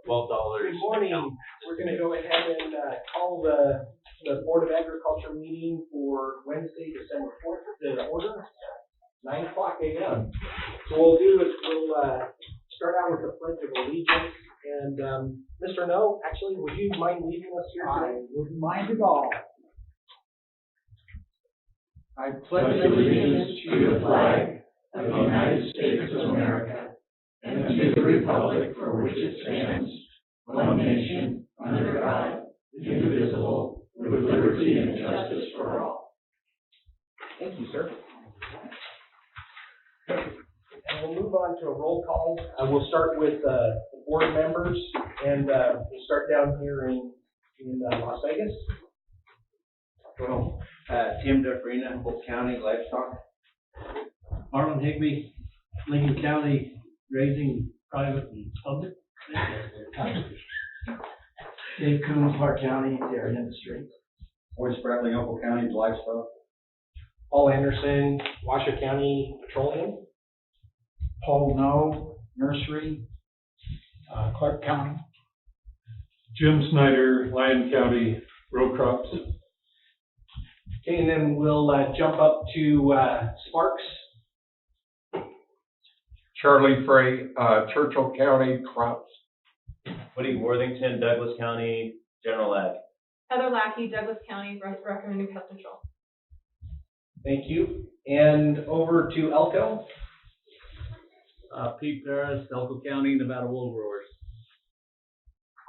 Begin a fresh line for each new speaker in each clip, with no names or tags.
$12.
Good morning. We're going to go ahead and call the Board of Agriculture meeting for Wednesday, December 4th to order, 9 o'clock a.m. So what we'll do is we'll start out with the Pledge of Allegiance. And Mr. No, actually, would you mind leading us here today?
I wouldn't mind at all. I pledge allegiance to the flag of the United States of America and to the republic for which it stands, one nation, under God, indivisible, with liberty and justice for all.
Thank you, sir. And we'll move on to a roll call. We'll start with the board members, and we'll start down here in Las Vegas.
Well, Tim Dufresne, Humboldt County Livestock.
Arlen Higby, Lincoln County Grazing, Private and Public.
Dave Coon, Clark County Dairy Industry.
Horace Bradley, Humboldt County Livestock.
Paul Anderson, Washoe County Petroleum.
Paul No, Nursery, Clark County.
Jim Snyder, Lyon County Row Crops.
Okay, and then we'll jump up to Sparks.
Charlie Frey, Churchill County Crops.
Woody Worthington, Douglas County General Ag.
Heather Lackey, Douglas County, recommending pest control.
Thank you. And over to Elko.
Pete Paris, Elko County, Nevada Wool Growers.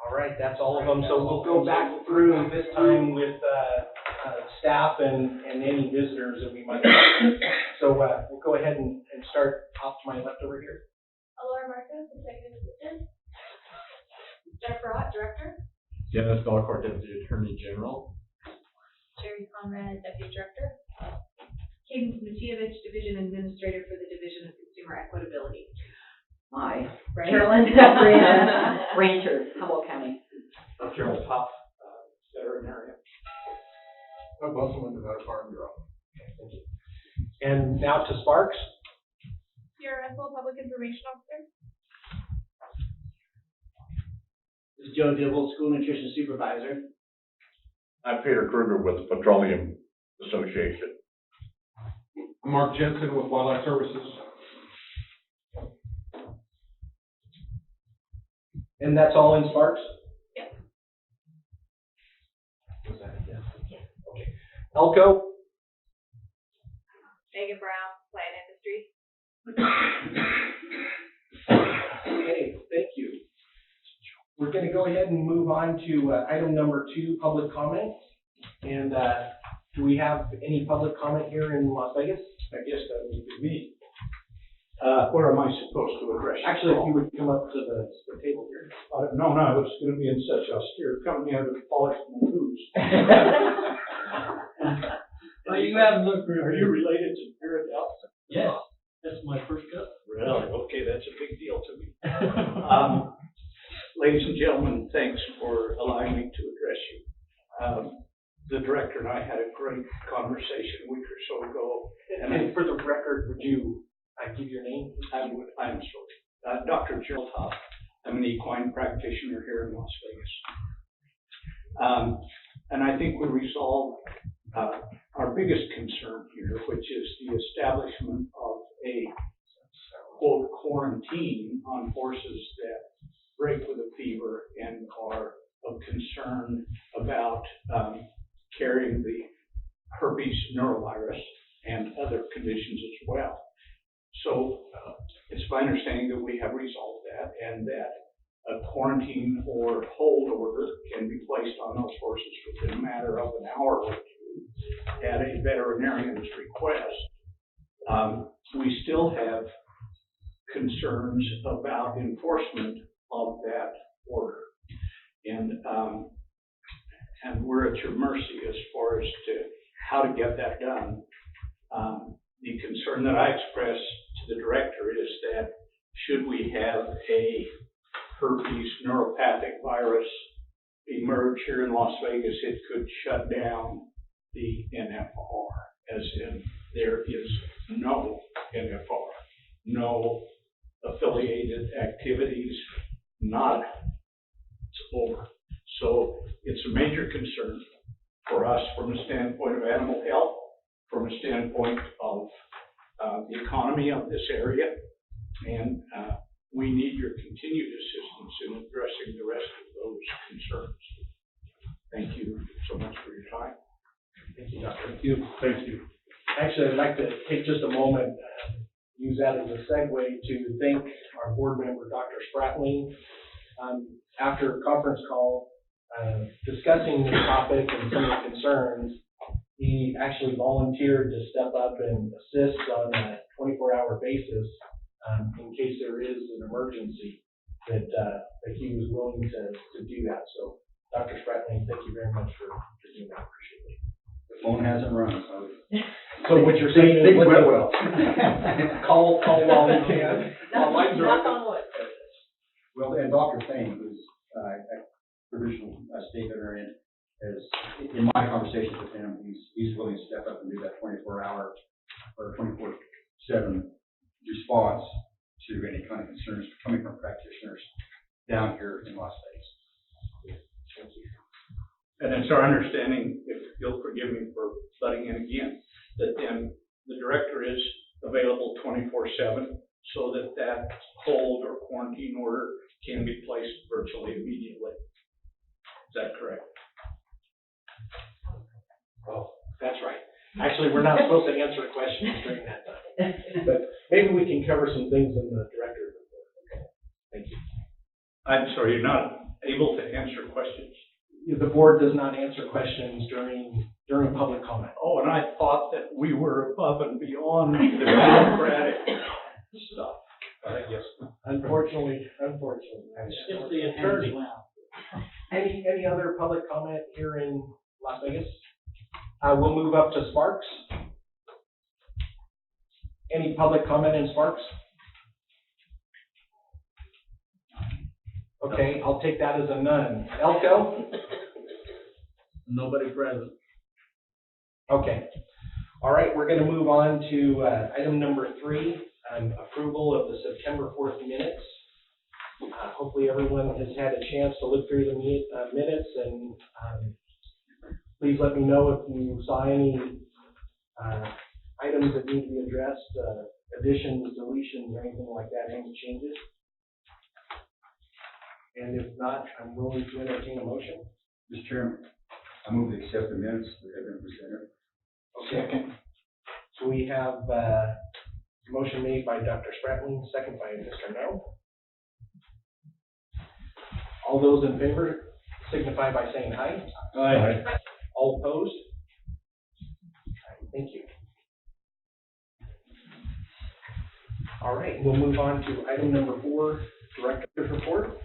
All right, that's all of them. So we'll go back through this time with staff and any visitors that we might have. So we'll go ahead and start off to my left over here.
Laura Marcos, Executive Assistant. Jennifer Ott, Director.
Dennis Belcourt, Deputy Attorney General.
Jerry Conrad, Deputy Director. Cadence Matievich, Division Administrator for the Division of Consumer Equitability.
Hi,
Right.
Carolyn Sabrina, Rancher, Humboldt County.
Gerald Huff, veterinarian.
I'm also in Nevada Farm Bureau.
Thank you. And now to Sparks.
Sierra Russell, Public Information Officer.
This is Joe Dibble, School Nutrition Supervisor.
I'm Peter Kruger with the Petroleum Association.
Mark Jensen with Wildlife Services.
And that's all in Sparks?
Yes.
Was that a yes? Yes. Okay. Elko.
Megan Brown, Plant Industry.
Okay, thank you. We're going to go ahead and move on to item number 2, public comment. And do we have any public comment here in Las Vegas?
I guess that would be me. Where am I supposed to address you?
Actually, if you would come up to the table here.
No, it's going to be in such austere company. I would polish my boots.
Well, you haven't looked
Are you related to Jared Elson?
Yes, that's my first cup.
Really? Okay, that's a big deal to me. Ladies and gentlemen, thanks for allowing me to address you. The director and I had a great conversation a week or so ago.
And for the record, would you give your name?
I'm sorry. Dr. Gerald Huff. I'm an equine practitioner here in Las Vegas. And I think we resolved our biggest concern here, which is the establishment of a, quote, quarantine on horses that break with a fever and are of concern about carrying the herpes neurovirus and other conditions as well. So it's my understanding that we have resolved that and that a quarantine or hold order can be placed on those horses within a matter of an hour or two at a veterinarian's request. We still have concerns about enforcement of that order. And we're at your mercy as far as to how to get that done. The concern that I expressed to the director is that should we have a herpes neuropathic virus emerge here in Las Vegas, it could shut down the NFR, as in there is no NFR, no affiliated activities, nada. over. So it's a major concern for us from the standpoint of animal health, from a standpoint of the economy of this area, and we need your continued assistance in addressing the rest of those concerns. Thank you so much for your time.
Thank you, Doctor.
Thank you.
Actually, I'd like to take just a moment, use that as a segue to thank our board member, Dr. Spratling. After a conference call, discussing the topic and some of the concerns, he actually volunteered to step up and assist on a 24-hour basis in case there is an emergency, that he was willing to do that. So, Dr. Spratling, thank you very much for doing that. Appreciate it.
The phone hasn't rung,
So what you're saying is,
things went well.
call while you can. While lines are
Knock
open.
on wood.
Well, and Dr. Thane, who's a provisional state veterinarian, is, in my conversations with him, he's willing to step up and do that 24-hour or 24/7 response to any kind of concerns coming from practitioners down here in Las Vegas.
Thank you.
And it's our understanding, if you'll forgive me for butting in again, that then the director is available 24/7 so that that hold or quarantine order can be placed virtually immediately. Is that correct?
Oh, that's right. Actually, we're not supposed to answer questions during that time. But maybe we can cover some things in the director's report. Okay. Thank you.
I'm sorry, you're not able to answer questions.
The board does not answer questions during public comment.
Oh, and I thought that we were above and beyond the democratic stuff.
Yes. Unfortunately.
Just the attorney.
Any other public comment here in Las Vegas? We'll move up to Sparks. Any public comment in Sparks? Okay, I'll take that as a none. Elko?
Nobody present.
Okay. All right, we're going to move on to item number 3, approval of the September 4th minutes. Hopefully everyone has had a chance to look through the minutes, and please let me know if you saw any items that need to be addressed, additions, deletions, or anything like that, any changes. And if not, I'm willing to entertain a motion.
Mr. Chairman, I move to accept the minutes that have been presented.
Second. So we have a motion made by Dr. Spratling, second by Mr. No. All those in favor signify by saying aye.
Aye.
All opposed? Thank you. All right, we'll move on to item number 4, Director's Report.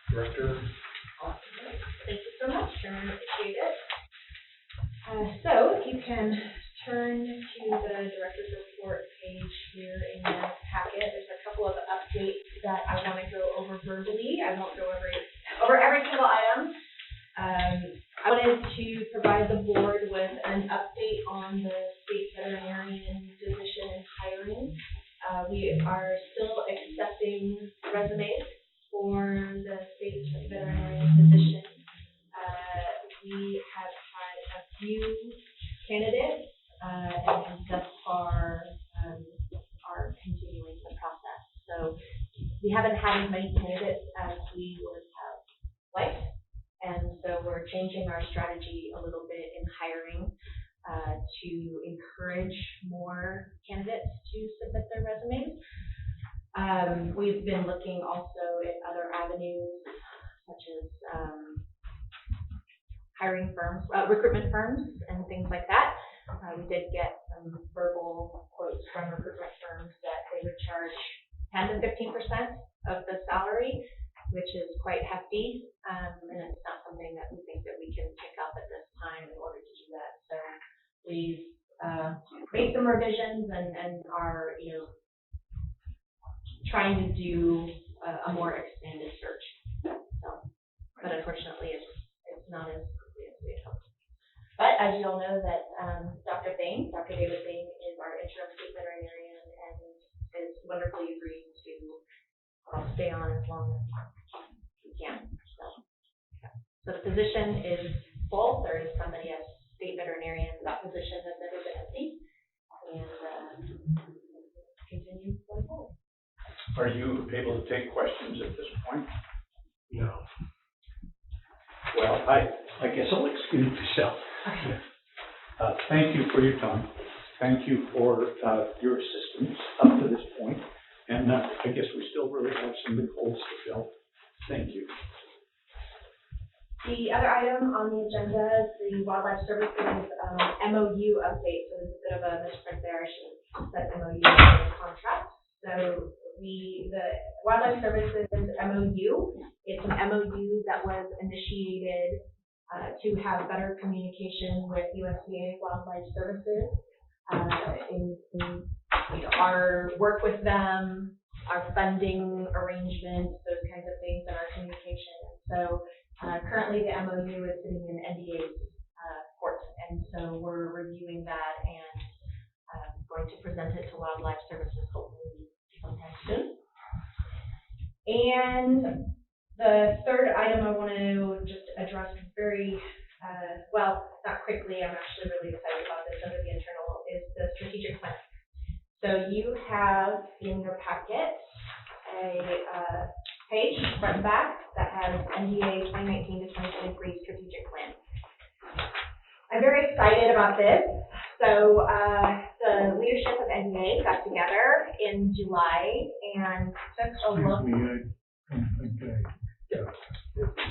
Director.
Thank you so much, I appreciate it. So if you can turn to the director's report page here in the packet, there's a couple of updates that I want to go over verbally. I won't go over every single item. I wanted to provide the board with an update on the state veterinarian position and hiring. We are still accepting resumes for the state veterinarian position. We have had a few candidates, and thus far are continuing the process. So we haven't had as many candidates as we would have liked, and so we're changing our strategy a little bit in hiring to encourage more candidates to submit their resumes. We've been looking also at other avenues, such as hiring firms, recruitment firms, and things like that. We did get some verbal quotes from recruitment firms that they would charge 10 to 15% of the salary, which is quite hefty, and it's not something that we think that we can pick up at this time in order to do that. So we've made some revisions and are, trying to do a more expanded search. So, but unfortunately, it's not as quickly as we had hoped. But as you all know, that Dr. David Thane, is our interim state veterinarian and is wonderfully agreed to stay on as long as he can. So So the position is full. There is somebody as state veterinarian. That position has never been empty. And continue going forward.
Are you able to take questions at this point?
No.
Well, I guess I'll excuse myself. Thank you for your time. Thank you for your assistance up to this point. And I guess we still really have some big holes to fill. Thank you.
The other item on the agenda is the Wildlife Services MOU update. So there's a bit of a misprint there. I should have said MOU contract. So the Wildlife Services MOU, it's an MOU that was initiated to have better communication with USDA Wildlife Services in our work with them, our funding arrangements, those kinds of things, and our communication. So currently the MOU is sitting in NDA's court, and so we're reviewing that and going to present it to Wildlife Services hopefully sometime soon. And the third item I want to just address very, not quickly, I'm actually really excited about this under the internal, is the strategic plan. So you have in your packet a page, front and back, that has NDA 2019 to 2023 strategic plan. I'm very excited about this. So the leadership of NDA got together in July and took a look.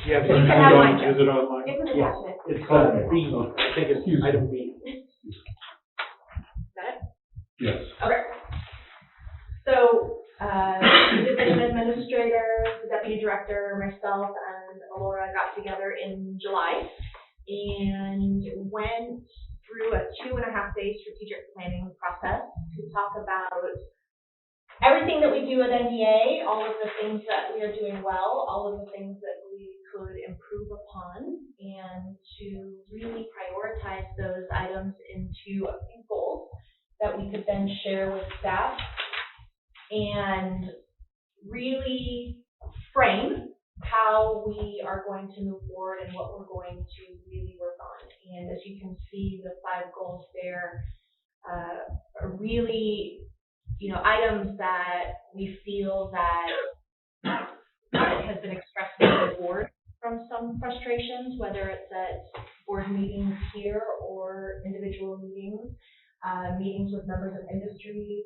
Yeah,
You can have mine.
Is it online?
It's an attachment.
It's called B. I think it's item B.
Got it?
Yes.
Okay. So, the division administrator, the deputy director, myself, and Alora got together in July and went through a 2.5-day strategic planning process to talk about everything that we do at NDA, all of the things that we are doing well, all of the things that we could improve upon, and to really prioritize those items into a few goals that we could then share with staff and really frame how we are going to move forward and what we're going to really work on. And as you can see, the 5 goals there are really, items that we feel that has been expressed by the board from some frustrations, whether it's at board meetings here or individual meetings, meetings with members of industry.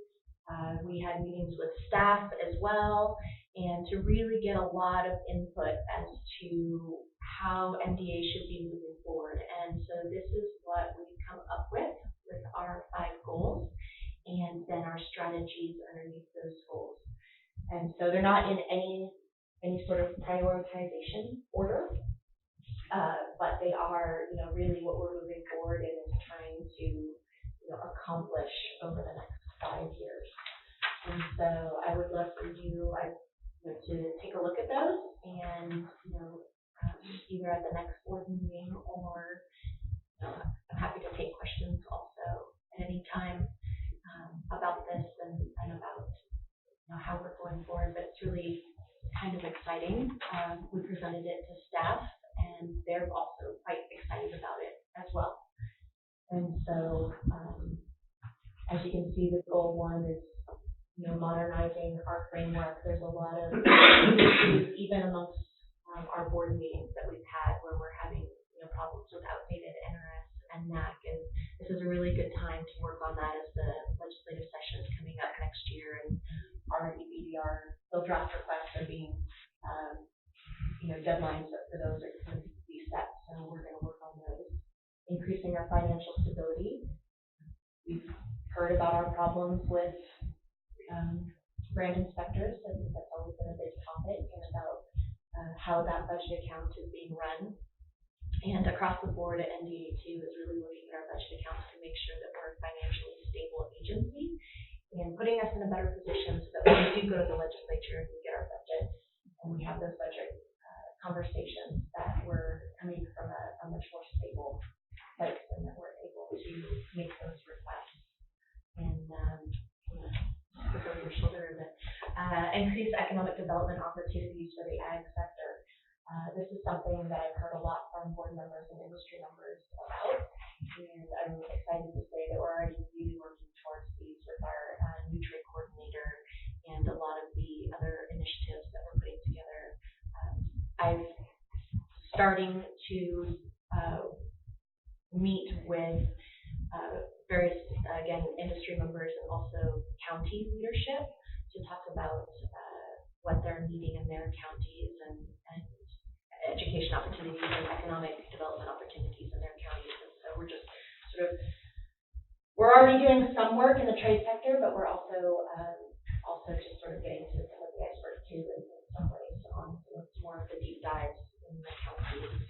We had meetings with staff as well, and to really get a lot of input as to how NDA should be moving forward. And so this is what we come up with our 5 goals, and then our strategies underneath those goals. And so they're not in any sort of prioritization order, but they are, really what we're moving forward and is trying to, accomplish over the next 5 years. And so I would love for you, to take a look at those and, either at the next board meeting or I'm happy to take questions also at any time about this and about how we're going forward. But it's really kind of exciting. We presented it to staff, and they're also quite excited about it as well. And so, as you can see, the goal 1 is, modernizing our framework. There's a lot of issues, even amongst our board meetings that we've had, where we're having problems with outdated NRS and NAC, and this is a really good time to work on that as the legislative session is coming up next year, and our EBDR, those draft requests are being, deadlines for those are going to be set, so we're going to work on those. Increasing our financial stability. We've heard about our problems with brand inspectors. I think that's always been a big topic, and about how that budget account is being run. And across the board at NDA too is really looking at our budget accounts to make sure that we're a financially stable agency and putting us in a better position so that when we do go to the legislature and we get our budget and we have those budget conversations, that we're coming from a much more stable place and that we're able to make those requests. And look over your shoulder, increase economic development opportunities for the ag sector. This is something that I've heard a lot from board members and industry members about, and I'm excited to say that we're already really working towards these with our new trade coordinator and a lot of the other initiatives that we're putting together. I'm starting to meet with various, again, industry members and also county leadership to talk about what they're needing in their counties and education opportunities and economic development opportunities in their counties. And so we're just we're already doing some work in the trade sector, but we're also just sort of getting to the tip of the iceberg too in some ways on some more of the deep dives in the counties.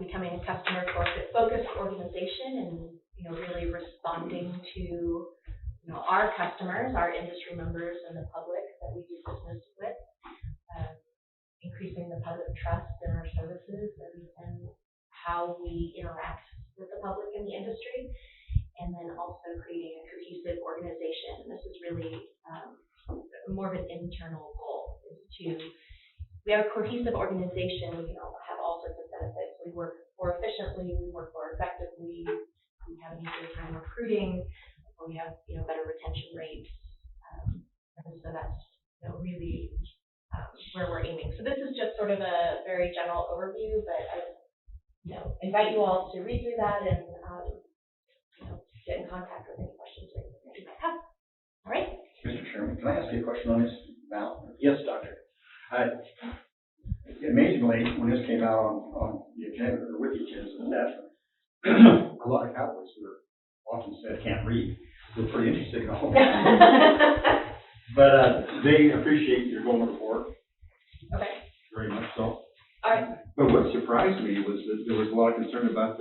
Becoming a customer-focused organization and, really responding to, our customers, our industry members and the public that we do business with, increasing the public trust in our services and how we interact with the public in the industry, and then also creating a cohesive organization. And this is really more of an internal goal, is we have a cohesive organization, we have all sorts of benefits. We work more efficiently, we work more effectively, we have an easier time recruiting, we have, better retention rates. And so that's, really where we're aiming. So this is just sort of a very general overview, but I, invite you all to read through that and, get in contact with any questions that you might have. All right?
Mr. Chairman, can I ask you a question on this, Val?
Yes, Doctor.
Amazingly, when this came out on the agenda, or with the agenda, that a lot of Cowboys who are often said can't read, were pretty interested in all this. But they appreciate your Golden report.
Okay.
Very much so.
All right.
But what surprised me was that there was a lot of concern about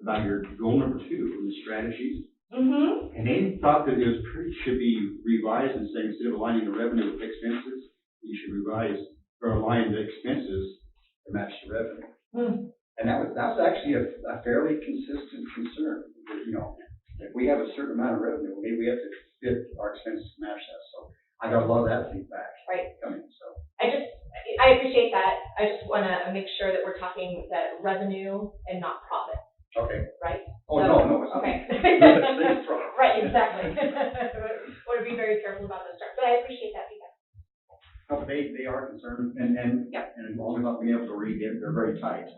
about your goal number 2, the strategies.
Mm-hmm.
And they thought that it should be revised and saying instead of aligning the revenue with expenses, you should revise or align the expenses
To match the revenue.
Mm.
And that was actually a fairly consistent concern. If we have a certain amount of revenue, maybe we have to fit our expenses to match that. So I got a lot of that feedback
Right.
coming, so.
I appreciate that. I just want to make sure that we're talking that revenue and not profit,
Okay.
right?
Oh,
So-
no, it's not.
Okay.
It's profit.
Right, exactly. Want to be very careful about the start, but I appreciate that feedback.
No, but they are concerned, and
Yep.
as long as not being able to read it, they're very tight,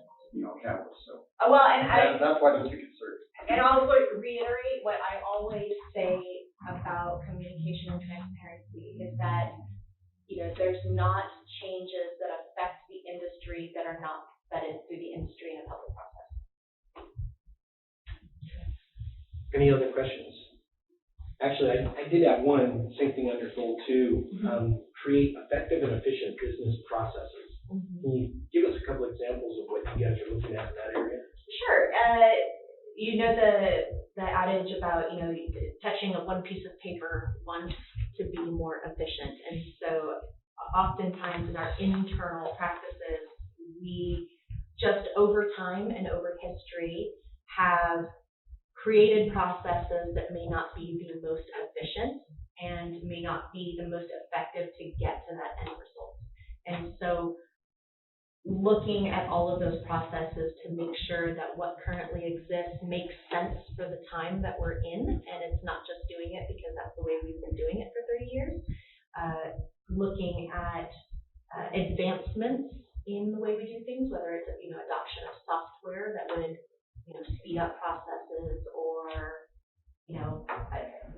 Cowboys, so.
Well, and
That's why those two concerns.
And I'll reiterate what I always say about communication and transparency is that, there's not changes that affect the industry that are not vetted through the industry in a public process.
Any other questions? Actually, I did have one, same thing under goal 2, create effective and efficient business processes.
Mm-hmm.
Can you give us a couple examples of what you guys are looking at in that area?
Sure. The adage about, touching one piece of paper once to be more efficient. And so oftentimes in our internal practices, we just over time and over history have created processes that may not be the most efficient and may not be the most effective to get to that end result. And so looking at all of those processes to make sure that what currently exists makes sense for the time that we're in, and it's not just doing it because that's the way we've been doing it for 30 years. Looking at advancements in the way we do things, whether it's adoption of software that would speed up processes, or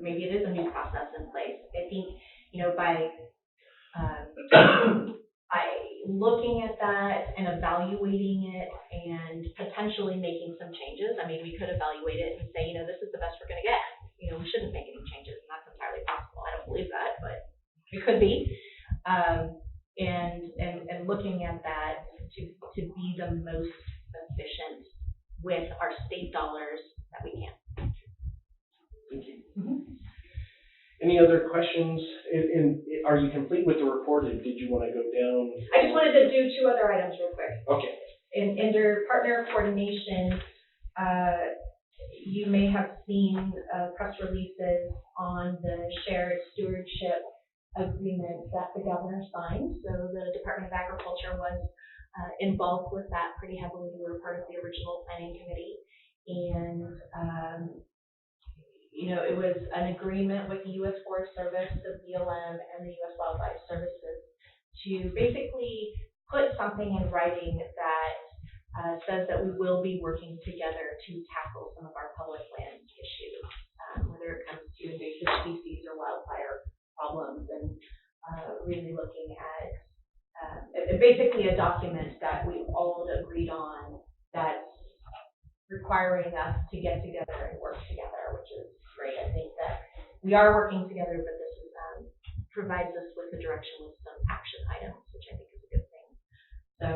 maybe it is a new process in place. I think by looking at that and evaluating it and potentially making some changes. I mean, we could evaluate it and say, this is the best we're going to get. We shouldn't make any changes, and that's entirely possible. I don't believe that, but it could be. And looking at that to be the most efficient with our state dollars that we can.
Thank you.
Mm-hmm.
Any other questions? Are you complete with the report, or did you want to go down?
I just wanted to do 2 other items real quick.
Okay.
Under partner coordination, you may have seen press releases on the shared stewardship agreement that the governor signed. So the Department of Agriculture was involved with that pretty heavily. We were part of the original planning committee. And, it was an agreement with the U.S. Forest Service, the BLM, and the U.S. Wildlife Services to basically put something in writing that says that we will be working together to tackle some of our public land issues, whether it comes to invasive species or wildfire problems, and really looking at basically a document that we all agreed on that's requiring us to get together and work together, which is great. I think that we are working together, but this is, provides us with the direction with some action items, which I think is a good thing. So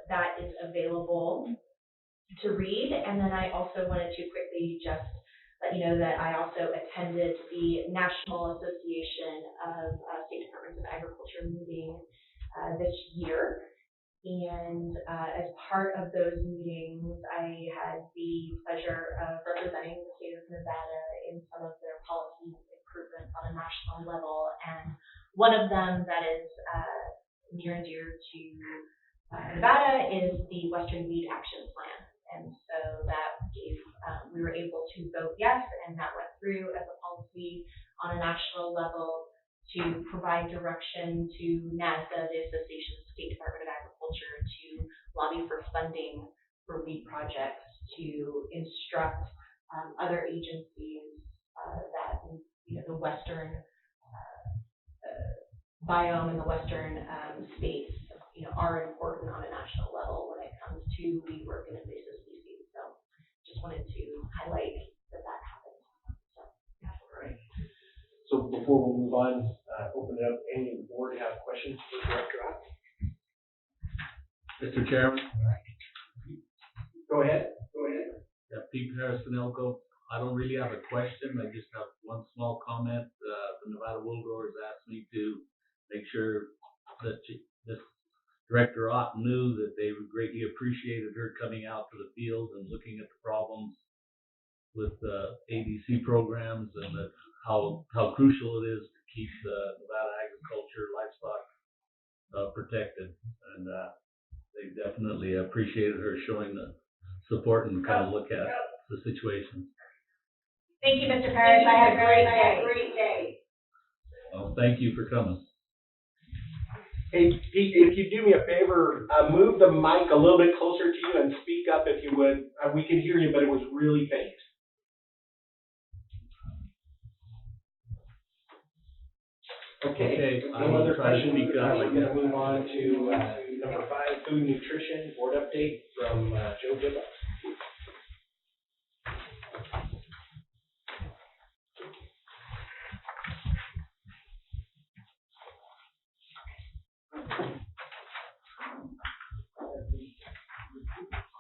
that is available to read. And then I also wanted to quickly just let you know that I also attended the National Association of State Departments of Agriculture meeting this year. And as part of those meetings, I had the pleasure of representing the state of Nevada in some of their policy improvements on a national level. And one of them that is near and dear to Nevada is the Western Weed Action Plan. And so that gave, we were able to vote yes, and that went through as a policy on a national level to provide direction to NASDA, the Association of State Department of Agriculture, to lobby for funding for weed projects, to instruct other agencies that, the Western biome and the Western states, are important on a national level when it comes to weed work and invasive species. So just wanted to highlight that happened. So, yeah.
All right. So before we move on, open it up, any of the board have questions for Director Ott?
Mr. Chairman?
Go ahead.
Yeah, Pete Harris, Finelco. I don't really have a question. I just have one small comment. The Nevada Wool Growers asked me to make sure that this Director Ott knew that they greatly appreciated her coming out to the field and looking at the problems with the ADC programs, and that how crucial it is to keep the Nevada agriculture, livestock protected. And they definitely appreciated her showing the support and kind of look at the situation.
Thank you, Mr. Parrish. I had a great day.
Well, thank you for coming.
Hey, Pete, if you do me a favor, move the mic a little bit closer to you and speak up if you would. We can hear you, but it was really faint. Okay.
I
No
will
other
try to
questions?
speak up.
We're going to move on to number 5, food nutrition board update from Joe Dibble.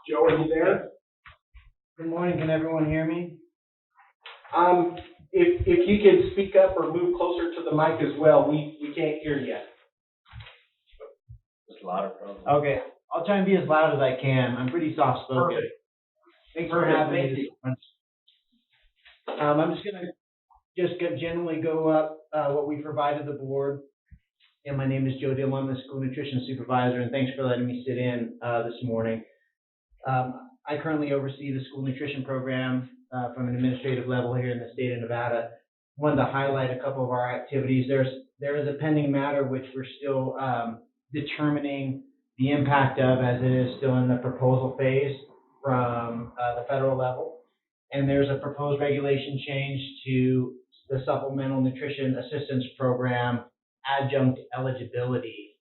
Joe, are you there?
Good morning, can everyone hear me?
If you can speak up or move closer to the mic as well, we can't hear you.
It's louder, probably.
Okay, I'll try and be as loud as I can. I'm pretty soft spoken.
Perfect.
Thanks for having me this morning. I'm just gonna generally go up what we provided the board. And my name is Joe Dill. I'm the school nutrition supervisor, and thanks for letting me sit in this morning. I currently oversee the school nutrition program from an administrative level here in the state of Nevada. Wanted to highlight a couple of our activities. There is a pending matter which we're still determining the impact of, as it is still in the proposal phase from the federal level. And there's a proposed regulation change to the Supplemental Nutrition Assistance Program adjunct eligibility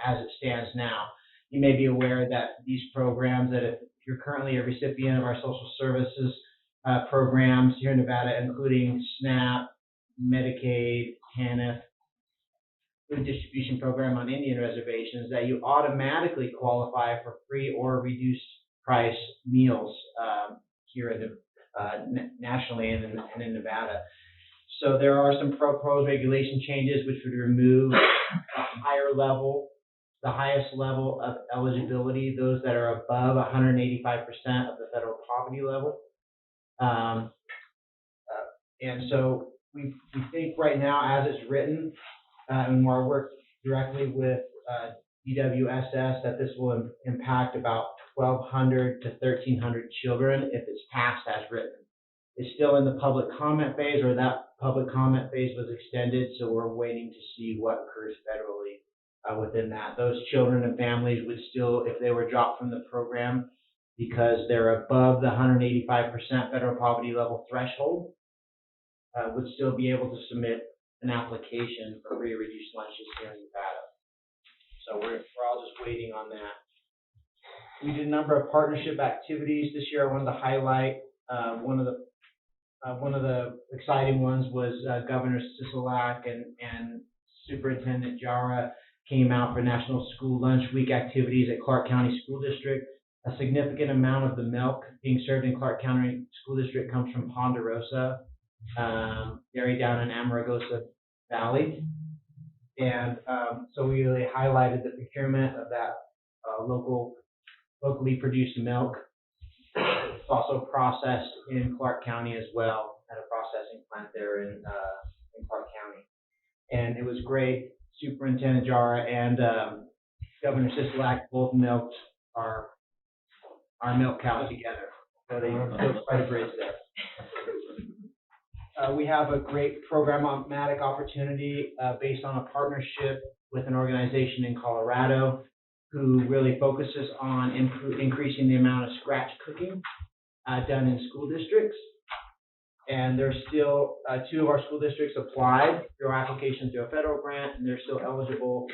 as it stands now. You may be aware that these programs, that if you're currently a recipient of our social services programs here in Nevada, including SNAP, Medicaid, TANF, food distribution program on Indian reservations, that you automatically qualify for free or reduced price meals here in the, nationally and in Nevada. So there are some proposed regulation changes which would remove the highest level of eligibility, those that are above 185% of the federal poverty level. And so we think right now, as it's written, and we're working directly with DWSS that this will impact about 1,200 to 1,300 children if it's passed as written. It's still in the public comment phase, or that public comment phase was extended, so we're waiting to see what occurs federally within that. Those children and families would still, if they were dropped from the program because they're above the 185% federal poverty level threshold, would still be able to submit an application for free or reduced lunches here in Nevada. So we're all just waiting on that. We did a number of partnership activities this year. I wanted to highlight one of the exciting ones was Governor Sisolak and Superintendent Jara came out for National School Lunch Week activities at Clark County School District. A significant amount of the milk being served in Clark County School District comes from Ponderosa, dairy down in Amargosa Valley. And so we really highlighted the procurement of that locally produced milk. It's also processed in Clark County as well at a processing plant there in Clark County. And it was great. Superintendent Jara and Governor Sisolak both milked our milk cows together. So they built quite a bridge there. We have a great programmatic opportunity based on a partnership with an organization in Colorado who really focuses on increasing the amount of scratch cooking done in school districts. And there's still, 2 of our school districts applied their application to a federal grant, and they're still eligible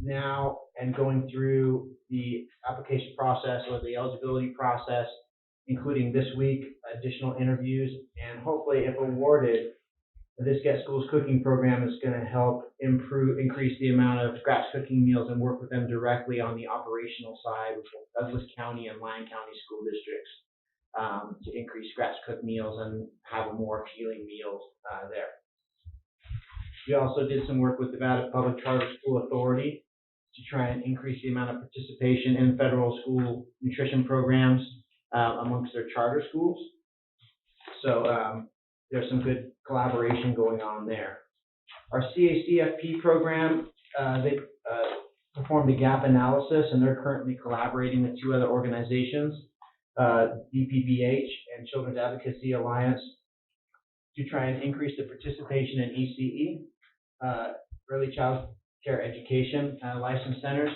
now and going through the application process or the eligibility process, including this week, additional interviews, and hopefully if awarded, this Get Schools Cooking program is going to help increase the amount of scratch cooking meals and work with them directly on the operational side with Douglas County and Lyon County school districts to increase scratch cooked meals and have a more appealing meals there. We also did some work with Nevada Public Charter School Authority to try and increase the amount of participation in federal school nutrition programs amongst their charter schools. So there's some good collaboration going on there. Our CACFP program, they performed a gap analysis, and they're currently collaborating with 2 other organizations, DPBH and Children's Advocacy Alliance, to try and increase the participation in ECE, early child care education license centers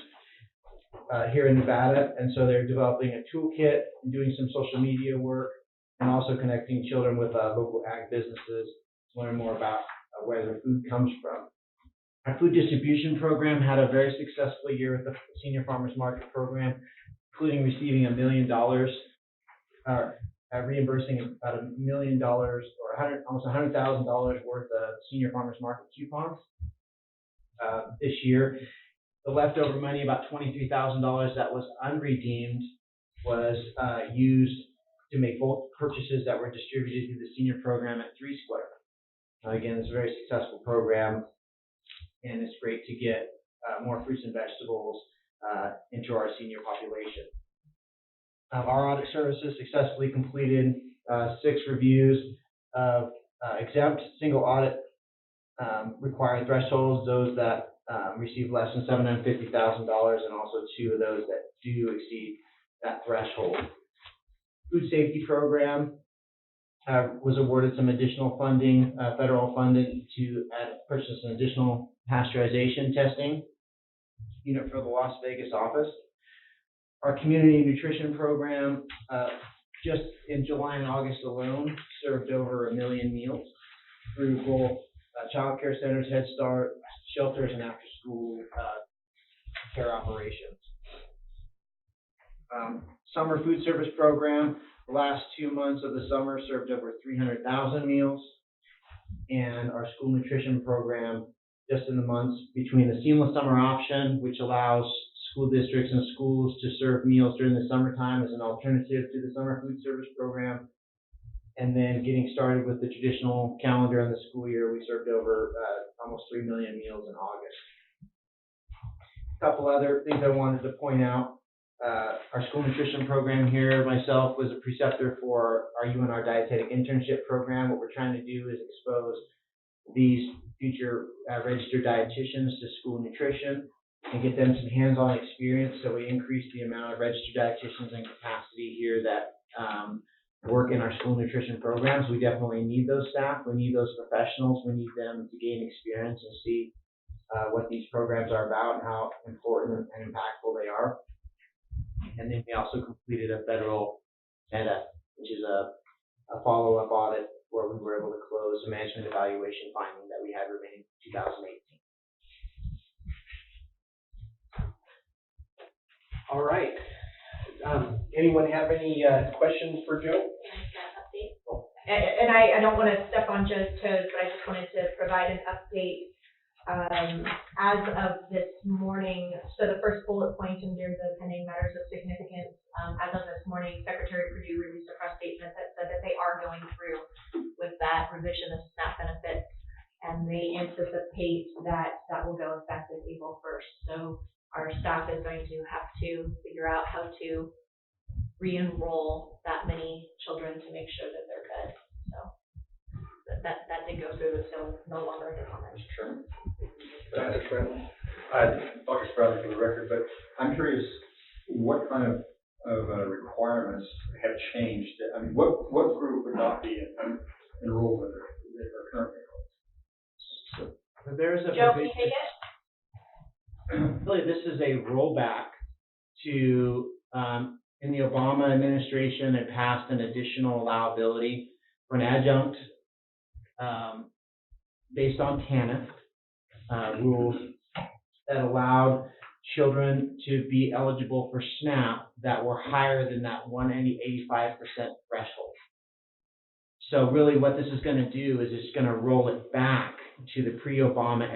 here in Nevada. And so they're developing a toolkit and doing some social media work, and also connecting children with local ag businesses to learn more about where their food comes from. Our food distribution program had a very successful year with the Senior Farmers Market program, including receiving $1 million, reimbursing about $1 million or almost $100,000 worth of Senior Farmers Market coupons this year. The leftover money, about $23,000 that was unredeemed, was used to make bulk purchases that were distributed through the senior program at 3 Square. Again, it's a very successful program, and it's great to get more fruits and vegetables into our senior population. Our audit services successfully completed 6 reviews of exempt single audit required thresholds, those that receive less than $750,000, and also 2 of those that do exceed that threshold. Food safety program was awarded some additional funding, federal funding, to purchase an additional pasteurization testing unit for the Las Vegas office. Our community nutrition program, just in July and August alone, served over 1 million meals through both child care centers, Head Start, shelters, and after-school care operations. Summer food service program, the last 2 months of the summer served over 300,000 meals. And our school nutrition program, just in the months between the Seamless Summer Option, which allows school districts and schools to serve meals during the summertime as an alternative to the summer food service program. And then getting started with the traditional calendar in the school year, we served over almost 3 million meals in August. A couple other things I wanted to point out. Our school nutrition program here, myself was a preceptor for our UNR dietetic internship program. What we're trying to do is expose these future registered dietitians to school nutrition and get them some hands-on experience. So we increase the amount of registered dietitians and capacity here that work in our school nutrition programs. We definitely need those staff. We need those professionals. We need them to gain experience and see what these programs are about and how important and impactful they are. And then we also completed a federal MEDA, which is a follow-up audit where we were able to close a management evaluation finding that we had remaining from 2018.
All right. Anyone have any questions for Joe?
Update. And I don't want to step on Joe's toes, but I just wanted to provide an update. As of this morning, so the first bullet point under the pending matters of significance, as of this morning, Secretary Perdue released a press statement that said that they are going through with that revision of SNAP benefits, and they anticipate that that will go effective April 1st. So our staff is going to have to figure out how to re-enroll that many children to make sure that they're good. So that did go through, so no longer a comment.
Sure.
Dr. Spradley?
Dr. Spradley for the record, but I'm curious what kind of requirements have changed? I mean, what group would not be enrolled in their current enrollment?
So there's a
Joe, can you
provision.
take it?
Really, this is a rollback to, in the Obama administration, it passed an additional allowability for an adjunct based on TANF rules that allowed children to be eligible for SNAP that were higher than that 85% threshold. So really what this is going to do is it's going to roll it back to the pre-Obama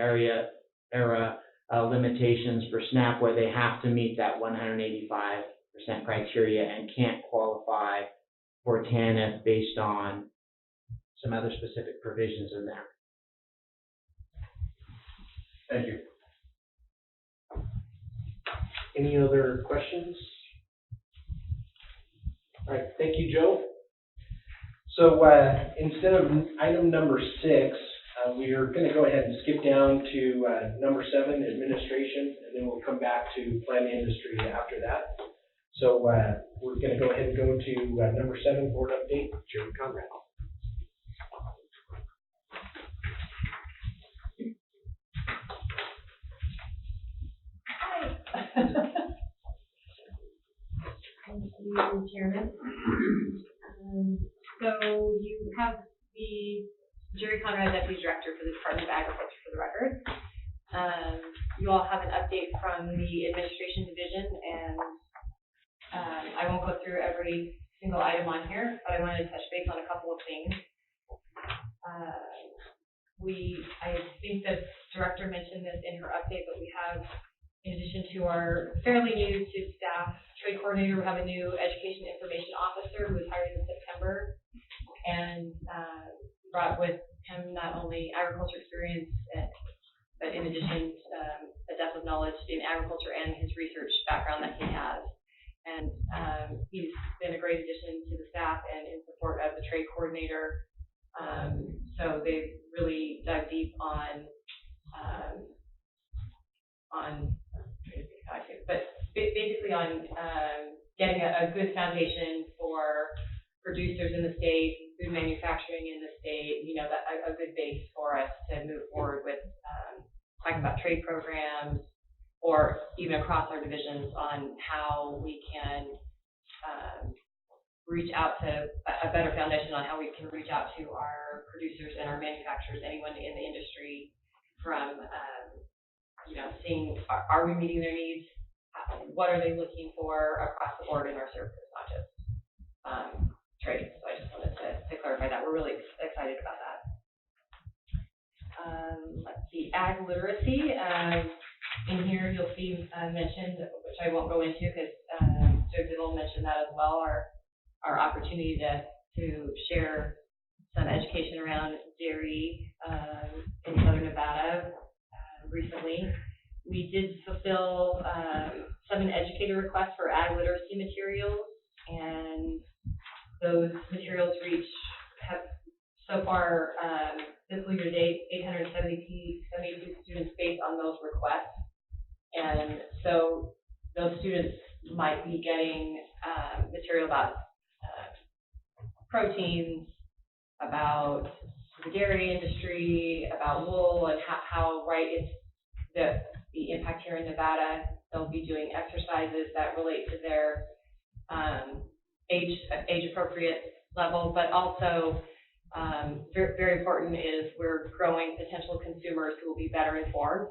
era limitations for SNAP, where they have to meet that 185% criteria and can't qualify for TANF based on some other specific provisions in there.
Thank you.
Any other questions? All right, thank you, Joe. So instead of item number 6, we are going to go ahead and skip down to number 7, administration, and then we'll come back to plan industry after that. So we're going to go ahead and go to number 7, board update, Chairman Conrad.
Thank you, Chairman. So you have Jerry Conrad, Deputy Director for the Department of Agriculture, for the record. You all have an update from the Administration Division, and I won't go through every single item on here, but I wanted to touch base on a couple of things. I think the Director mentioned this in her update, but we have, in addition to our fairly new to staff trade coordinator, we have a new education information officer who was hired in September, and brought with him not only agriculture experience, but in addition, a depth of knowledge in agriculture and his research background that he has. And he's been a great addition to the staff and in support of the trade coordinator. So they've really dug deep on basically on getting a good foundation for producers in the state, food manufacturing in the state, a good base for us to move forward with talking about trade programs, or even across our divisions on how we can reach out to a better foundation on how we can reach out to our producers and our manufacturers, anyone in the industry, from seeing are we meeting their needs, what are they looking for across the board in our services, not just trade. So I just wanted to clarify that. We're really excited about that. Let's see, ag literacy. In here you'll see mentioned, which I won't go into because Joe Diddle mentioned that as well, our opportunity to share some education around dairy in Southern Nevada recently. We did fulfill 7 educator requests for ag literacy materials, and those materials have so far
fiscal year date, 872 students based on those requests. And so those students might be getting material about proteins, about the dairy industry, about wool, and how right, it's the impact here in Nevada. They'll be doing exercises that relate to their age appropriate level, but also very, very important is we're growing potential consumers who will be better informed.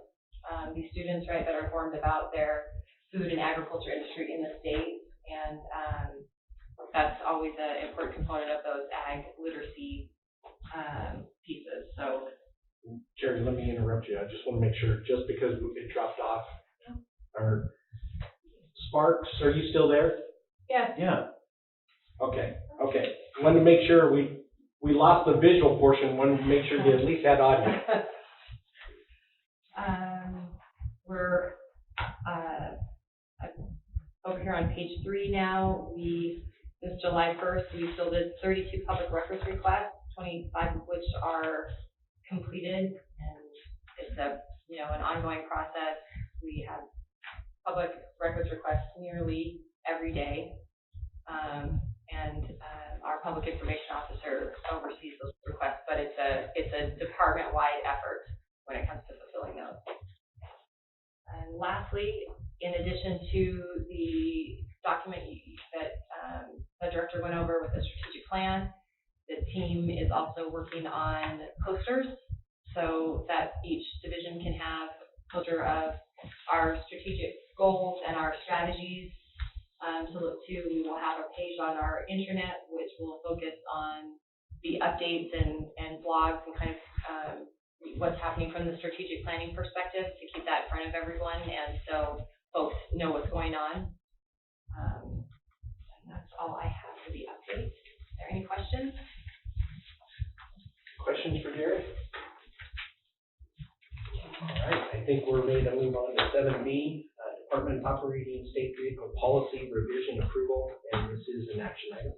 These students, right, that are informed about their food and agriculture industry in the state, and that's always an important component of those ag literacy pieces. So,
Jerry, let me interrupt you. I just want to make sure, just because it dropped off, or Sparks, are you still there?
yes.
Yeah.
Okay. Wanted to make sure we lost the visual portion. Wanted to make sure you at least had audio.
We're over here on page 3 now. Since July 1st, we fielded 32 public records requests, 25 of which are completed, and it's an ongoing process. We have public records requests nearly every day, and our public information officer oversees those requests, but it's a department-wide effort when it comes to fulfilling those. And lastly, in addition to the document that the director went over with the strategic plan, the team is also working on posters so that each division can have a poster of our strategic goals and our strategies. To look to, we will have a page on our intranet which will focus on the updates and blogs and kind of what's happening from the strategic planning perspective to keep that in front of everyone, and so folks know what's going on. And that's all I have for the update. Is there any questions?
Questions for Jerry? All right, I think we're ready to move on to 7B, Department Operating State Vehicle Policy Revision Approval, and this is an action item.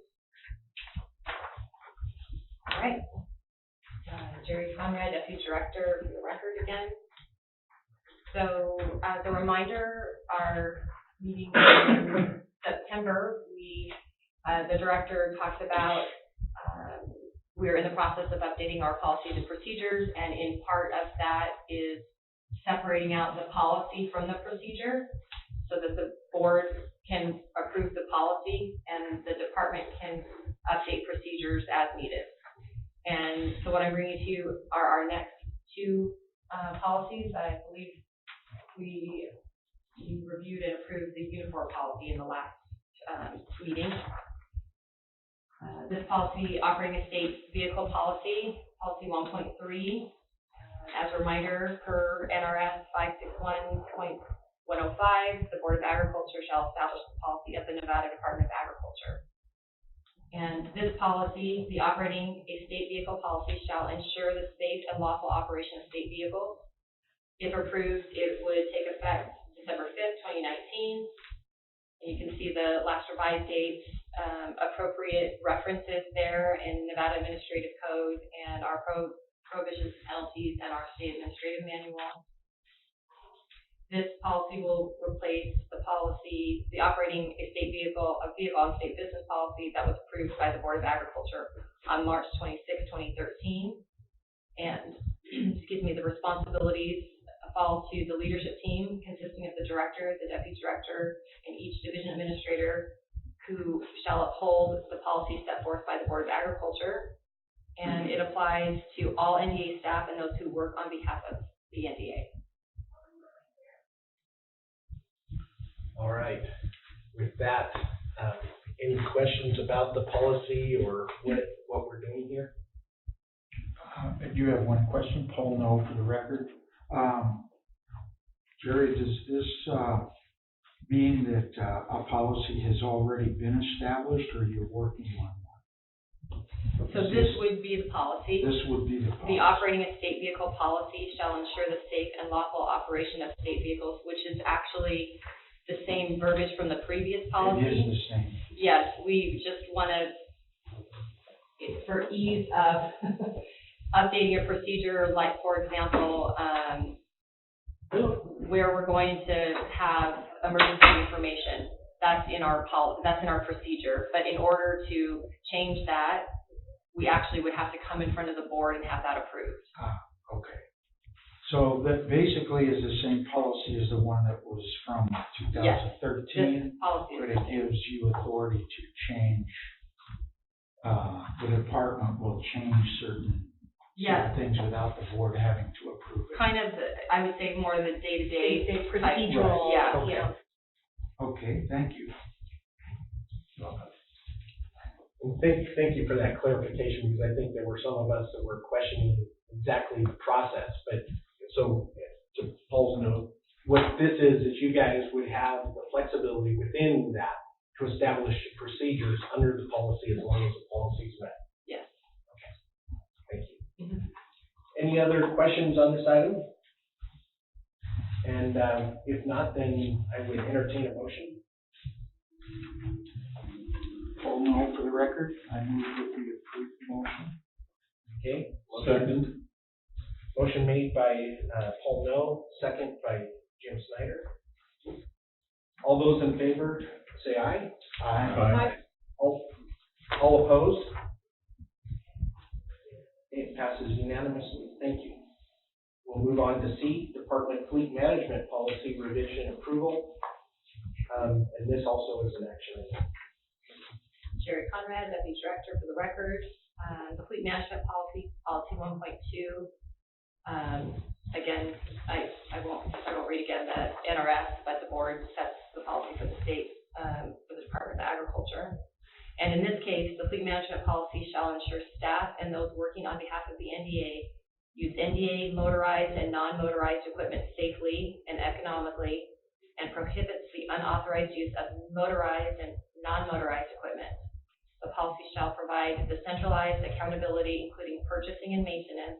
All right. Jerry Conrad, Deputy Director, for the record again. So as a reminder, our meeting in September, the director talked about we're in the process of updating our policies and procedures, and in part of that is separating out the policy from the procedure so that the board can approve the policy and the department can update procedures as needed. And so what I'm bringing to you are our next two policies. I believe we reviewed and approved the uniform policy in the last meeting. This policy, operating a state vehicle policy, policy 1.3. As a reminder, per NRS 561.105, the Board of Agriculture shall establish the policy of the Nevada Department of Agriculture. And this policy, the operating a state vehicle policy, shall ensure the safe and lawful operation of state vehicles. If approved, it would take effect December 5th, 2019. And you can see the last revised dates, appropriate references there in Nevada Administrative Code and our prohibitions and penalties and our state administrative manual. This policy will replace the policy, the operating a vehicle on state business policy that was approved by the Board of Agriculture on March 26, 2013. And, excuse me, the responsibilities fall to the leadership team consisting of the director, the deputy director, and each division administrator who shall uphold the policy set forth by the Board of Agriculture. And it applies to all NDA staff and those who work on behalf of the NDA.
All right. With that, any questions about the policy or what we're doing here?
I do have one question. Paul No for the record. Jerry, does this mean that a policy has already been established, or you're working on one?
So this would be the policy.
This would be the policy.
The operating a state vehicle policy shall ensure the safe and lawful operation of state vehicles, which is actually the same verbiage from the previous policy.
It is the same.
Yes, we just want to, for ease of updating a procedure, like, for example, where we're going to have emergency information. That's in our procedure. But in order to change that, we actually would have to come in front of the board and have that approved.
Okay. So that basically is the same policy as the one that was from
Yes.
2013,
This policy
but
is
it gives you authority to change, the department will change certain
Yes.
things without the board having to approve it.
Kind of, I would say more the day-to-day
Day-to-day
type-
procedural,
Yeah.
you know.
Okay, thank you.
And thank you for that clarification, because I think there were some of us that were questioning exactly the process. But so to Paul's note, what this is you guys would have the flexibility within that to establish procedures under the policy as long as the policy is met.
Yes.
Thank you.
Mhm.
Any other questions on this item? And if not, then I would entertain a motion.
Full no for the record, I move that we approve the motion.
Okay,
Second.
motion made by Paul No, second by Jim Snyder. All those in favor, say aye.
Aye.
All opposed? It passes unanimously. Thank you. We'll move on to C, Department Fleet Management Policy Revision Approval. And this also is an action item.
Sherry Conrad, Deputy Director for the record. The Fleet Management Policy, Policy 1.2. Again, I won't read again the NRS, but the board sets the policy for the state, for the Department of Agriculture. And in this case, the Fleet Management Policy shall ensure staff and those working on behalf of the NDA use NDA motorized and non-motorized equipment safely and economically, and prohibits the unauthorized use of motorized and non-motorized equipment. The policy shall provide the centralized accountability, including purchasing and maintenance.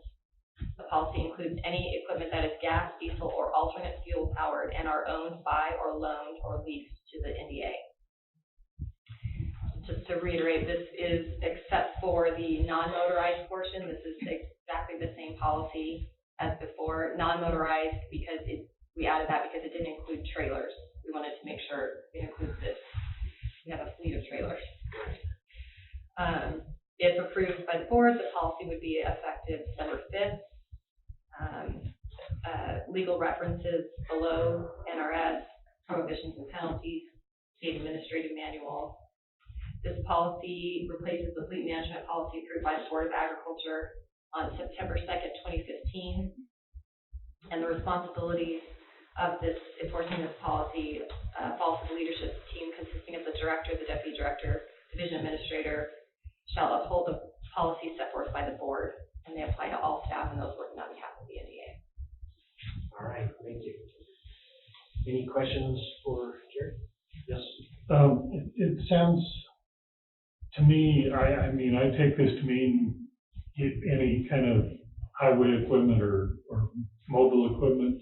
The policy includes any equipment that is gas, diesel, or alternate fuel powered and are owned by or loaned or leased to the NDA. Just to reiterate, this is except for the non-motorized portion. This is exactly the same policy as before. Non-motorized, because we added that because it didn't include trailers. We wanted to make sure it includes this. We have a fleet of trailers. If approved by the board, the policy would be effective December 5th. Legal references below: NRS, prohibitions and penalties, state administrative manual. This policy replaces the fleet management policy approved by the Board of Agriculture on September 2nd, 2015. And the responsibilities of enforcing this policy falls to the leadership team consisting of the director, the deputy director, division administrator, shall uphold the policy set forth by the board, and they apply to all staff and those working on behalf of the NDA.
All right, thank you. Any questions for Jerry? Yes.
It sounds to me, I mean, I take this to mean any kind of highway equipment or mobile equipment,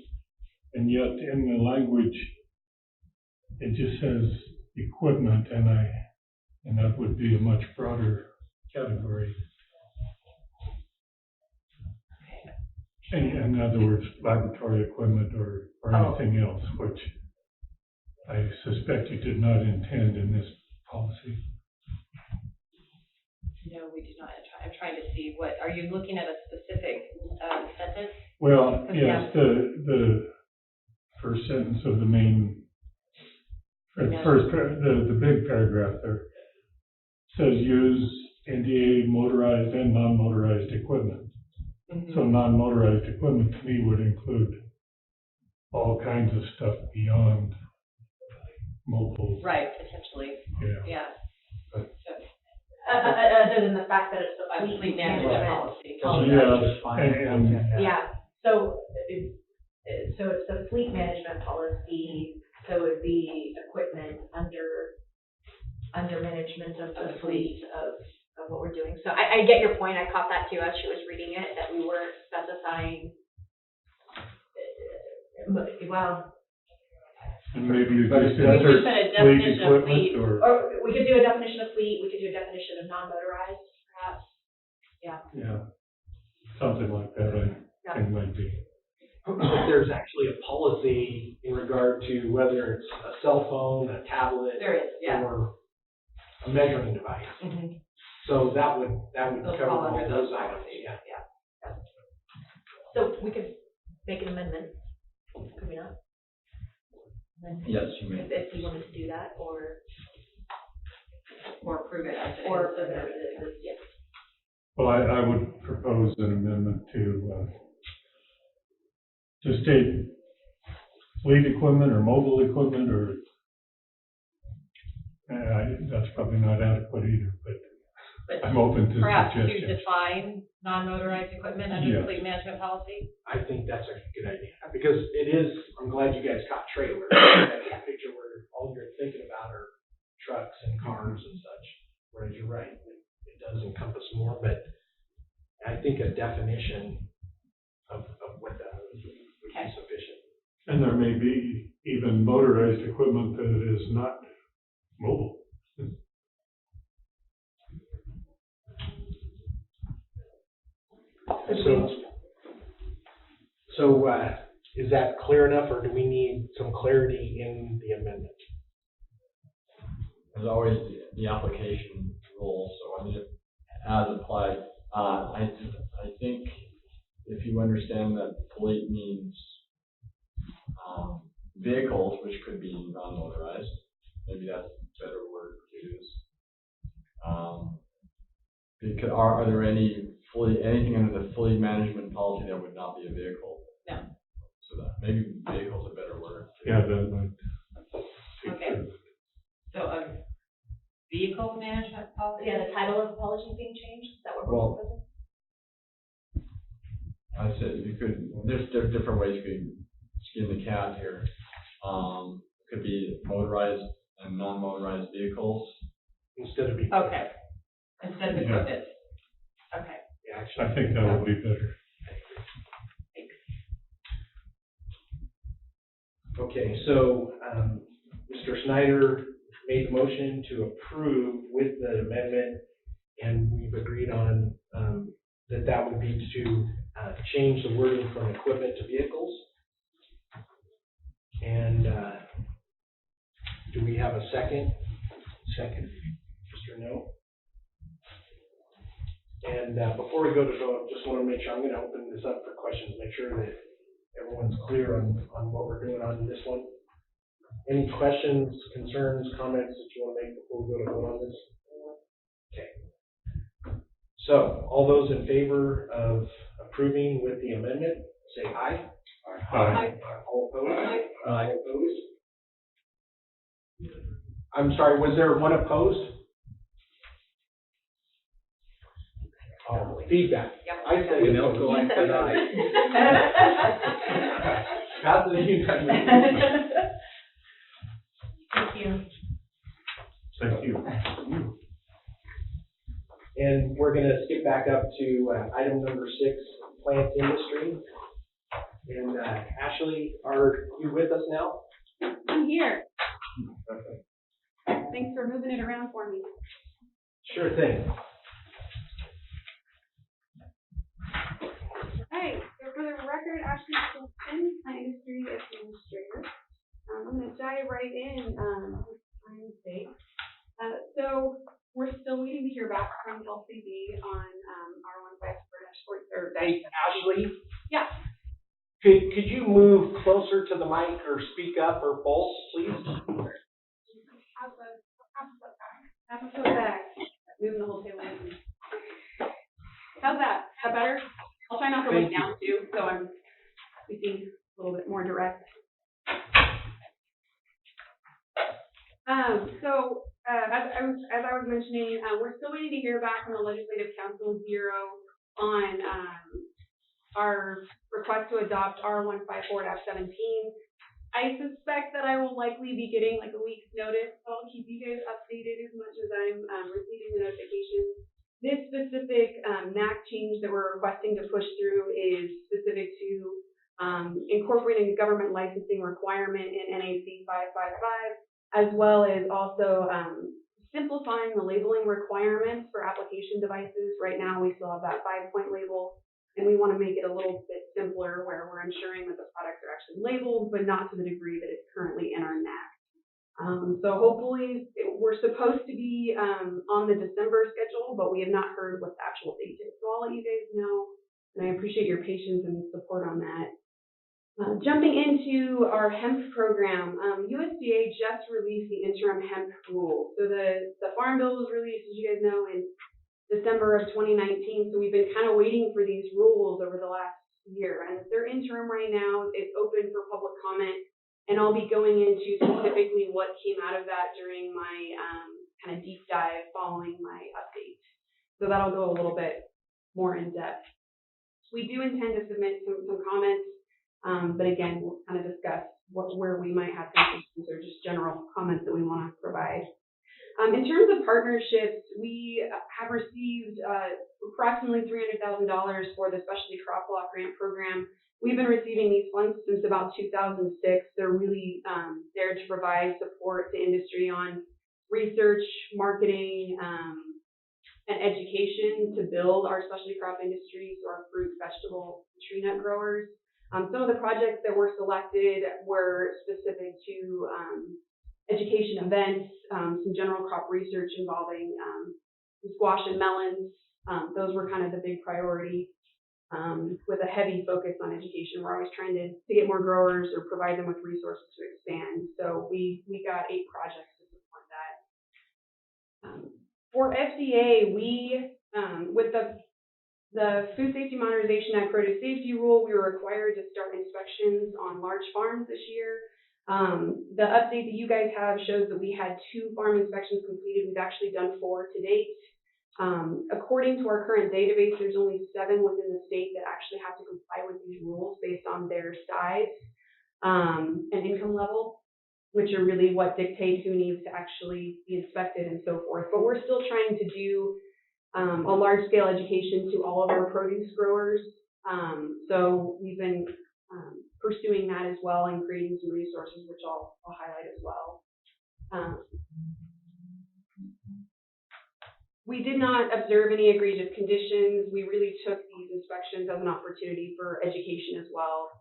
and yet in the language, it just says equipment, and that would be a much broader category. In other words, laboratory equipment or anything else, which I suspect you did not intend in this policy.
No, we do not. I'm trying to see are you looking at a specific sentence?
Well, yes, the first sentence of the main, the big paragraph there says use NDA motorized and non-motorized equipment.
Mm-hmm.
So non-motorized equipment to me would include all kinds of stuff beyond mobile.
Right, potentially. Yeah.
But,
Other than the fact that it's the
fleet management policy.
Yeah, so it's the fleet management policy, so it would be equipment under management of the fleet of what we're doing. So I get your point. I caught that too as she was reading it, that we weren't specifying, well.
and maybe you
We
just
could
insert
put a
fleet
definition of
equipment
fleet,
or.
We could do a definition of fleet, we could do a definition of non-motorized, perhaps. Yeah.
Yeah. something like that, I think might be.
But there's actually a policy in regard to whether it's a cell phone, a tablet,
There is, yeah.
or a measuring device.
Mm-hmm.
So that would
Those
cover
fall
all
under
those
those
items,
policies,
yeah.
yeah.
So we could make an amendment, could we not? And then
Yes, you may.
If you wanted to do that, or
Or approve it as it is.
or, yeah.
Well, I would propose an amendment to state fleet equipment or mobile equipment or, that's probably not adequate either, but I'm open to
Perhaps to
suggestions.
define non-motorized equipment under
Yes.
the fleet management policy.
I think that's a good idea, because it is, I'm glad you guys caught trailer. That's a picture where all you're thinking about are trucks and cars and such, whereas you're right, it does encompass more, but I think a definition of what that is would be sufficient.
And there may be even motorized equipment that is not mobile.
So, is that clear enough, or do we need some clarity in the amendment?
There's always the application rule, so I mean, as applied, I think if you understand that fleet means vehicles, which could be non-motorized, maybe that's a better word to use. Because are there anything under the fleet management policy that would not be a vehicle?
No.
So that maybe vehicle is a better word.
Yeah, that might.
Okay. So a vehicle management policy?
Yeah, the title of the policy is being changed, is that what we're
Well,
proposing?
I said you could. There's different ways you could skin the cat here. Could be motorized and non-motorized vehicles.
Instead of
Okay. Instead of equipment. Okay.
Yeah, actually,
I think that would be better.
Okay, so, Mr. Snyder made the motion to approve with the amendment, and we've agreed on, that would be to, change the wording from equipment to vehicles. And, do we have a second? Second. Mr. No? And, before we go to vote, just want to make sure, I'm going to open this up for questions, make sure that everyone's clear on what we're doing on this one. Any questions, concerns, comments that you want to make before we go to vote on this? Okay. So, all those in favor of approving with the amendment, say aye.
Aye.
All opposed? Aye. Opposed? I'm sorry, was there one opposed? Oh, feedback. I say.
Nelco, I said aye.
Passes unanimously.
Thank you.
Thank you.
And we're gonna skip back up to item number 6, plant industry. And Ashley, are you with us now?
I'm here.
Okay.
Thanks for moving it around for me.
Sure thing.
Alright, so for the record, Ashley Simpson, Plant Industry Administrator. I'm gonna dive right in, with time sake. So we're still waiting to hear back from LCD on, R15/4,
Hey, Ashley?
Yeah.
Could you move closer to the mic or speak up or both, please?
Half a foot back, moving the whole table with me. How's that? Is that better? I'll try not to look down too, so I'm speaking a little bit more direct. As I was mentioning, we're still waiting to hear back from the Legislative Council Bureau on our request to adopt R154-17. I suspect that I will likely be getting like a week's notice, so I'll keep you guys updated as much as I'm receiving the notifications. This specific NAC change that we're requesting to push through is specific to incorporating a government licensing requirement in NAC 555, as well as also simplifying the labeling requirements for application devices. Right now, we still have that 5-point label And we want to make it a little bit simpler where we're ensuring that the products are actually labeled, but not to the degree that it's currently in our NAC. So hopefully, we're supposed to be on the December schedule, but we have not heard what the actual date is. So I'll let you guys know, and I appreciate your patience and support on that. Jumping into our hemp program, USDA just released the interim hemp rule. So the Farm Bill was released, as you guys know, in December of 2019. So we've been kind of waiting for these rules over the last year, and they're interim right now. It's open for public comment. And I'll be going into specifically what came out of that during my kind of deep dive following my update. So that'll go a little bit more in depth. We do intend to submit some comments, but again, we'll kind of discuss where we might have concerns or just general comments that we want to provide. In terms of partnerships, we have received approximately $300,000 for the Specialty Crop Block Grant Program. We've been receiving these funds since about 2006. They're really there to provide support to industry on research, marketing, and education to build our specialty crop industry, so our fruit, vegetable, tree nut growers. Some of the projects that were selected were specific to education events, some general crop research involving squash and melons. Those were kind of the big priority. With a heavy focus on education. We're always trying to get more growers or provide them with resources to expand. So we got 8 projects to support that. For FDA, we, with the Food Safety Modernization Act Produce Safety Rule, we were required to start inspections on large farms this year. The update that you guys have shows that we had 2 farm inspections completed. We've actually done 4 to date. According to our current database, there's only 7 within the state that actually have to comply with these rules based on their size and income level, which are really what dictate who needs to actually be inspected and so forth. But we're still trying to do a large-scale education to all of our produce growers. So we've been pursuing that as well and creating some resources, which I'll highlight as well. We did not observe any egregious conditions. We really took these inspections as an opportunity for education as well,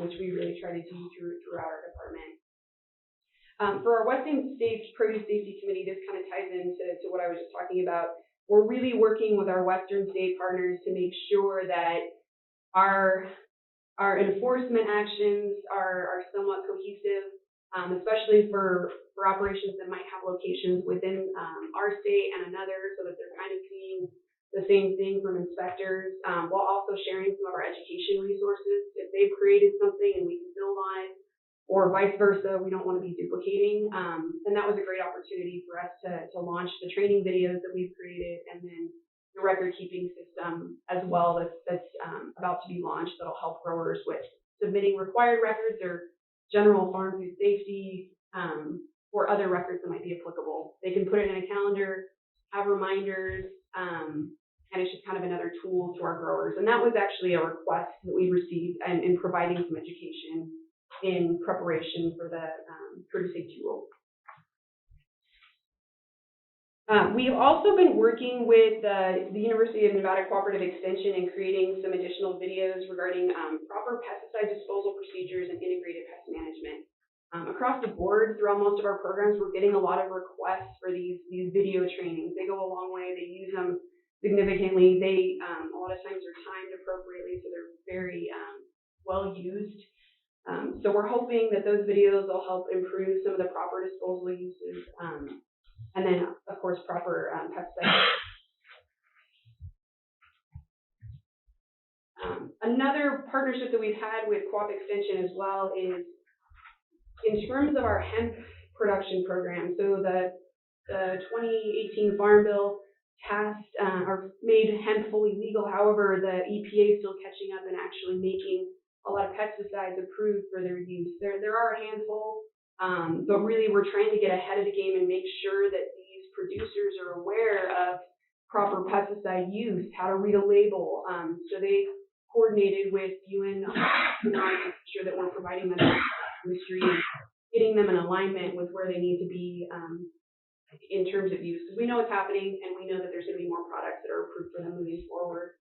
which we really try to do throughout our department. For our Western States Produce Safety Committee, this kind of ties into what I was just talking about. We're really working with our Western state partners to make sure that our enforcement actions are somewhat cohesive, especially for operations that might have locations within our state and another, so that they're kind of seeing the same thing from inspectors, while also sharing some of our education resources. If they've created something and we can build on it, or vice versa, we don't want to be duplicating. And that was a great opportunity for us to launch the training videos that we've created, and then the record-keeping system as well that's about to be launched that'll help growers with submitting required records or general farm food safety, or other records that might be applicable. They can put it in a calendar, have reminders, and it's just kind of another tool to our growers. And that was actually a request that we received in providing some education in preparation for the Produce Safety Rule. We've also been working with the University of Nevada Cooperative Extension in creating some additional videos regarding proper pesticide disposal procedures and integrated pest management. Across the board, throughout most of our programs, we're getting a lot of requests for these video trainings. They go a long way. They use them significantly. They, a lot of times, are timed appropriately, so they're very well used. So we're hoping that those videos will help improve some of the proper disposal uses, and then, of course, proper pesticide. Another partnership that we've had with Co-op Extension as well is in terms of our hemp production program. So the 2018 Farm Bill passed or made hemp fully legal. However, the EPA is still catching up and actually making a lot of pesticides approved for their use. There are a handful, but really we're trying to get ahead of the game and make sure that these producers are aware of proper pesticide use, how to read a label. So they coordinated with UN to make sure that we're providing them industry and getting them in alignment with where they need to be in terms of use. Because we know it's happening, and we know that there's going to be more products that are approved for them moving forward.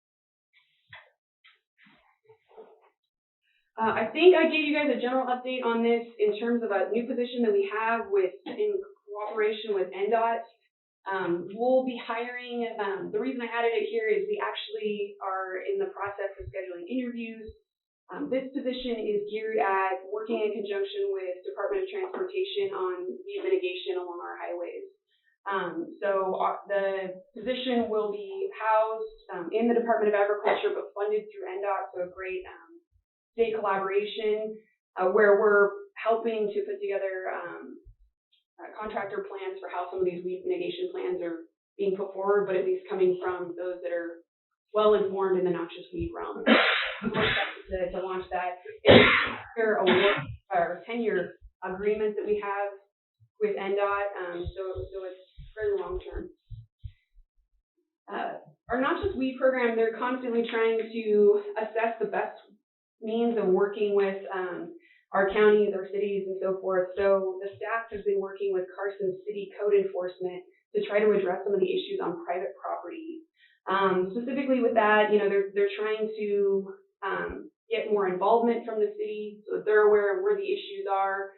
I think I gave you guys a general update on this in terms of a new position that we have in cooperation with NDOT. We'll be hiring, the reason I added it here is we actually are in the process of scheduling interviews. This position is geared at working in conjunction with Department of Transportation on weed mitigation along our highways. The position will be housed in the Department of Agriculture, but funded through NDOT, so a great state collaboration where we're helping to put together contractor plans for how some of these weed mitigation plans are being put forward, but at least coming from those that are well informed in the noxious weed realm. We're excited to launch that. It's a 10-year agreement that we have with NDOT, so it's very long term. Our noxious weed program, they're constantly trying to assess the best means of working with our counties, our cities, and so forth. So the staff has been working with Carson City Code Enforcement to try to address some of the issues on private property. Specifically with that, they're trying to get more involvement from the city so that they're aware of where the issues are.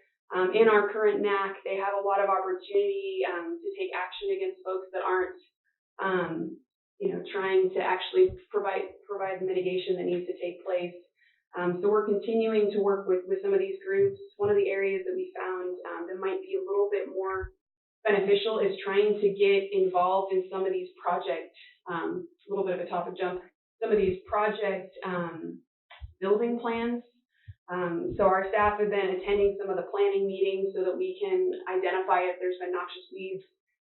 In our current NAC, they have a lot of opportunity to take action against folks that aren't, trying to actually provide the mitigation that needs to take place. So we're continuing to work with some of these groups. One of the areas that we found that might be a little bit more beneficial is trying to get involved in some of these project, a little bit of a topic jump, some of these project building plans. So our staff have been attending some of the planning meetings so that we can identify if there's been noxious weeds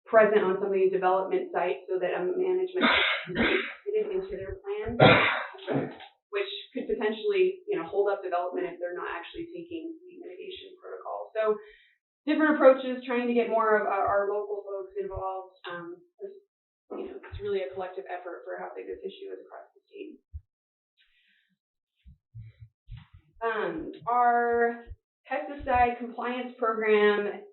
present on some of these development sites so that a management can get it into their plan, which could potentially, hold up development if they're not actually taking weed mitigation protocols. So different approaches, trying to get more of our local folks involved. It's really a collective effort for how big this issue is across the state. Our pesticide compliance program,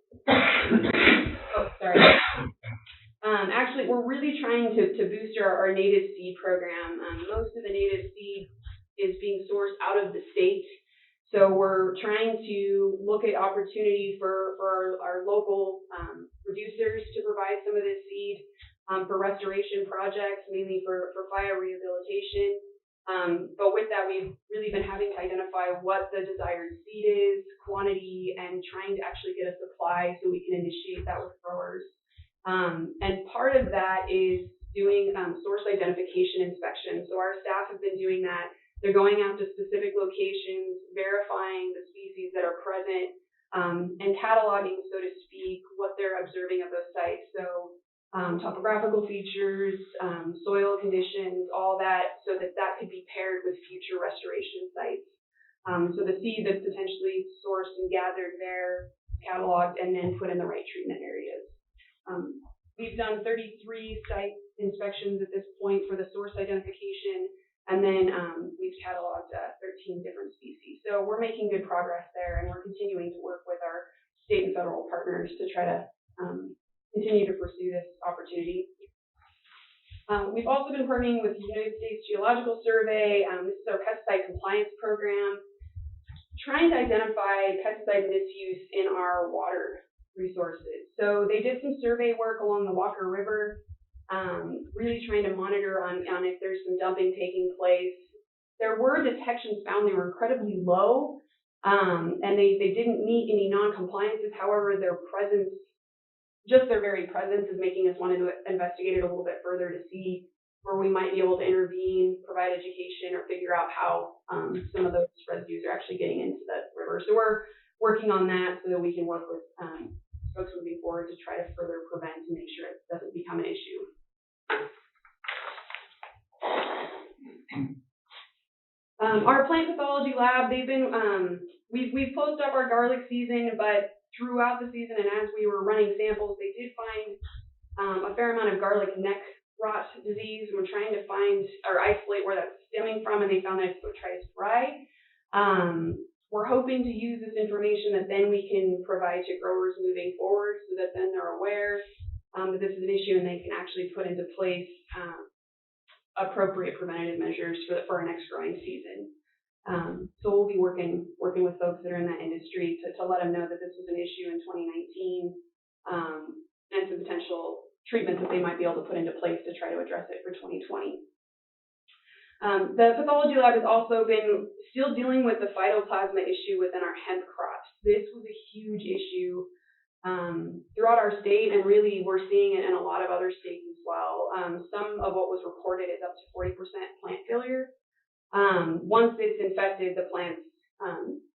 actually, we're really trying to boost our native seed program. Most of the native seed is being sourced out of the state. So we're trying to look at opportunity for our local producers to provide some of this seed for restoration projects, mainly for fire rehabilitation. But with that, we've really been having to identify what the desired seed is, quantity, and trying to actually get a supply so we can initiate that with growers. And part of that is doing source identification inspections. So our staff have been doing that. They're going out to specific locations, verifying the species that are present, and cataloging, so to speak, what they're observing of those sites. So topographical features, soil conditions, all that, so that could be paired with future restoration sites. So the seed that's potentially sourced and gathered there, cataloged, and then put in the right treatment areas. We've done 33 site inspections at this point for the source identification, and then we've cataloged 13 different species. So we're making good progress there, and we're continuing to work with our state and federal partners to try to continue to pursue this opportunity. We've also been partnering with the United States Geological Survey. This is our pesticide compliance program, trying to identify pesticide misuse in our water resources. So they did some survey work along the Walker River, really trying to monitor on if there's some dumping taking place. There were detections found, they were incredibly low, and they didn't meet any non-compliances. However, their presence, just their very presence, is making us want to investigate it a little bit further to see where we might be able to intervene, provide education, or figure out how some of those residues are actually getting into the river. So we're working on that so that we can work with folks moving forward to try to further prevent and make sure it doesn't become an issue. Our plant pathology lab, they've been, we've closed up our garlic season, but throughout the season and as we were running samples, they did find a fair amount of garlic neck rot disease. We're trying to find or isolate where that's stemming from, and they found that it's Botrytis spray. We're hoping to use this information that then we can provide to growers moving forward so that then they're aware that this is an issue and they can actually put into place appropriate preventative measures for our next growing season. So we'll be working with folks that are in that industry to let them know that this was an issue in 2019, and some potential treatments that they might be able to put into place to try to address it for 2020. The pathology lab has also been still dealing with the phytoplasma issue within our hemp crops. This was a huge issue throughout our state, and really we're seeing it in a lot of other states as well. Some of what was reported is up to 40% plant failure. Once it's infected, the plants,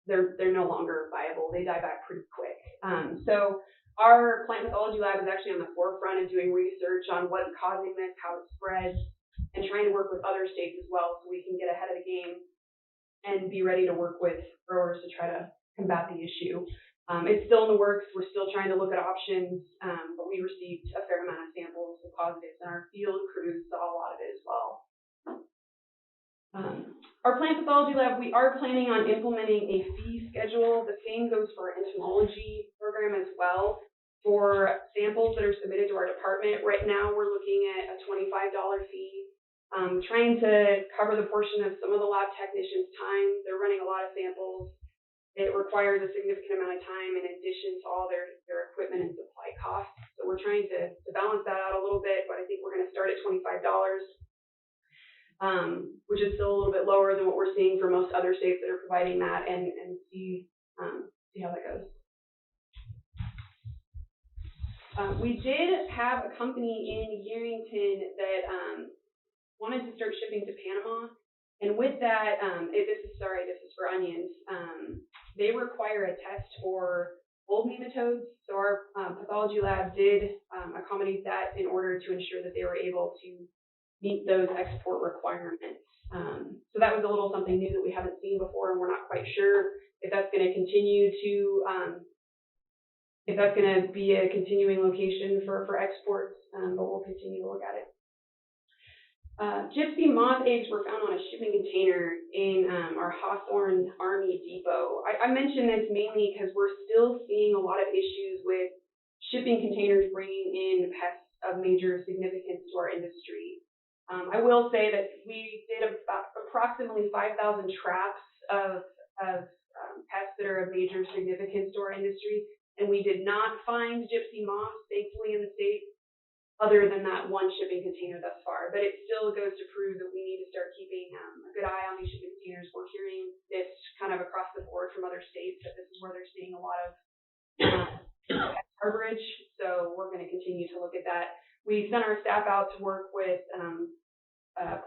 they're no longer viable. They die back pretty quick. So our plant pathology lab is actually on the forefront of doing research on what's causing this, how it spreads, and trying to work with other states as well so we can get ahead of the game and be ready to work with growers to try to combat the issue. It's still in the works. We're still trying to look at options, but we received a fair amount of samples of positives, and our field crews saw a lot of it as well. Our plant pathology lab, we are planning on implementing a fee schedule. The same goes for our entomology program as well. For samples that are submitted to our department, right now we're looking at a $25 fee, trying to cover the portion of some of the lab technicians' time. They're running a lot of samples. It requires a significant amount of time in addition to all their equipment and supply costs. So we're trying to balance that out a little bit, but I think we're going to start at $25, which is still a little bit lower than what we're seeing for most other states that are providing that, and see how that goes. We did have a company in Yerington that wanted to start shipping to Panama, and with that, this is for onions. They require a test for bulb nematodes, so our pathology lab did accommodate that in order to ensure that they were able to meet those export requirements. So that was a little something new that we haven't seen before, and we're not quite sure if that's going to continue to if that's going to be a continuing location for exports, but we'll continue to look at it. Gypsy moth eggs were found on a shipping container in our Hawthorne Army Depot. I mention this mainly because we're still seeing a lot of issues with shipping containers bringing in pests of major significance to our industry. I will say that we did approximately 5,000 traps of pests that are of major significance to our industry, and we did not find gypsy moths, thankfully, in the state, other than that one shipping container thus far. But it still goes to prove that we need to start keeping a good eye on these shipping containers. We're hearing this kind of across the board from other states, that this is where they're seeing a lot of coverage, so we're going to continue to look at that. We sent our staff out to work with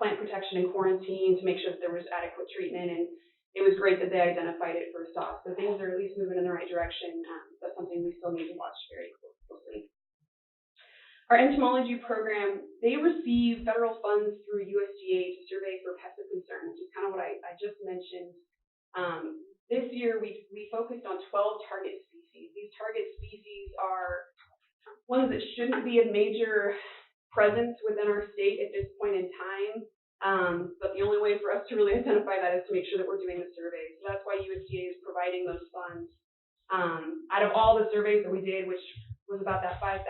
plant protection and quarantine to make sure that there was adequate treatment, and it was great that they identified it first off. So things are at least moving in the right direction. That's something we still need to watch very closely. Our entomology program, they receive federal funds through USDA to survey for pest of concern, which is kind of what I just mentioned. This year, we focused on 12 target species. These target species are ones that shouldn't be of major presence within our state at this point in time. But the only way for us to really identify that is to make sure that we're doing the surveys. So that's why USDA is providing those funds. Out of all the surveys that we did, which was about that 5,000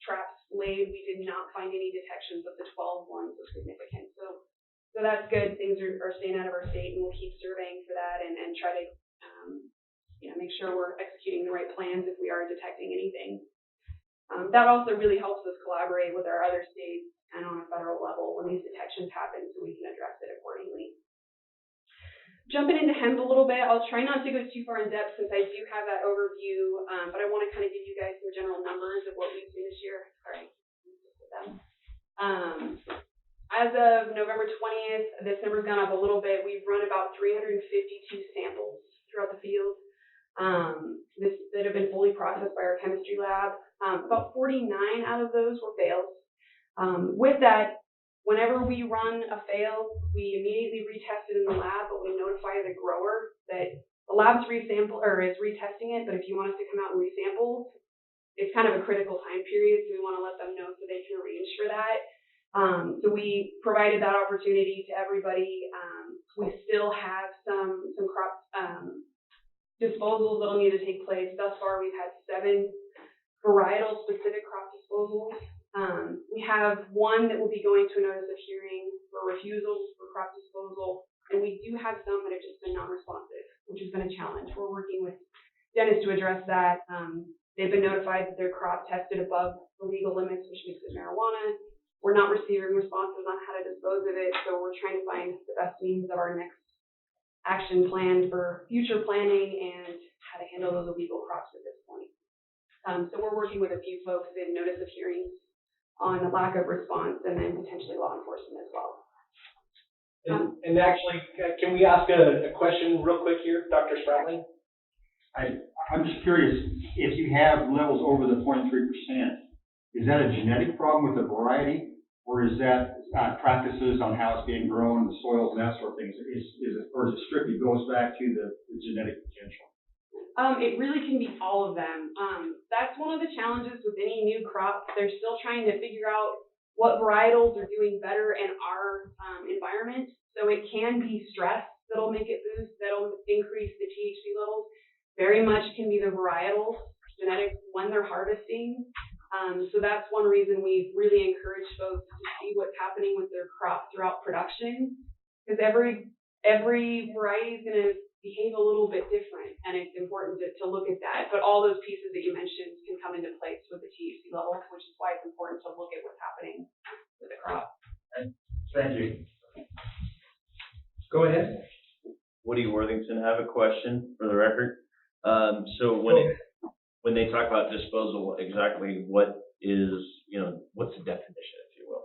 traps laid, we did not find any detections of the 12 ones of significance. So that's good. Things are staying out of our state, and we'll keep surveying for that and try to make sure we're executing the right plans if we are detecting anything. That also really helps us collaborate with our other states and on a federal level when these detections happen, so we can address it accordingly. Jumping into hemp a little bit, I'll try not to go too far in depth since I do have that overview, but I want to kind of give you guys some general numbers of what we've seen this year. All right. As of November 20th, this number's gone up a little bit. We've run about 352 samples throughout the field that have been fully processed by our chemistry lab. About 49 out of those were fails. With that, whenever we run a fail, we immediately retest it in the lab, but we notify the grower that the lab's is retesting it, but if you want us to come out and resample, it's kind of a critical time period, so we want to let them know so they can arrange for that. So we provided that opportunity to everybody. We still have some crop disposals that'll need to take place. Thus far, we've had 7 varietal-specific crop disposals. We have one that will be going to a notice of hearing for refusal for crop disposal And we do have some that have just been non-responsive, which has been a challenge. We're working with Dennis to address that. They've been notified that their crop tested above the legal limits, which makes it marijuana. We're not receiving responses on how to dispose of it, so we're trying to find the best means of our next action plan for future planning and how to handle those illegal crops at this point. So we're working with a few folks in notice of hearings on the lack of response and then potentially law enforcement as well.
And actually, can we ask a question real quick here, Dr. Spratling?
I'm just curious, if you have levels over the 0.3%, is that a genetic problem with the variety? Or is that practices on how it's being grown, the soils and that sort of thing? Or is it strictly goes back to the genetic potential?
It really can be all of them. That's one of the challenges with any new crop. They're still trying to figure out what varietals are doing better in our environment. So it can be stress that'll make it boost, that'll increase the THC levels. Very much can be the varietals, genetics, when they're harvesting. So that's one reason we really encourage folks to see what's happening with their crop throughout production, because every variety is going to behave a little bit different, and it's important to look at that. But all those pieces that you mentioned can come into place with the THC levels, which is why it's important to look at what's happening with the crop.
Thank you.
Go ahead.
Woody Worthington, I have a question for the record. So when they talk about disposal, exactly what is, what's the definition, if you will?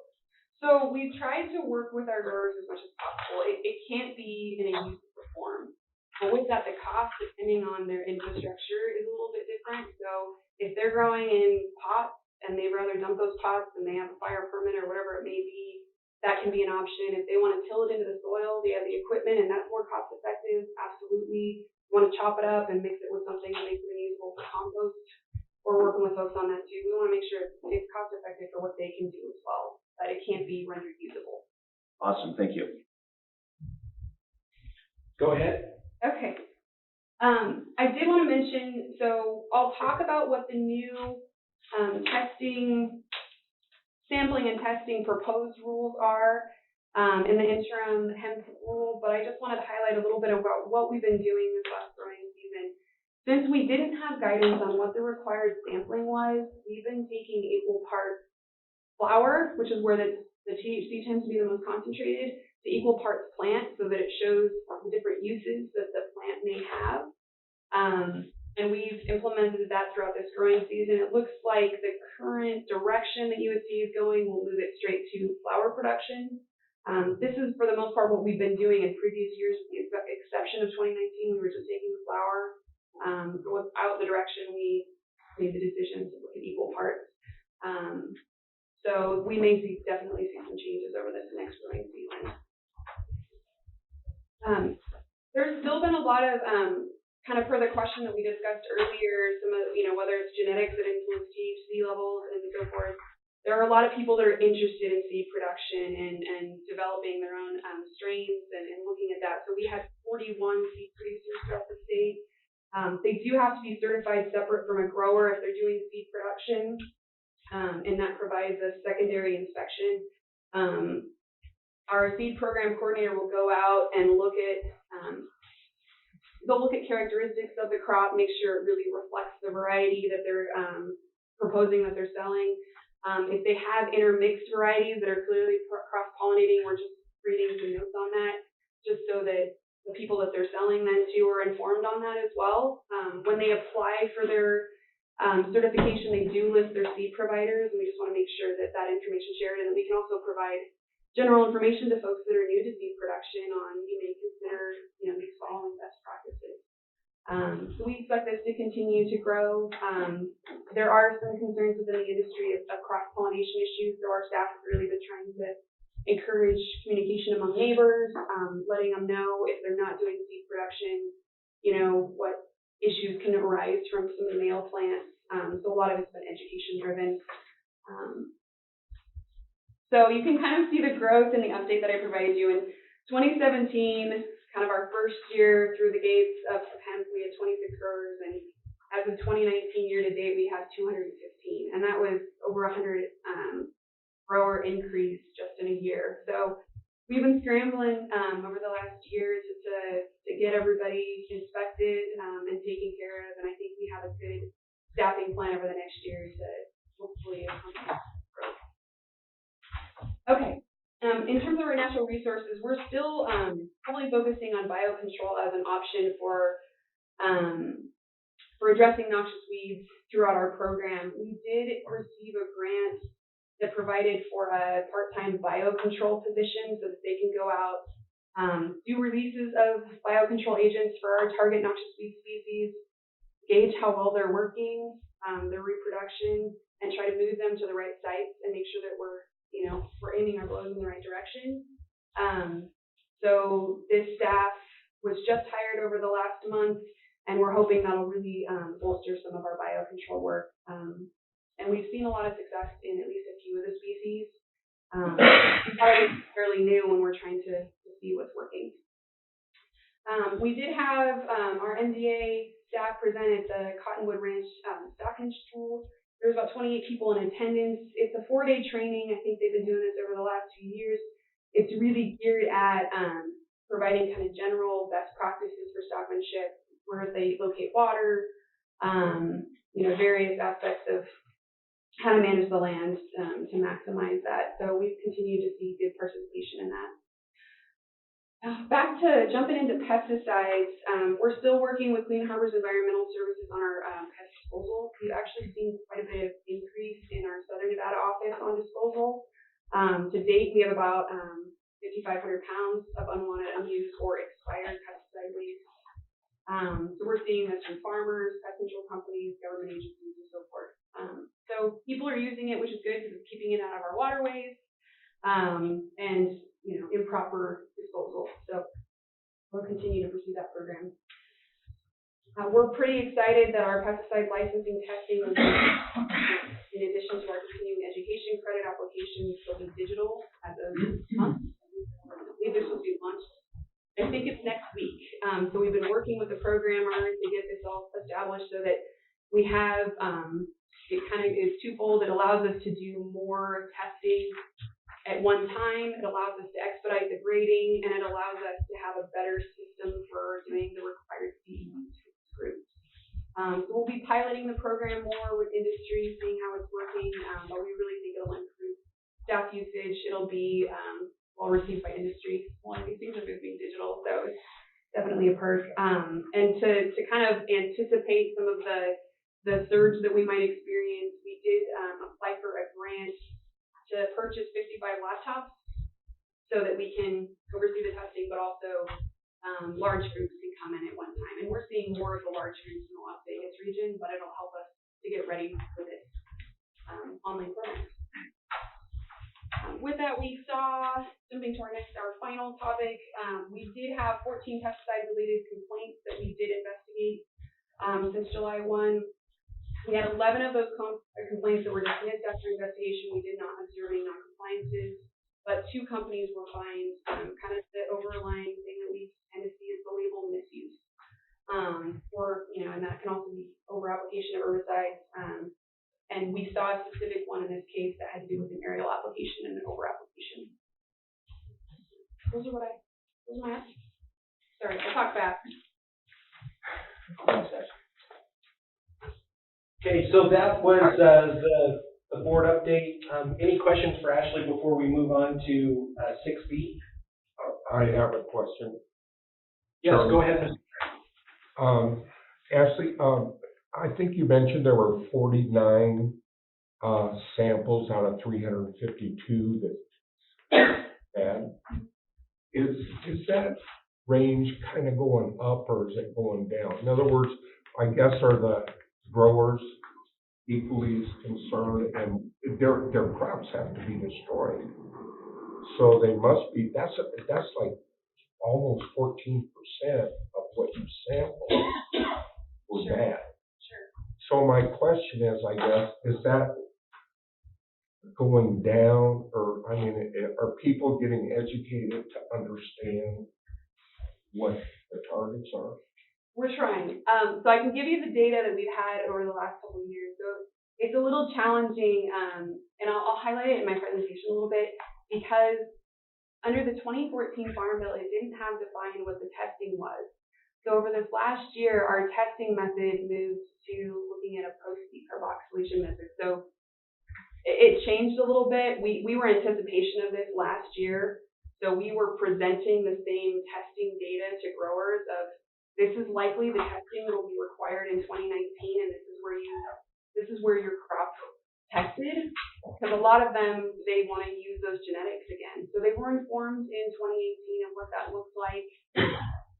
So we've tried to work with our growers as much as possible. It can't be in a usable form. But with that, the cost, depending on their infrastructure, is a little bit different. So if they're growing in pots and they'd rather dump those pots and they have a fire permit or whatever it may be, that can be an option. If they want to till it into the soil, they have the equipment and that's more cost effective, absolutely. Want to chop it up and mix it with something that makes it usable for compost. We're working with folks on that too. We want to make sure it's cost effective for what they can do as well, that it can't be rendered usable.
Awesome, thank you.
Go ahead.
Okay. I did want to mention, so I'll talk about what the new sampling and testing proposed rules are in the interim hemp rule, but I just wanted to highlight a little bit about what we've been doing this last growing season. Since we didn't have guidance on what the required sampling was, we've been taking equal parts flower, which is where the THC tends to be the most concentrated, to equal parts plant, so that it shows the different uses that the plant may have. And we've implemented that throughout this growing season. It looks like the current direction that USD is going will move it straight to flower production. This is, for the most part, what we've been doing in previous years, with the exception of 2019. We were just taking the flower. Without the direction, we made the decision to look at equal parts. So we may definitely see some changes over this next growing season. There's still been a lot of kind of per the question that we discussed earlier, some of, whether it's genetics that influence THC levels and so forth. There are a lot of people that are interested in seed production and developing their own strains and looking at that. So we had 41 seed producers throughout the state. They do have to be certified separate from a grower if they're doing seed production, and that provides a secondary inspection. Our seed program coordinator will go out and look at they'll look at characteristics of the crop, make sure it really reflects the variety that they're proposing that they're selling. If they have intermixed varieties that are clearly cross-pollinating, we're just reading some notes on that, just so that the people that they're selling then to are informed on that as well. When they apply for their certification, they do list their seed providers, and we just want to make sure that that information is shared, and then we can also provide general information to folks that are new to seed production on, you may consider, these following best practices. So we expect this to continue to grow. There are some concerns within the industry of cross-pollination issues, so our staff has really been trying to encourage communication among neighbors, letting them know if they're not doing seed production, what issues can arise from some of the male plants. So a lot of it's been education driven. So you can kind of see the growth in the update that I provided you. In 2017, kind of our first year through the gates of hemp, we had 26 growers, and as of 2019 year to date, we have 215, and that was over 100 grower increase just in a year. So we've been scrambling, over the last year to get everybody inspected, and taken care of, and I think we have a good staffing plan over the next year to hopefully accomplish growth. Okay, in terms of our natural resources, we're still, probably focusing on biocontrol as an option for addressing noxious weeds throughout our program. We did receive a grant that provided for a part-time biocontrol position so that they can go out, do releases of biocontrol agents for our target noxious weed species, gauge how well they're working, their reproduction, and try to move them to the right sites and make sure that we're aiming our blows in the right direction. So this staff was just hired over the last month, and we're hoping that'll really bolster some of our biocontrol work. And we've seen a lot of success in at least a few of the species. It's probably fairly new when we're trying to see what's working. We did have our MDA staff present at the Cottonwood Ranch Stockings School. There was about 28 people in attendance. It's a 4-day training. I think they've been doing this over the last 2 years. It's really geared at providing kind of general best practices for stockmanship, where they locate water, various aspects of how to manage the land to maximize that. So we've continued to see good participation in that. Back to jumping into pesticides, we're still working with Clean Harbors Environmental Services on our pest disposal. We've actually seen quite a bit of increase in our Southern Nevada office on disposal. To date, we have about 5,500 pounds of unwanted, unused, or expired pesticide waste. So we're seeing this from farmers, pest control companies, government agencies, and so forth. So people are using it, which is good because it's keeping it out of our waterways, and improper disposal. So we'll continue to pursue that program. We're pretty excited that our pesticide licensing testing will be, in addition to our continuing education credit applications, will be digital as of this month. I believe this will be launched, I think it's next week. So we've been working with the programmer to get this all established so that we have, it kind of is twofold. It allows us to do more testing at one time. It allows us to expedite the grading, and it allows us to have a better system for doing the required CEs groups. So we'll be piloting the program more with industry, seeing how it's working, but we really think it'll improve staff usage. It'll be well received by industry. One of these things are moving digital, so it's definitely a perk. And to kind of anticipate some of the surge that we might experience, we did apply for a grant to purchase 55 laptops so that we can oversee the testing, but also large groups can come in at one time. And we're seeing more of the large groups in the Las Vegas region, but it'll help us to get ready for this online program. With that, we saw, jumping to our final topic, we did have 14 pesticide-related complaints that we did investigate since July 1. We had 11 of those complaints that were dismissed after investigation. We did not observe any non-compliances, but 2 companies were fined. Kind of the overlying thing that we tend to see is the label misuse. And that can also be over-application of herbicides. And we saw a specific one in this case that had to do with an aerial application and an over-application. Those are my answers. Sorry, I'll talk fast.
Okay, so that was the board update. Any questions for Ashley before we move on to 6B?
I have a question.
Yes, go ahead, Mr.
Ashley, I think you mentioned there were 49 samples out of 352 that had. Is that range kind of going up or is it going down? In other words, I guess are the growers equally as concerned, and their crops have to be destroyed. So they must be, that's like almost 14% of what you sampled was bad. So my question is, I guess, is that going down, or are people getting educated to understand what the targets are?
We're trying. So I can give you the data that we've had over the last couple of years. So it's a little challenging, and I'll highlight it in my presentation a little bit, because under the 2014 Farm Bill, it didn't have defined what the testing was. So over this last year, our testing method moved to looking at a post-heat carboxylation method. So it changed a little bit. We were in anticipation of this last year. So we were presenting the same testing data to growers of this is likely the testing that will be required in 2019, and this is where your crop tested. Because a lot of them, they want to use those genetics again. So they were informed in 2018 of what that looks like.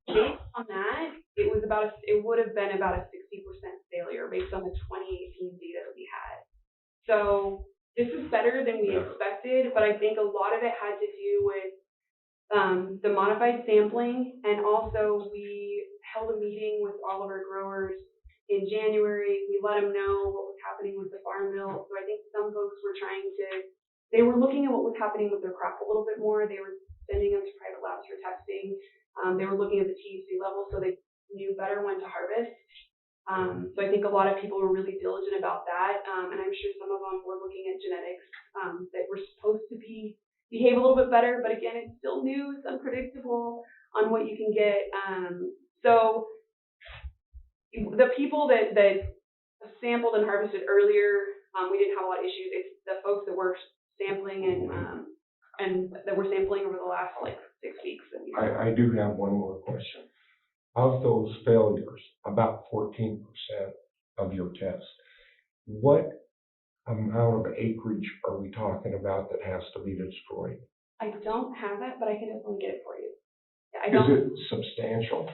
Based on that, it would have been about a 60% failure based on the 2018 data that we had. So this is better than we expected, but I think a lot of it had to do with the modified sampling, and also we held a meeting with all of our growers in January. We let them know what was happening with the Farm Bill. So I think some folks were they were looking at what was happening with their crop a little bit more. They were sending them to private labs for testing. They were looking at the THC level, so they knew better when to harvest. So I think a lot of people were really diligent about that, and I'm sure some of them were looking at genetics that were supposed to behave a little bit better, but again, it's still new, it's unpredictable on what you can get. So the people that sampled and harvested earlier, we didn't have a lot of issues. It's the folks that were sampling and that were sampling over the last 6 weeks.
I do have one more question. Of those failures, about 14% of your tests, what amount of acreage are we talking about that has to be destroyed?
I don't have that, but I can definitely get it for you.
Is it substantial?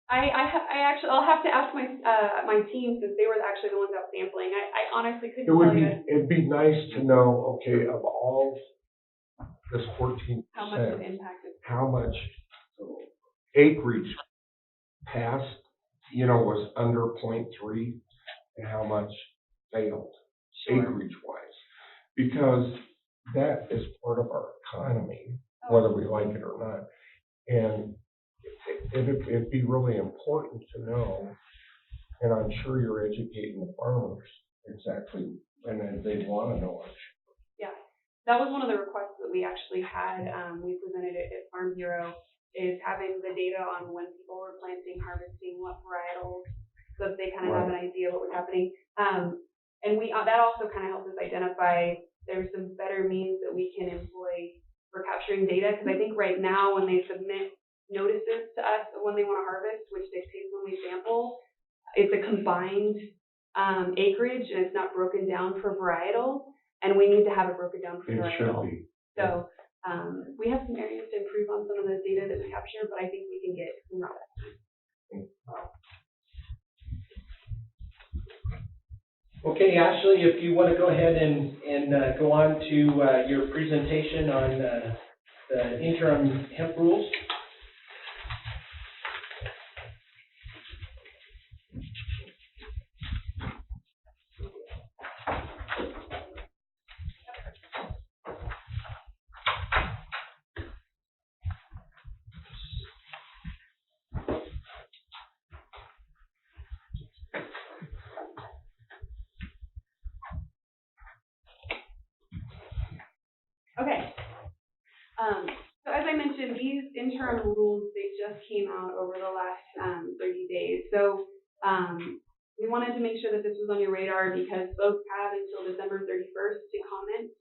I'll have to ask my team, since they were actually the ones out sampling. I honestly couldn't tell you.
It'd be nice to know, okay, of all this 14%,
how much it impacted.
how much acreage passed, was under 0.3, and how much failed, acreage-wise. Because that is part of our economy, whether we like it or not. And it'd be really important to know, and I'm sure you're educating the farmers exactly, and then they'd want to know, I'm sure.
Yeah, that was one of the requests that we actually had. We presented it at Farm Bureau, is having the data on when people were planting, harvesting, what varietals, so that they kind of have an idea of what was happening. And that also kind of helps us identify there's some better means that we can employ for capturing data, because I think right now when they submit notices to us of when they want to harvest, which dictates when we sample, it's a combined acreage, and it's not broken down for varietal, and we need to have it broken down for varietal.
It should be.
So we have some areas to improve on some of the data that we capture, but I think we can get some raw data.
Okay, Ashley, if you want to go ahead and go on to your presentation on the interim hemp rules.
Okay. So as I mentioned, these interim rules, they just came out over the last 30 days. So we wanted to make sure that this was on your radar, because folks have until December 31st to comment,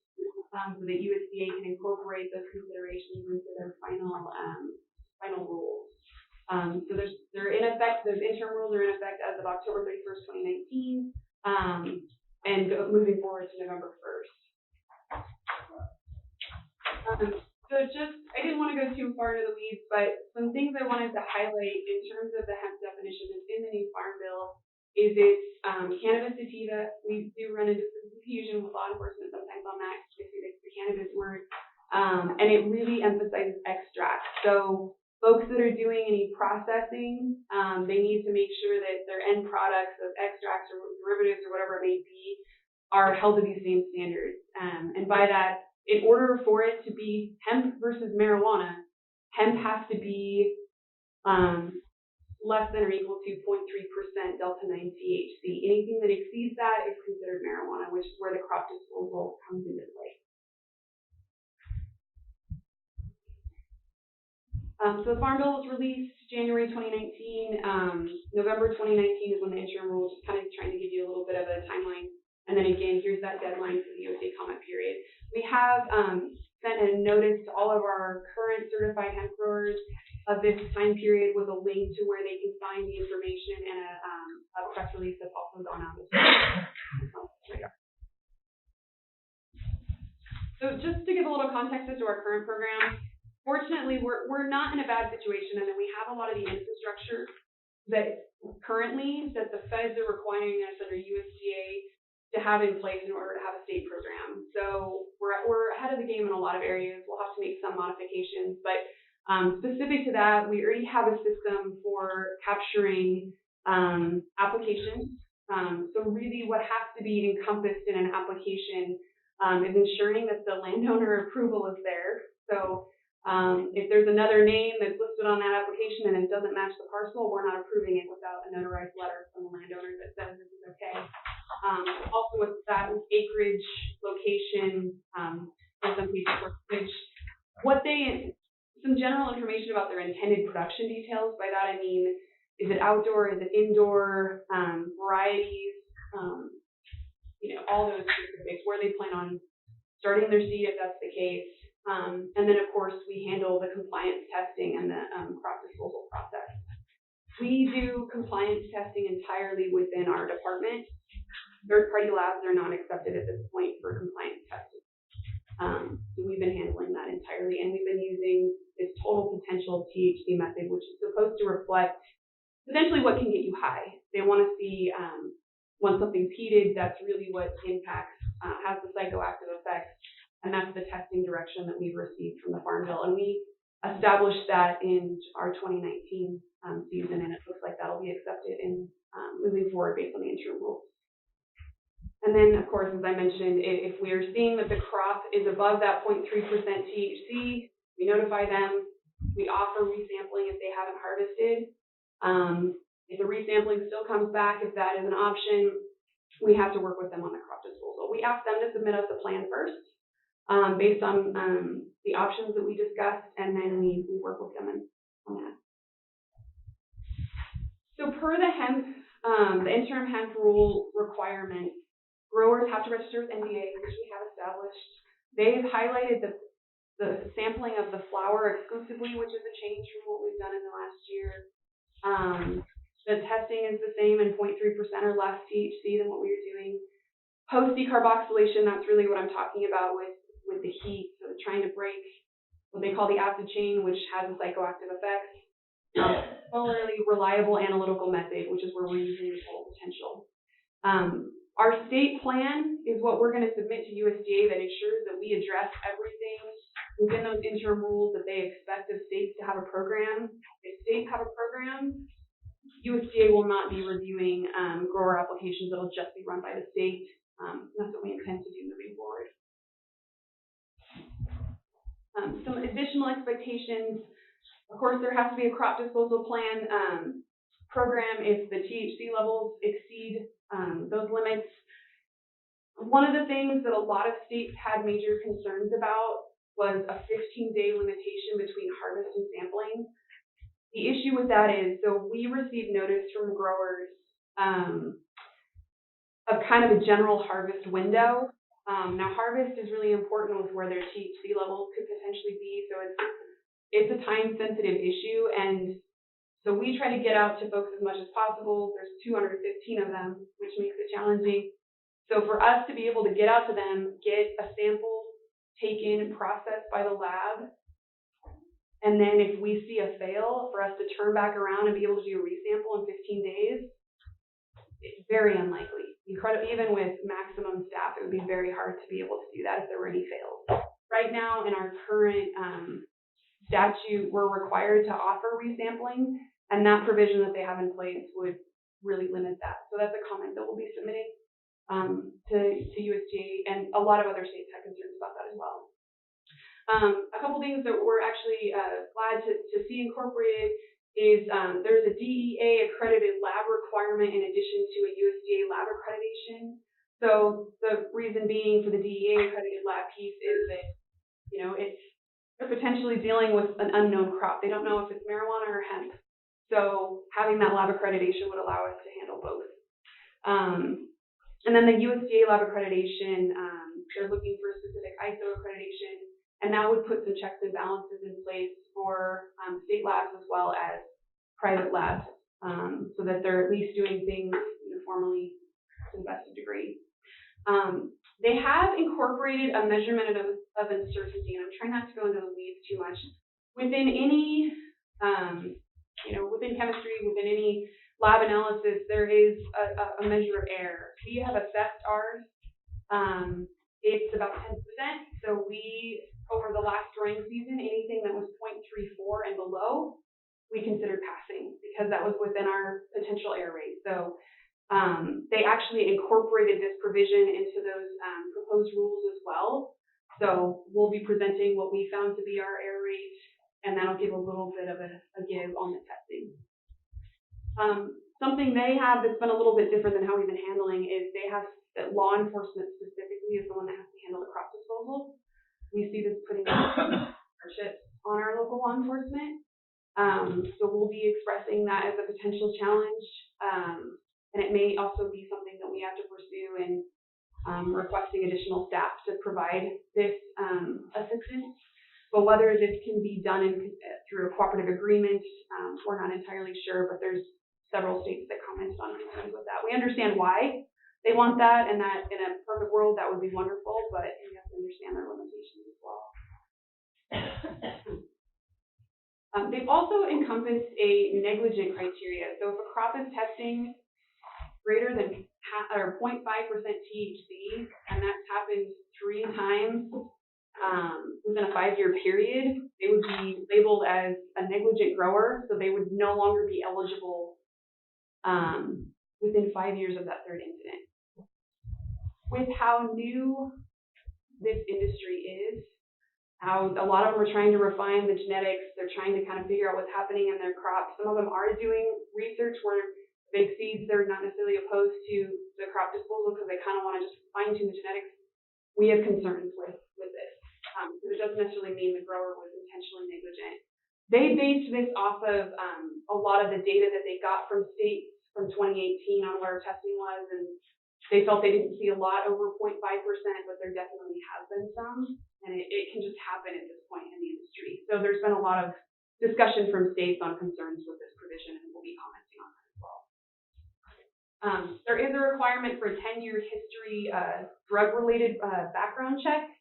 so that USDA can incorporate those considerations into their final rules. So they're in effect. Those interim rules are in effect as of October 31st, 2019, and moving forward to November 1st. So I didn't want to go too far into the weeds, but some things I wanted to highlight in terms of the hemp definition that's in the new Farm Bill is it's cannabis sativa. We do run into some confusion with law enforcement sometimes on that, because it's the cannabis word, and it really emphasizes extract. So folks that are doing any processing, they need to make sure that their end products of extracts or derivatives or whatever it may be are held to these same standards. And by that, in order for it to be hemp versus marijuana, hemp has to be less than or equal to 0.3% delta-9 THC. Anything that exceeds that is considered marijuana, which is where the crop disposal comes into play. So the Farm Bill was released January 2019. November 2019 is when the interim rule, just kind of trying to give you a little bit of a timeline. And then again, here's that deadline for the USDA comment period. We have sent a notice to all of our current certified hemp growers of this time period with a link to where they can find the information and a press release that's also gone out. So just to give a little context as to our current program, fortunately, we're not in a bad situation, and then we have a lot of the infrastructure that currently that the feds are requiring us under USDA to have in place in order to have a state program. So we're ahead of the game in a lot of areas. We'll have to make some modifications, but specific to that, we already have a system for capturing applications. So really what has to be encompassed in an application is ensuring that the landowner approval is there. So if there's another name that's listed on that application and it doesn't match the parcel, we're not approving it without a notarized letter from the landowner that says this is okay. Also with that, with acreage, location, in some cases footage, some general information about their intended production details. By that I mean, is it outdoor, is it indoor, varieties, all those specifics, where they plan on starting their seed if that's the case. And then, of course, we handle the compliance testing and the crop disposal process. We do compliance testing entirely within our department. Third-party labs are not accepted at this point for compliance testing. So we've been handling that entirely, and we've been using this total potential THC method, which is supposed to reflect potentially what can get you high. They want to see when something's heated, that's really what impacts, has the psychoactive effects. And that's the testing direction that we've received from the Farm Bill. And we established that in our 2019 season, and it looks like that'll be accepted in moving forward based on the interim rules. And then, of course, as I mentioned, if we're seeing that the crop is above that 0.3% THC, we notify them. We offer resampling if they haven't harvested. If the resampling still comes back, if that is an option, we have to work with them on the crop disposal. We ask them to submit us a plan first, based on the options that we discussed, and then we work with them on that. So per the the interim hemp rule requirement, growers have to register with NDA, which we have established. They've highlighted the sampling of the flower exclusively, which is a change from what we've done in the last year. The testing is the same in 0.3% or less THC than what we were doing. Post decarboxylation, that's really what I'm talking about with the heat, so trying to break what they call the acid chain, which has a psychoactive effect. Similarly, reliable analytical method, which is where we're using the full potential. Our state plan is what we're going to submit to USDA that ensures that we address everything within those interim rules that they expect of states to have a program. If states have a program, USDA will not be reviewing grower applications. It'll just be run by the state. That's what we intend to do moving forward. Some additional expectations. Of course, there has to be a crop disposal plan program if the THC levels exceed those limits. One of the things that a lot of states had major concerns about was a 15-day limitation between harvest and sampling. The issue with that is, so we received notice from growers of kind of a general harvest window. Now, harvest is really important with where their THC levels could potentially be, so it's a time-sensitive issue, and so we try to get out to folks as much as possible. There's 215 of them, which makes it challenging. So for us to be able to get out to them, get a sample taken, processed by the lab, and then if we see a fail, for us to turn back around and be able to do a resample in 15 days, it's very unlikely. Even with maximum staff, it would be very hard to be able to do that if there were any fails. Right now, in our current statute, we're required to offer resampling, and that provision that they have in place would really limit that. So that's a comment that we'll be submitting to USDA, and a lot of other states have concerns about that as well. A couple things that we're actually glad to see incorporated is there's a DEA accredited lab requirement in addition to a USDA lab accreditation. So the reason being for the DEA accredited lab piece is that, it's they're potentially dealing with an unknown crop. They don't know if it's marijuana or hemp. So having that lab accreditation would allow us to handle both. And then the USDA lab accreditation, they're looking for a specific ISO accreditation, and that would put some checks and balances in place for state labs as well as private labs, so that they're at least doing things uniformly to the best of degree. They have incorporated a measurement of uncertainty, and I'm trying not to go into the weeds too much. Within any, within chemistry, within any lab analysis, there is a measure of error. We have assessed ours. It's about 10%. So we, over the last growing season, anything that was 0.34 and below, we considered passing because that was within our potential error rate. So they actually incorporated this provision into those proposed rules as well. So we'll be presenting what we found to be our error rate, and that'll give a little bit of a give on the testing. Something they have that's been a little bit different than how we've been handling is they have that law enforcement specifically is the one that has to handle the crop disposal. We see this putting hardships on our local law enforcement. So we'll be expressing that as a potential challenge. And it may also be something that we have to pursue in requesting additional staff to provide this assistance. But whether this can be done through a cooperative agreement, we're not entirely sure, but there's several states that commented on concerns with that. We understand why they want that, and that in a perfect world, that would be wonderful, but we have to understand their limitations as well. They've also encompassed a negligent criteria. So if a crop is testing greater than 0.5% THC, and that's happened 3 times within a 5-year period, they would be labeled as a negligent grower, so they would no longer be eligible within 5 years of that 3rd incident. With how new this industry is, how a lot of them are trying to refine the genetics, they're trying to kind of figure out what's happening in their crops. Some of them are doing research where big seeds, they're not necessarily opposed to the crop disposal because they kind of want to just fine-tune the genetics. We have concerns with this. Because it doesn't necessarily mean the grower was intentionally negligent. They based this off of a lot of the data that they got from states from 2018 on where testing was, and they felt they didn't see a lot over 0.5%, but there definitely has been some, and it can just happen at this point in the industry. So there's been a lot of discussion from states on concerns with this provision, and we'll be commenting on that as well. There is a requirement for a 10-year history drug-related background check.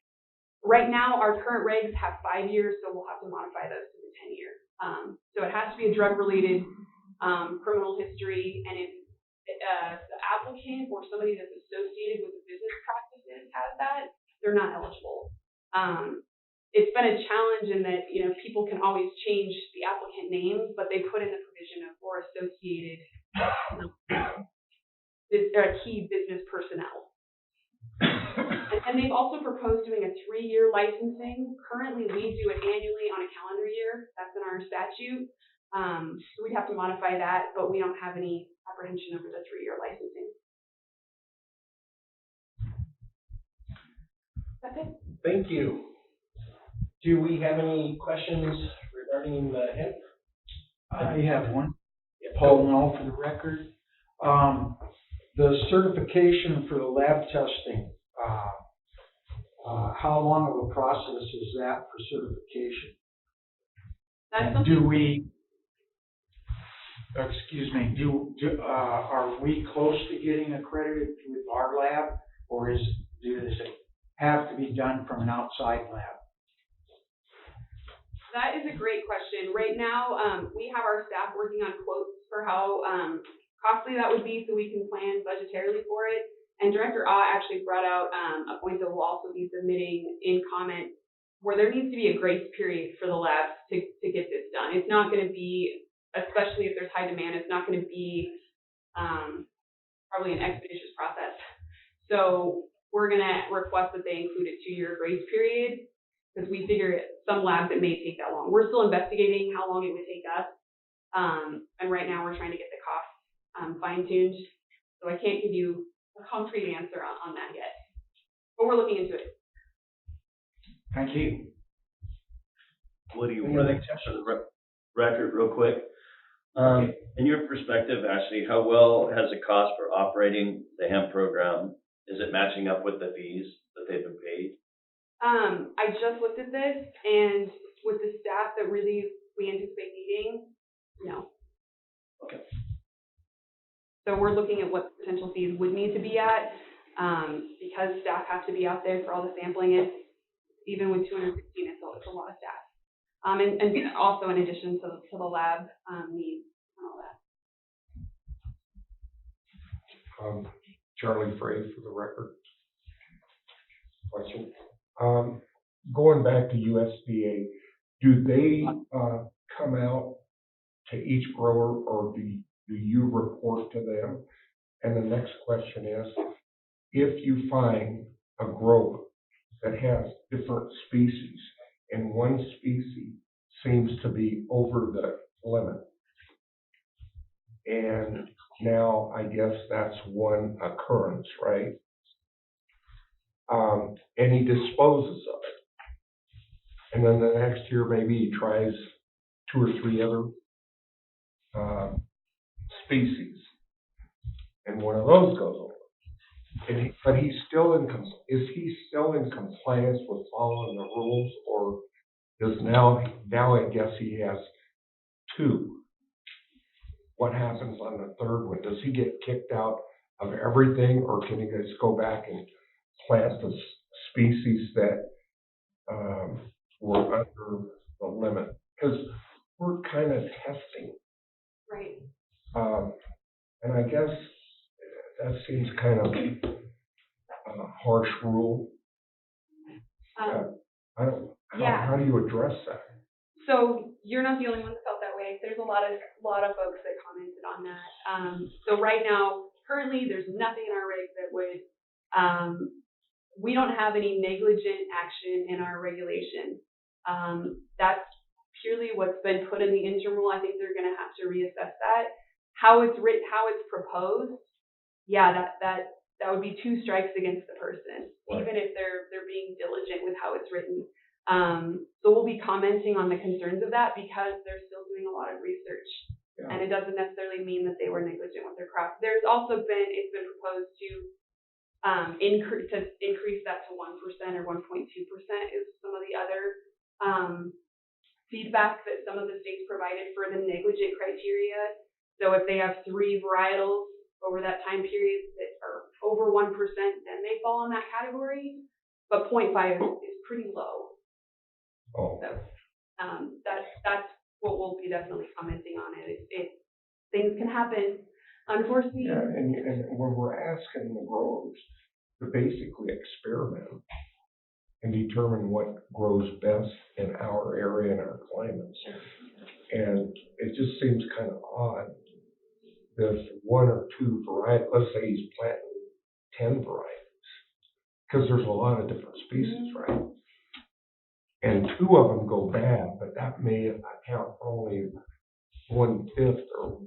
Right now, our current regs have 5 years, so we'll have to modify those to the 10-year. So it has to be a drug-related criminal history, and if the applicant or somebody that's associated with the business practices has that, they're not eligible. It's been a challenge in that, people can always change the applicant name, but they put in the provision of or associated key business personnel. And they've also proposed doing a 3-year licensing. Currently, we do it annually on a calendar year. That's in our statute. So we'd have to modify that, but we don't have any apprehension over the 3-year licensing. That's it.
Thank you. Do we have any questions regarding the hemp?
I have one. Paul Null for the record. The certification for the lab testing, how long of a process is that for certification? And do we, are we close to getting accredited with our lab, or does it have to be done from an outside lab?
That is a great question. Right now, we have our staff working on quotes for how costly that would be so we can plan budgetarily for it. And Director Ah actually brought out a point that we'll also be submitting in comment where there needs to be a grace period for the labs to get this done. It's not going to be, especially if there's high demand, it's not going to be probably an expeditious process. So we're going to request that they include a 2-year grace period because we figure some labs it may take that long. We're still investigating how long it would take us. And right now we're trying to get the costs fine-tuned. So I can't give you a concrete answer on that yet, but we're looking into it.
Thank you.
Woody
Any other
Worthington for the record, real quick. In your perspective, Ashley, how well has the cost for operating the HEMP program, is it matching up with the fees that they've been paid?
I just looked at this, and with the staff that really we anticipate needing, no.
Okay.
So we're looking at what potential fees would need to be at, because staff have to be out there for all the sampling. It's, even with 216, it's a lot of staff. And also in addition to the lab needs and all that.
Charlie Frey for the record. Question. Going back to USDA, do they come out to each grower, or do you report to them? And the next question is, if you find a grower that has different species and one species seems to be over the limit, and now I guess that's one occurrence, right? And he disposes of it. And then the next year, maybe he tries 2 or 3 other species, and one of those goes over. But he's still is he still in compliance with following the rules, or does now I guess he has 2? What happens on the third one? Does he get kicked out of everything, or can he just go back and plant the species that were under the limit? Because we're kind of testing.
Right.
And I guess that seems kind of a harsh rule. I don't. How do you address that?
So you're not the only one that felt that way. There's a lot of folks that commented on that. So right now, currently, there's nothing in our regs that would. We don't have any negligent action in our regulation. That's purely what's been put in the interim rule. I think they're going to have to reassess that. How it's written, how it's proposed. Yeah, that would be 2 strikes against the person, even if they're being diligent with how it's written. So we'll be commenting on the concerns of that because they're still doing a lot of research, and it doesn't necessarily mean that they were negligent with their craft. There's also it's been proposed to increase that to 1% or 1.2% is some of the other feedback that some of the states provided for the negligent criteria. So if they have 3 varietals over that time period that are over 1%, then they fall in that category. But 0.5 is pretty low.
Oh.
So that's what we'll be definitely commenting on it. Things can happen, unforeseen.
Yeah, and when we're asking the growers to basically experiment and determine what grows best in our area and our climates, and it just seems kind of odd. There's 1 or 2 varieties. Let's say he's planting 10 varieties, because there's a lot of different species, right? And 2 of them go bad, but that may account for only 1/5 or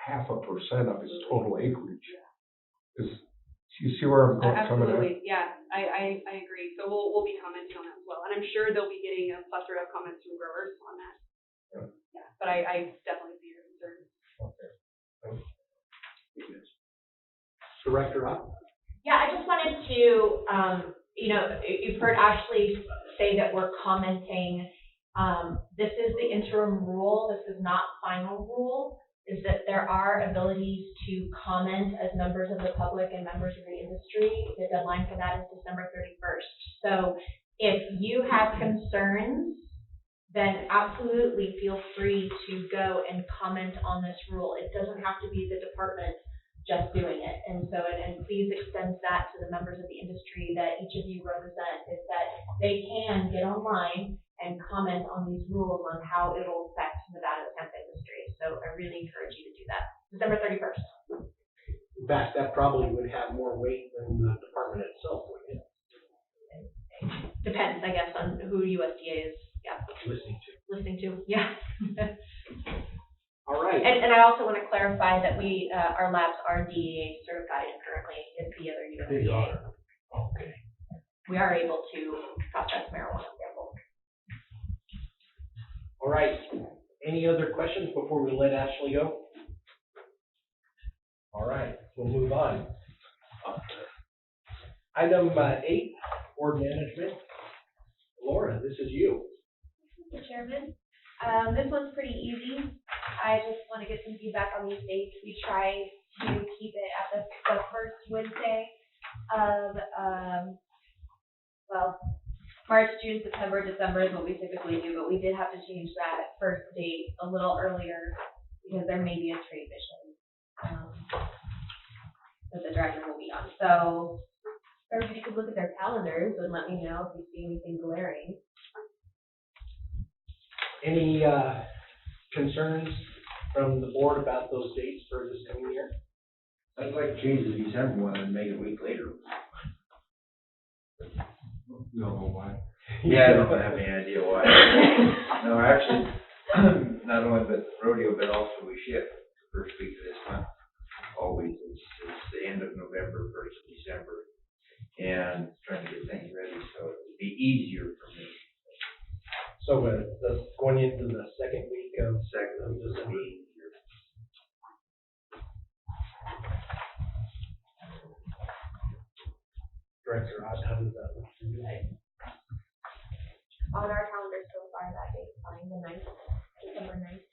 0.5% of his total acreage. Do you see where I'm coming at?
Absolutely, yeah, I agree. So we'll be commenting on that as well, and I'm sure they'll be getting a plethora of comments from growers on that. Yeah, but I definitely see your concern.
Okay.
Director up.
Yeah, I just wanted to, you've heard Ashley say that we're commenting. This is the interim rule. This is not final rule. Is that there are abilities to comment as members of the public and members of the industry. The deadline for that is December 31st. So if you have concerns, then absolutely feel free to go and comment on this rule. It doesn't have to be the department just doing it. And so, and please extend that to the members of the industry that each of you represent, is that they can get online and comment on these rules on how it will affect Nevada's hemp industry. So I really encourage you to do that. December 31st.
In fact, that probably would have more weight than the department itself would.
Depends, I guess, on who USDA is. Yeah. Listening to. Yeah.
All right.
And I also want to clarify that our labs are DEA certified and currently NP other USDA.
Okay.
We are able to process marijuana samples.
All right, any other questions before we let Ashley go? All right, we'll move on. Item 8, board management. Laura, this is you.
Mr. Chairman, this one's pretty easy. I just want to get some feedback on these dates. We try to keep it at the first Wednesday of, March, June, September, December is what we typically do, but we did have to change that first date a little earlier because there may be a trade mission that the director will be on. So everybody could look at their calendars and let me know if you see anything glaring.
Any concerns from the board about those dates for this coming year?
I'd like to change the December one and make it a week later.
You don't know why?
Yeah, I don't have any idea why. No, actually, not only but rodeo, but also we shift the first week of this month. Always, it's the end of November, first of December, and trying to get things ready, so it'd be easier for me.
So going into the second week of December. Director Oz, how does that look for you?
On our calendar so far, that date's fine, the 9th, December 9th.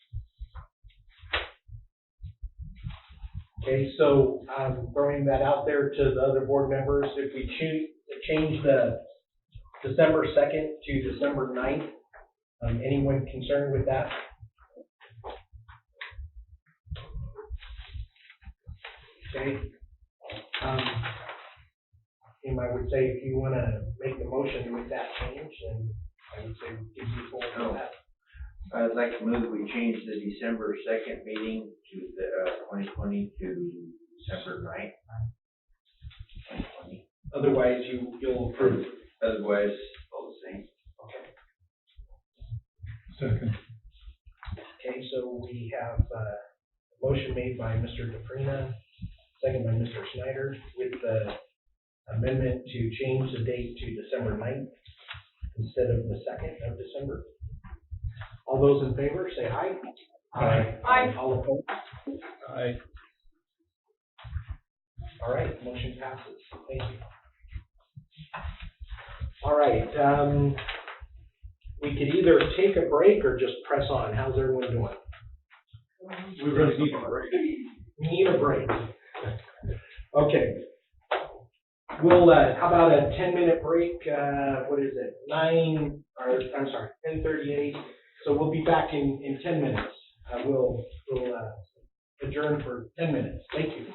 Okay, so throwing that out there to the other board members, if we change the December 2nd to December 9th, anyone concerned with that? Okay. I would say if you want to make the motion with that change, then I would say give you full for that.
I'd like to move, we change the December 2nd meeting to the 2020 to December 9th. 2020.
Otherwise, you'll approve.
Otherwise, all the same.
Okay.
Second.
Okay, so we have a motion made by Mr. DeFrina, second by Mr. Snyder, with the amendment to change the date to December 9th instead of the 2nd of December. All those in favor, say aye.
Aye.
Aye. All opposed?
Aye.
All right, motion passes. Thank you. All right, we could either take a break or just press on. How's everyone doing?
We really need a break.
We need a break. Okay. We'll, how about a 10-minute break? What is it? 10:38. So we'll be back in 10 minutes. We'll adjourn for 10 minutes. Thank you.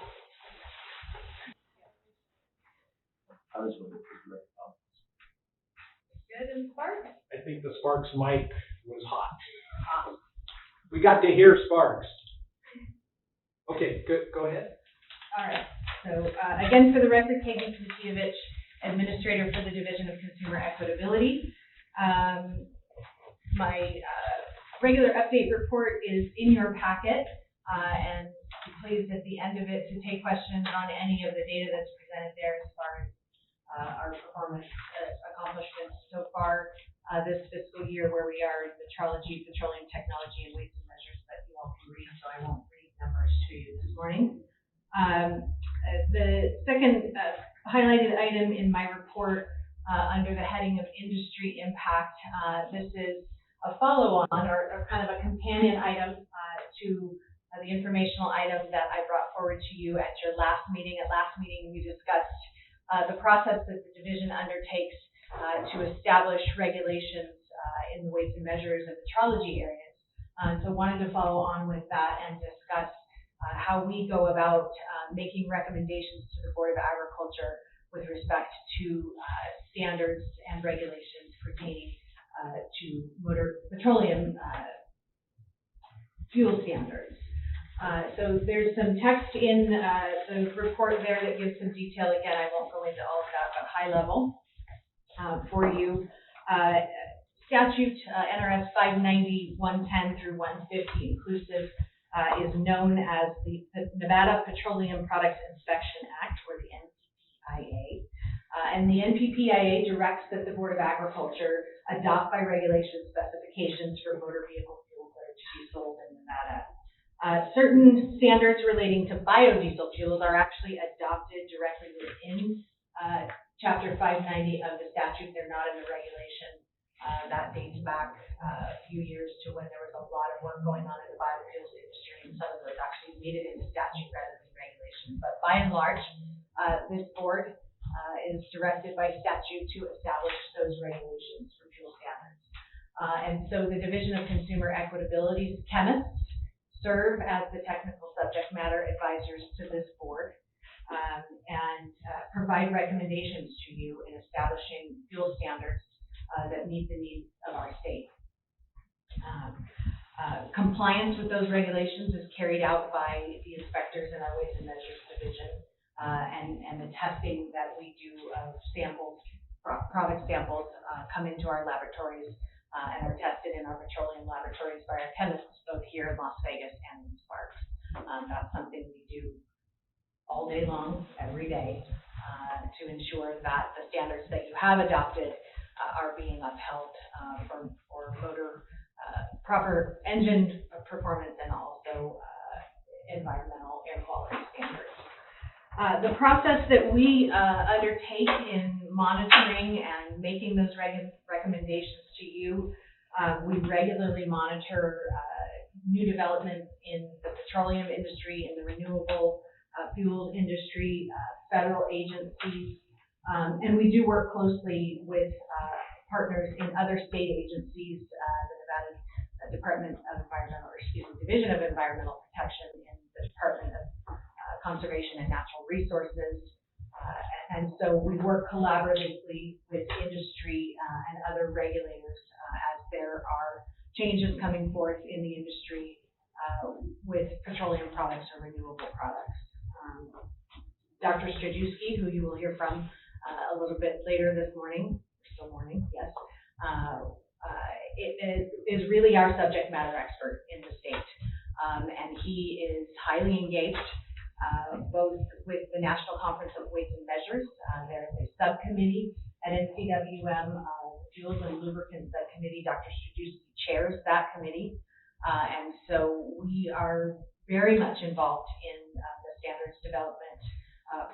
Good and Sparks?
I think the Sparks mic was hot. We got to hear Sparks. Okay, good. Go ahead.
All right. So again, for the record, Katie Kuzicevich, Administrator for the Division of Consumer Equitability. My regular update report is in your packet, and I'm pleased at the end of it to take questions on any of the data that's presented there as far as our performance accomplishments so far this fiscal year, where we are in metrology, petroleum technology, and weights and measures that you all can read, so I won't read numbers to you this morning. The second highlighted item in my report under the heading of industry impact, this is a follow-on or kind of a companion item to the informational item that I brought forward to you at your last meeting. At last meeting, we discussed the process that the division undertakes to establish regulations in the weights and measures and metrology areas. So wanted to follow on with that and discuss how we go about making recommendations to the Board of Agriculture with respect to standards and regulations pertaining to petroleum fuel standards. So there's some text in the report there that gives some detail. Again, I won't go into all of that, but high level for you. Statute NRS 590-110 through 150 inclusive is known as the Nevada Petroleum Products Inspection Act, or the NPIA.
And the NPPIA directs that the Board of Agriculture adopt by regulation specifications for motor vehicle fuels that are to be sold in Nevada. Certain standards relating to biodiesel fuels are actually adopted directly within Chapter 590 of the statute. They're not in the regulation. That dates back a few years to when there was a lot of work going on in the biofuels industry, and some of those actually made it into statute rather than regulation. But by and large, this board is directed by statute to establish those regulations for fuel standards. And so the Division of Consumer Equitability's chemists serve as the technical subject matter advisors to this board and provide recommendations to you in establishing fuel standards that meet the needs of our state. Compliance with those regulations is carried out by the inspectors in our Weights and Measures Division, and the testing that we do of samples, product samples, come into our laboratories and are tested in our petroleum laboratories by our chemists, both here in Las Vegas and in Sparks. That's something we do all day long, every day, to ensure that the standards that you have adopted are being upheld for motor, proper engine performance and also environmental air quality standards. The process that we undertake in monitoring and making those recommendations to you, we regularly monitor new developments in the petroleum industry, in the renewable fuels industry, federal agencies, and we do work closely with partners in other state agencies, the Nevada Division of Environmental Protection and the Department of Conservation and Natural Resources. And so we work collaboratively with industry and other regulators as there are changes coming forth in the industry with petroleum products or renewable products. Dr. Strajewski, who you will hear from a little bit later this morning, still morning, yes, is really our subject matter expert in the state. And he is highly engaged both with the National Conference of Weights and Measures. There is a subcommittee at NCWM, Fuels and Lubricants Subcommittee. Dr. Strajewski chairs that committee. And so we are very much involved in the standards development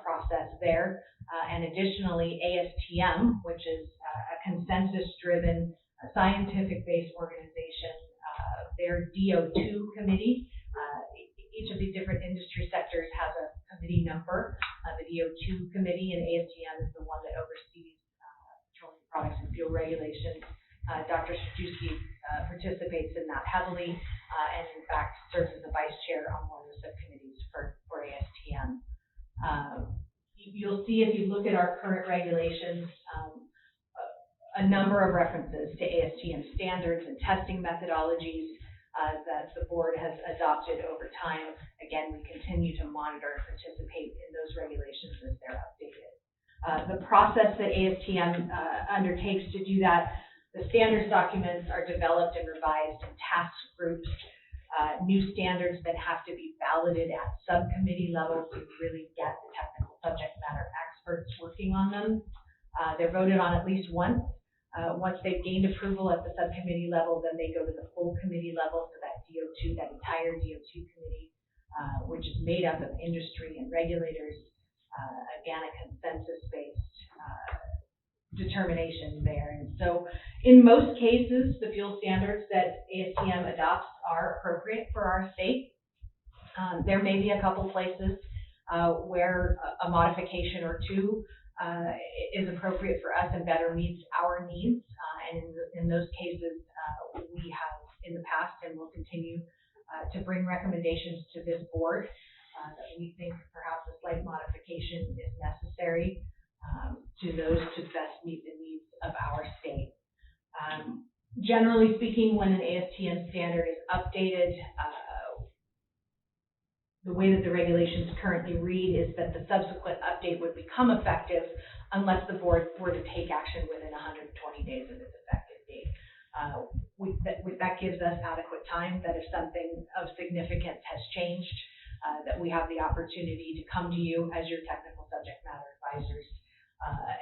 process there. And additionally, ASTM, which is a consensus-driven, scientific-based organization, their DO2 committee, each of these different industry sectors has a committee number. The DO2 committee, and ASTM is the one that oversees petroleum products and fuel regulations. Dr. Strajewski participates in that heavily, and in fact serves as the vice chair on one of the subcommittees for ASTM. You'll see if you look at our current regulations, a number of references to ASTM standards and testing methodologies that the board has adopted over time. Again, we continue to monitor and participate in those regulations as they're updated. The process that ASTM undertakes to do that, the standards documents are developed and revised in task groups. New standards that have to be validated at subcommittee level to really get the technical subject matter experts working on them. They're voted on at least once. Once they've gained approval at the subcommittee level, then they go to the full committee level, so that DO2, that entire DO2 committee, which is made up of industry and regulators, again, a consensus-based determination there. And so in most cases, the fuel standards that ASTM adopts are appropriate for our state. There may be a couple places where a modification or two is appropriate for us and better meets our needs. And in those cases, we have in the past and will continue to bring recommendations to this board that we think perhaps a slight modification is necessary to those to best meet the needs of our state. Generally speaking, when an ASTM standard is updated, the way that the regulations currently read is that the subsequent update would become effective unless the board were to take action within 120 days of its effective date. That gives us adequate time that if something of significance has changed, that we have the opportunity to come to you as your technical subject matter advisors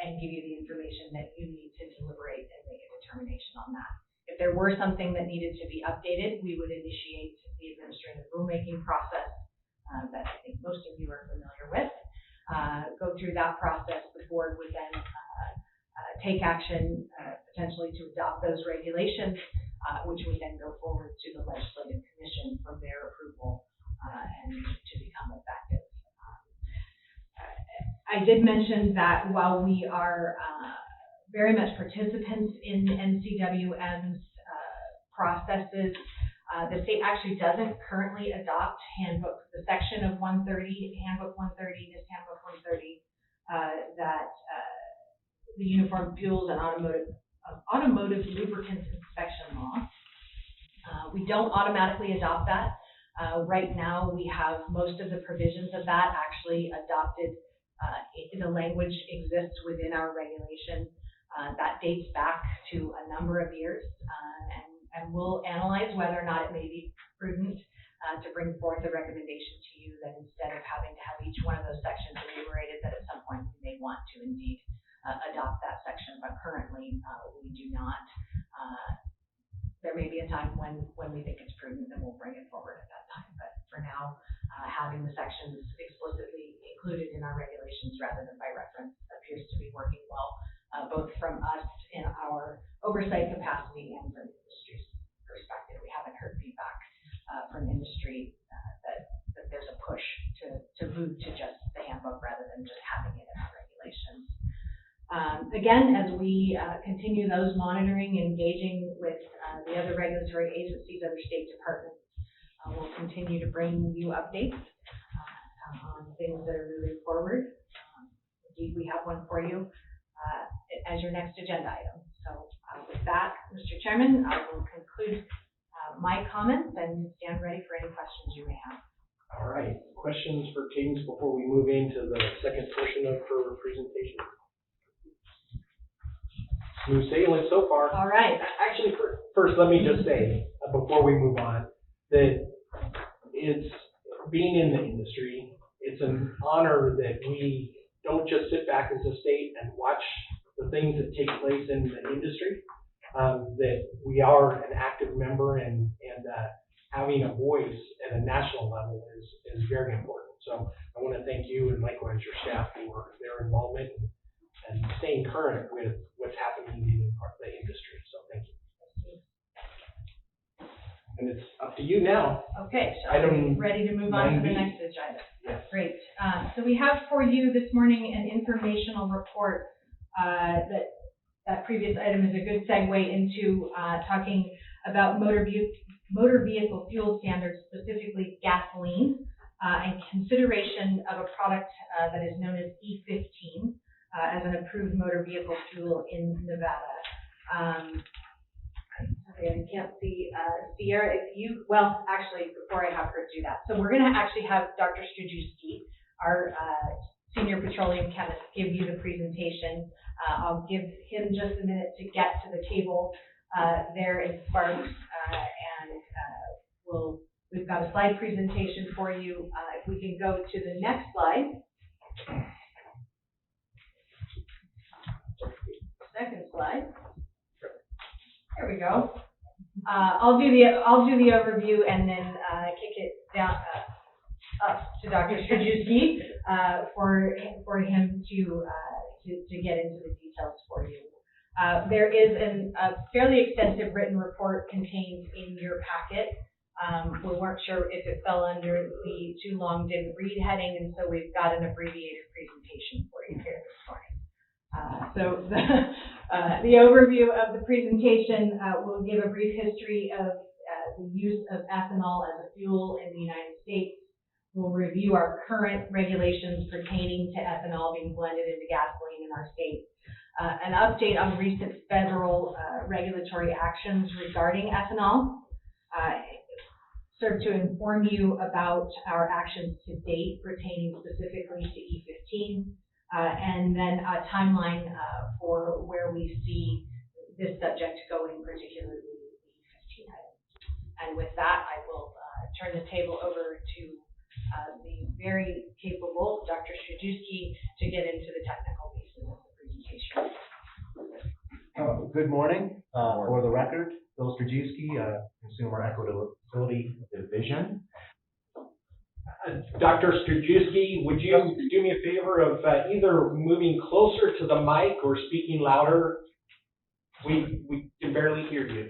and give you the information that you need to deliberate and make a determination on that. If there were something that needed to be updated, we would initiate the administrative rulemaking process that I think most of you are familiar with. Go through that process. The board would then take action potentially to adopt those regulations, which would then go forward to the legislative commission for their approval and to become effective. I did mention that while we are very much participants in NCWM's processes, the state actually doesn't currently adopt the section of 130, Handbook 130, this Handbook 130, that the Uniform Fuels and Automotive Lubricants Inspection Law. We don't automatically adopt that. Right now, we have most of the provisions of that actually adopted. The language exists within our regulation. That dates back to a number of years, and we'll analyze whether or not it may be prudent to bring forth a recommendation to you that instead of having to have each one of those sections enumerated, that at some point we may want to indeed adopt that section, but currently we do not. There may be a time when we think it's prudent, and we'll bring it forward at that time. But for now, having the sections explicitly included in our regulations rather than by reference appears to be working well, both from us in our oversight capacity and from the industry's perspective. We haven't heard feedback from industry that there's a push to move to just the handbook rather than just having it in our regulations. Again, as we continue those monitoring and engaging with the other regulatory agencies, other state departments, we'll continue to bring you updates on things that are moving forward. Indeed, we have one for you as your next agenda item. So with that, Mr. Chairman, I will conclude my comments and stand ready for any questions you may have.
All right, questions for Cadence before we move into the second portion of her presentation? Smooth sailing so far.
All right.
Actually, first, let me just say, before we move on, that it's being in the industry, it's an honor that we don't just sit back as a state and watch the things that take place in the industry, that we are an active member and having a voice at a national level is very important. So I want to thank you and likewise your staff for their involvement and staying current with what's happening in the industry. So thank you. And it's up to you now.
Okay, so are we ready to move on to the next agenda?
Yes.
Great. So we have for you this morning an informational report that previous item is a good segue into talking about motor vehicle fuel standards, specifically gasoline, and consideration of a product that is known as E15 as an approved motor vehicle fuel in Nevada. I can't see Sierra, well, actually, before I have her do that. So we're going to actually have Dr. Strajewski, our senior petroleum chemist, give you the presentation. I'll give him just a minute to get to the table there in Sparks, and we've got a slide presentation for you. If we can go to the next slide. Second slide. There we go. I'll do the overview and then kick it down up to Dr. Strajewski for him to get into the details for you. There is a fairly extensive written report contained in your packet. We weren't sure if it fell under the too long didn't read heading, and so we've got an abbreviated presentation for you here this morning. So the overview of the presentation will give a brief history of the use of ethanol as a fuel in the United States. We'll review our current regulations pertaining to ethanol being blended into gasoline in our state. An update on recent federal regulatory actions regarding ethanol. Serve to inform you about our actions to date pertaining specifically to E15. And then a timeline for where we see this subject going, particularly the E15 item. And with that, I will turn the table over to the very capable Dr. Strajewski to get into the technical pieces of the
Good morning. For the record, Bill Strajewski, Consumer Equitability Division.
Dr. Strajewski, would you do me a favor of either moving closer to the mic or speaking louder? We can barely hear you.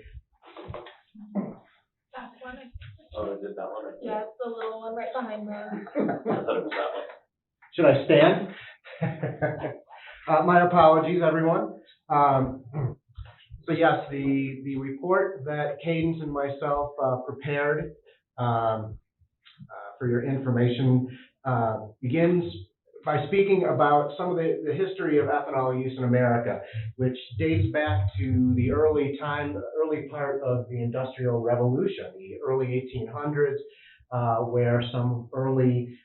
That one.
Oh, is it that one?
Yeah, it's the little one right behind there.
I thought it was that one.
Should I stand? My apologies, everyone. So yes, the report that Cadence and myself prepared for your information begins by speaking about some of the history of ethanol use in America, which dates back to the early part of the Industrial Revolution, the early 1800s, where some early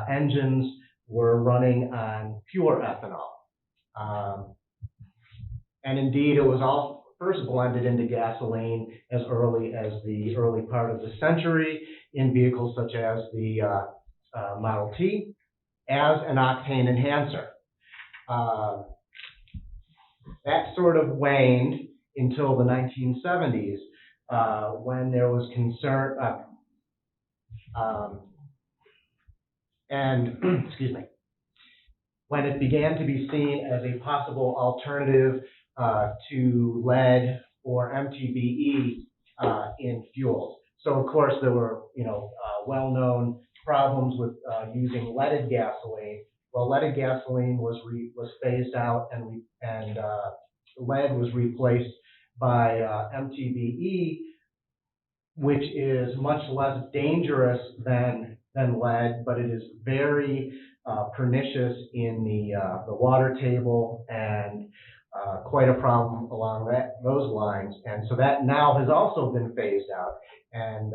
engines were running on pure ethanol. And indeed, it was all first blended into gasoline as early as the early part of the century in vehicles such as the Model T as an octane enhancer. That sort of waned until the 1970s when there was concern, excuse me, when it began to be seen as a possible alternative to lead or MTBE in fuels. So of course there were, well-known problems with using leaded gasoline. Well, leaded gasoline was phased out, and lead was replaced by MTBE, which is much less dangerous than lead, but it is very pernicious in the water table and quite a problem along those lines. And so that now has also been phased out, and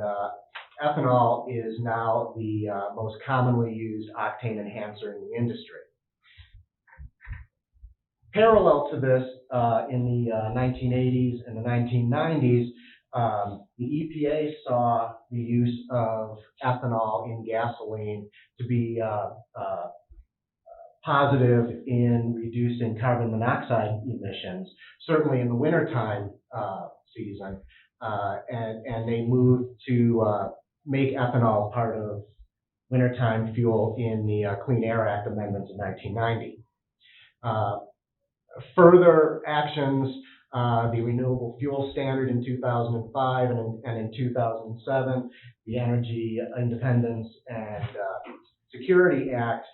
ethanol is now the most commonly used octane enhancer in the industry. Parallel to this, in the 1980s and the 1990s, the EPA saw the use of ethanol in gasoline to be positive in reducing carbon monoxide emissions, certainly in the wintertime season, and they moved to make ethanol part of wintertime fuel in the Clean Air Act amendments of 1990. Further actions, the Renewable Fuel Standard in 2005 and in 2007, the Energy Independence and Security Act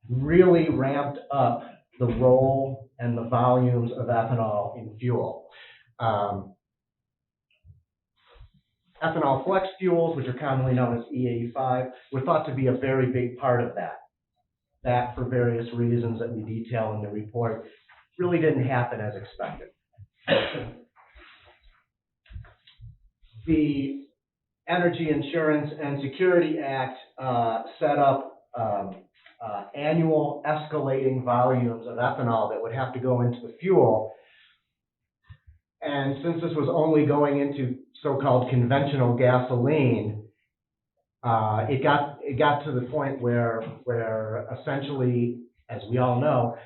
really ramped up the role and the volumes of ethanol in fuel. Ethanol flex fuels, which are commonly known as E85, were thought to be a very big part of that. That, for various reasons that we detail in the report, really didn't happen as expected. The Energy Insurance and Security Act set up annual escalating volumes of ethanol that would have to go into the fuel. And since this was only going into so-called conventional gasoline, it got to the point where essentially, as we all know,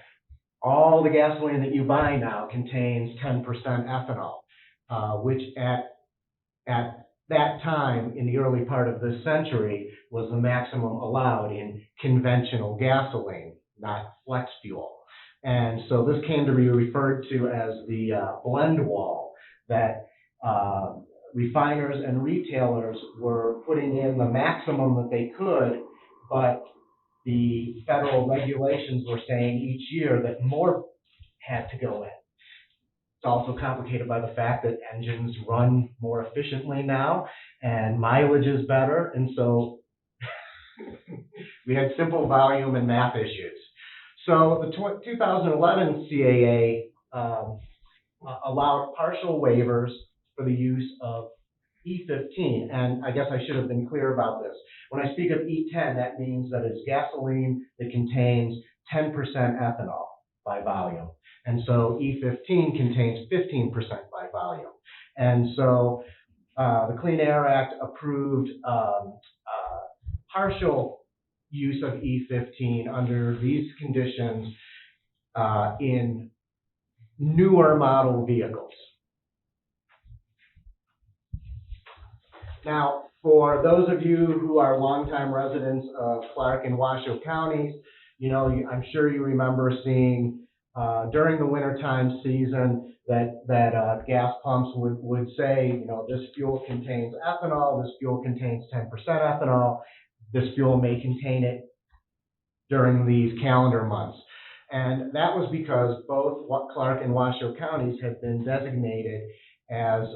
all the gasoline that you buy now contains 10% ethanol, which at that time, in the early part of this century, was the maximum allowed in conventional gasoline, not flex fuel. And so this came to be referred to as the blend wall, that refiners and retailers were putting in the maximum that they could, but the federal regulations were saying each year that more had to go in. It's also complicated by the fact that engines run more efficiently now and mileage is better, and so we had simple volume and math issues. So the 2011 CAA allowed partial waivers for the use of E15, and I guess I should have been clear about this. When I speak of E10, that means that it's gasoline that contains 10% ethanol by volume. And so E15 contains 15% by volume. And so the Clean Air Act approved partial use of E15 under these conditions in newer model vehicles. Now, for those of you who are longtime residents of Clark and Washoe counties, I'm sure you remember seeing during the wintertime season that gas pumps would say, this fuel contains ethanol, this fuel contains 10% ethanol, this fuel may contain it during these calendar months. And that was because both Clark and Washoe counties have been designated as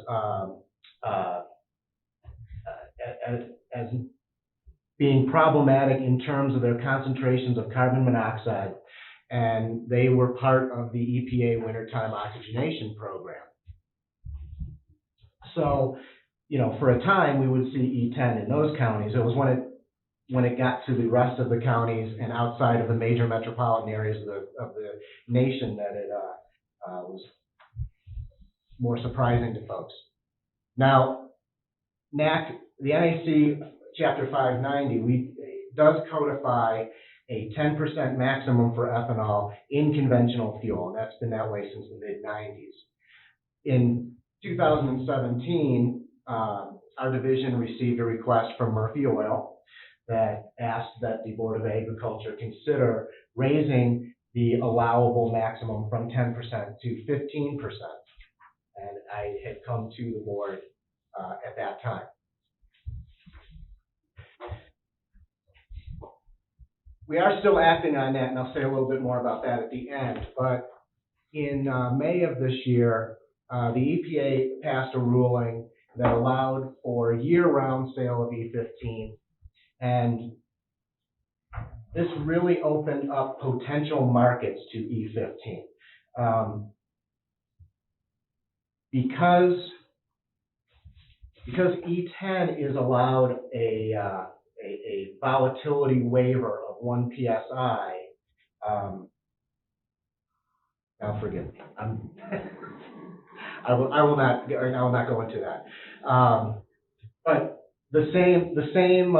being problematic in terms of their concentrations of carbon monoxide, and they were part of the EPA wintertime oxygenation program. So, for a time, we would see E10 in those counties. It was when it got to the rest of the counties and outside of the major metropolitan areas of the nation that it was more surprising to folks. Now, the NAC Chapter 590 does codify a 10% maximum for ethanol in conventional fuel, and that's been that way since the mid-90s. In 2017, our division received a request from Murphy Oil that asked that the Board of Agriculture consider raising the allowable maximum from 10% to 15%. And I had come to the board at that time. We are still acting on that, and I'll say a little bit more about that at the end. But in May of this year, the EPA passed a ruling that allowed for year-round sale of E15, and this really opened up potential markets to E15. Because E10 is allowed a volatility waiver of 1 PSI, now forgive me, I will not go into that. But the same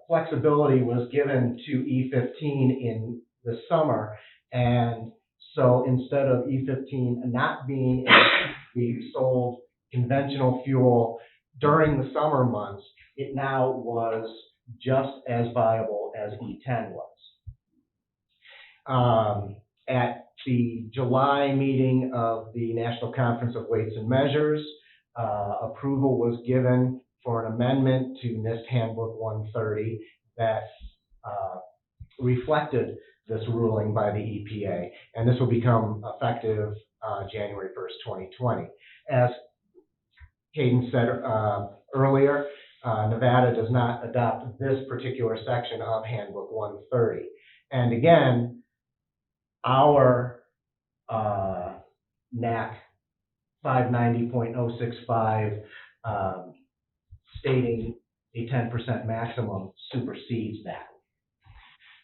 flexibility was given to E15 in the summer, and so instead of E15 not being sold conventional fuel during the summer months, it now was just as viable as E10 was. At the July meeting of the National Conference of Weights and Measures, approval was given for an amendment to NIST Handbook 130 that reflected this ruling by the EPA, and this will become effective January 1st, 2020. As Hayden said earlier, Nevada does not adopt this particular section of Handbook 130. And again, our NAC 590.065 stating a 10% maximum supersedes that.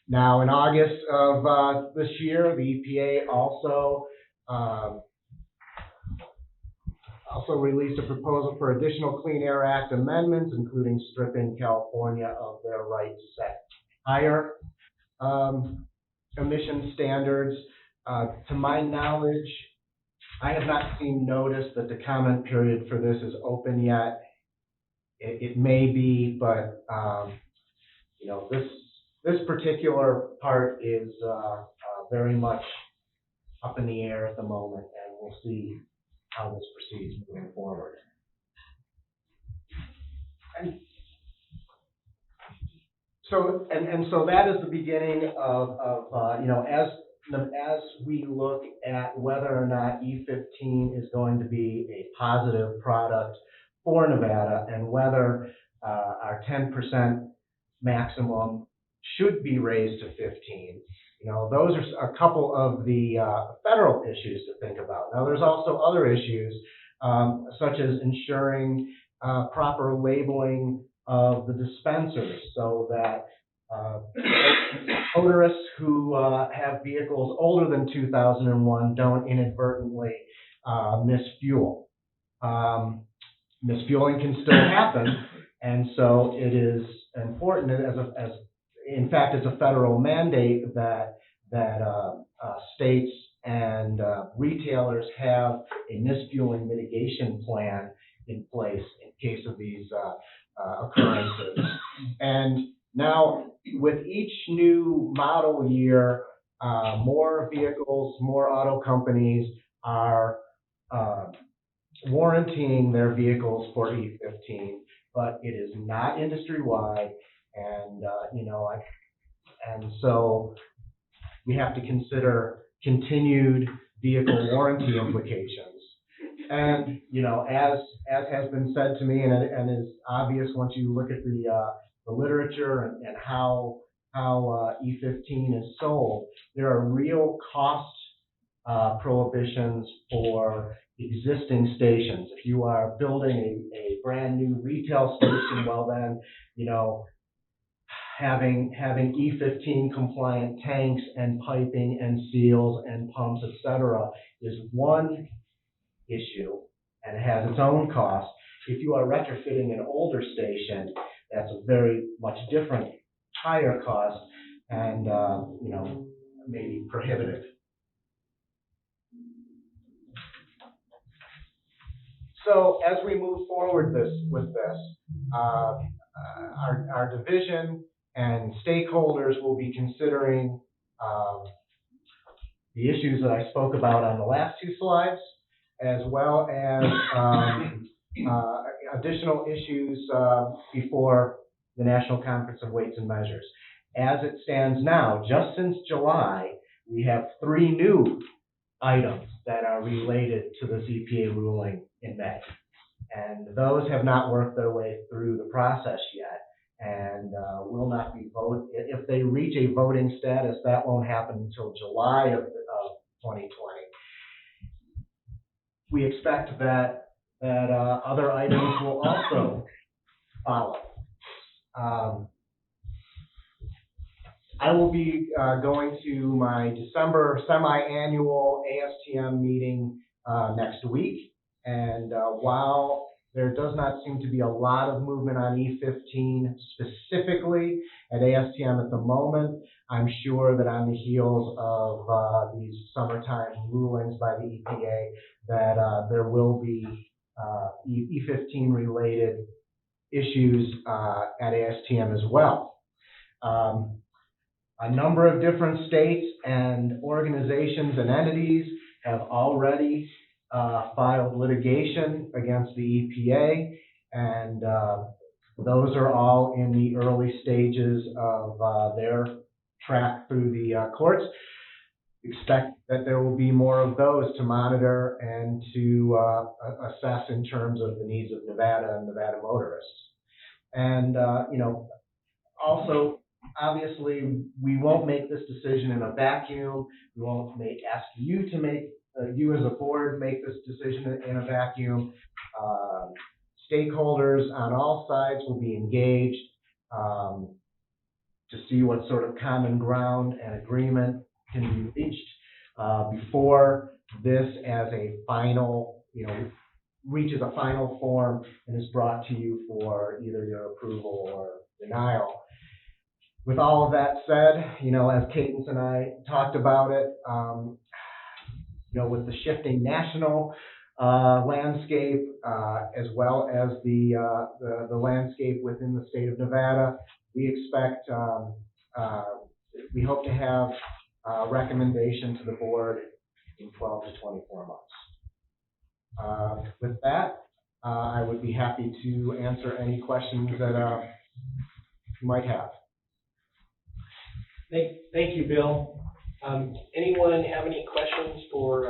Now, in August of this year, the EPA also released a proposal for additional Clean Air Act amendments, including stripping California of their right to set higher emission standards. To my knowledge, I have not seen notice that the comment period for this is open yet. It may be, but this particular part is very much up in the air at the moment, and we'll see how this proceeds moving forward. And so that is the beginning of as we look at whether or not E15 is going to be a positive product for Nevada, and whether our 10% maximum should be raised to 15. Those are a couple of the federal issues to think about. Now, there's also other issues, such as ensuring proper labeling of the dispensers, so that motorists who have vehicles older than 2001 don't inadvertently misfuel. Misfueling can still happen, and so it is important in fact, it's a federal mandate that that states and retailers have a misfueling mitigation plan in place in case of these occurrences. And now, with each new model year, more vehicles, more auto companies are warrantying their vehicles for E15, but it is not industry-wide, and and so we have to consider continued vehicle warranty implications. And as has been said to me, and is obvious once you look at the literature and how E15 is sold, there are real cost prohibitions for existing stations. If you are building a brand new retail station, well then, having E15 compliant tanks and piping and seals and pumps, etc., is one issue and it has its own cost. If you are retrofitting an older station, that's a very much different, higher cost and maybe prohibitive. So as we move forward with this, our division and stakeholders will be considering the issues that I spoke about on the last two slides, as well as additional issues before the National Conference of Weights and Measures. As it stands now, just since July, we have 3 new items that are related to this EPA ruling in May. And those have not worked their way through the process yet and will not be voted. If they reach a voting status, that won't happen until July of 2020. We expect that other items will also follow. I will be going to my December semi-annual ASTM meeting next week, and while there does not seem to be a lot of movement on E15 specifically at ASTM at the moment, I'm sure that on the heels of these summertime rulings by the EPA, that there will be E15 related issues at ASTM as well. A number of different states and organizations and entities have already filed litigation against the EPA, and those are all in the early stages of their track through the courts. Expect that there will be more of those to monitor and to assess in terms of the needs of Nevada and Nevada motorists. And, also, obviously, we won't make this decision in a vacuum. We won't ask you to make, you as a board make this decision in a vacuum. Stakeholders on all sides will be engaged to see what sort of common ground and agreement can be reached before this as a final, reaches a final form and is brought to you for either your approval or denial. With all of that said, as Cadence and I talked about it, with the shifting national landscape, as well as the landscape within the state of Nevada, we expect, we hope to have a recommendation to the board in 12 to 24 months. With that, I would be happy to answer any questions that you might have.
Thank you, Bill. Anyone have any questions for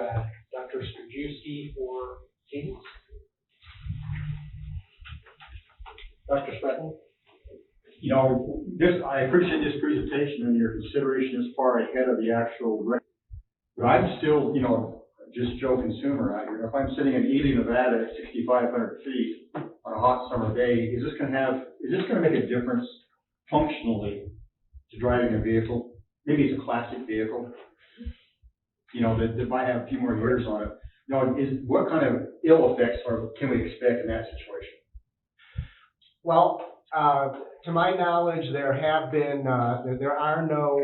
Dr. Strajewski or Cadence? Dr. Stratton?
I appreciate this presentation and your consideration as far ahead of the actual record. But I'm still, just Joe consumer out here. If I'm sitting in Ely, Nevada at 6,500 feet on a hot summer day, is this going to make a difference functionally to driving a vehicle? Maybe it's a classic vehicle, that might have a few more years on it. What kind of ill effects can we expect in that situation?
Well, to my knowledge, there have been, there are no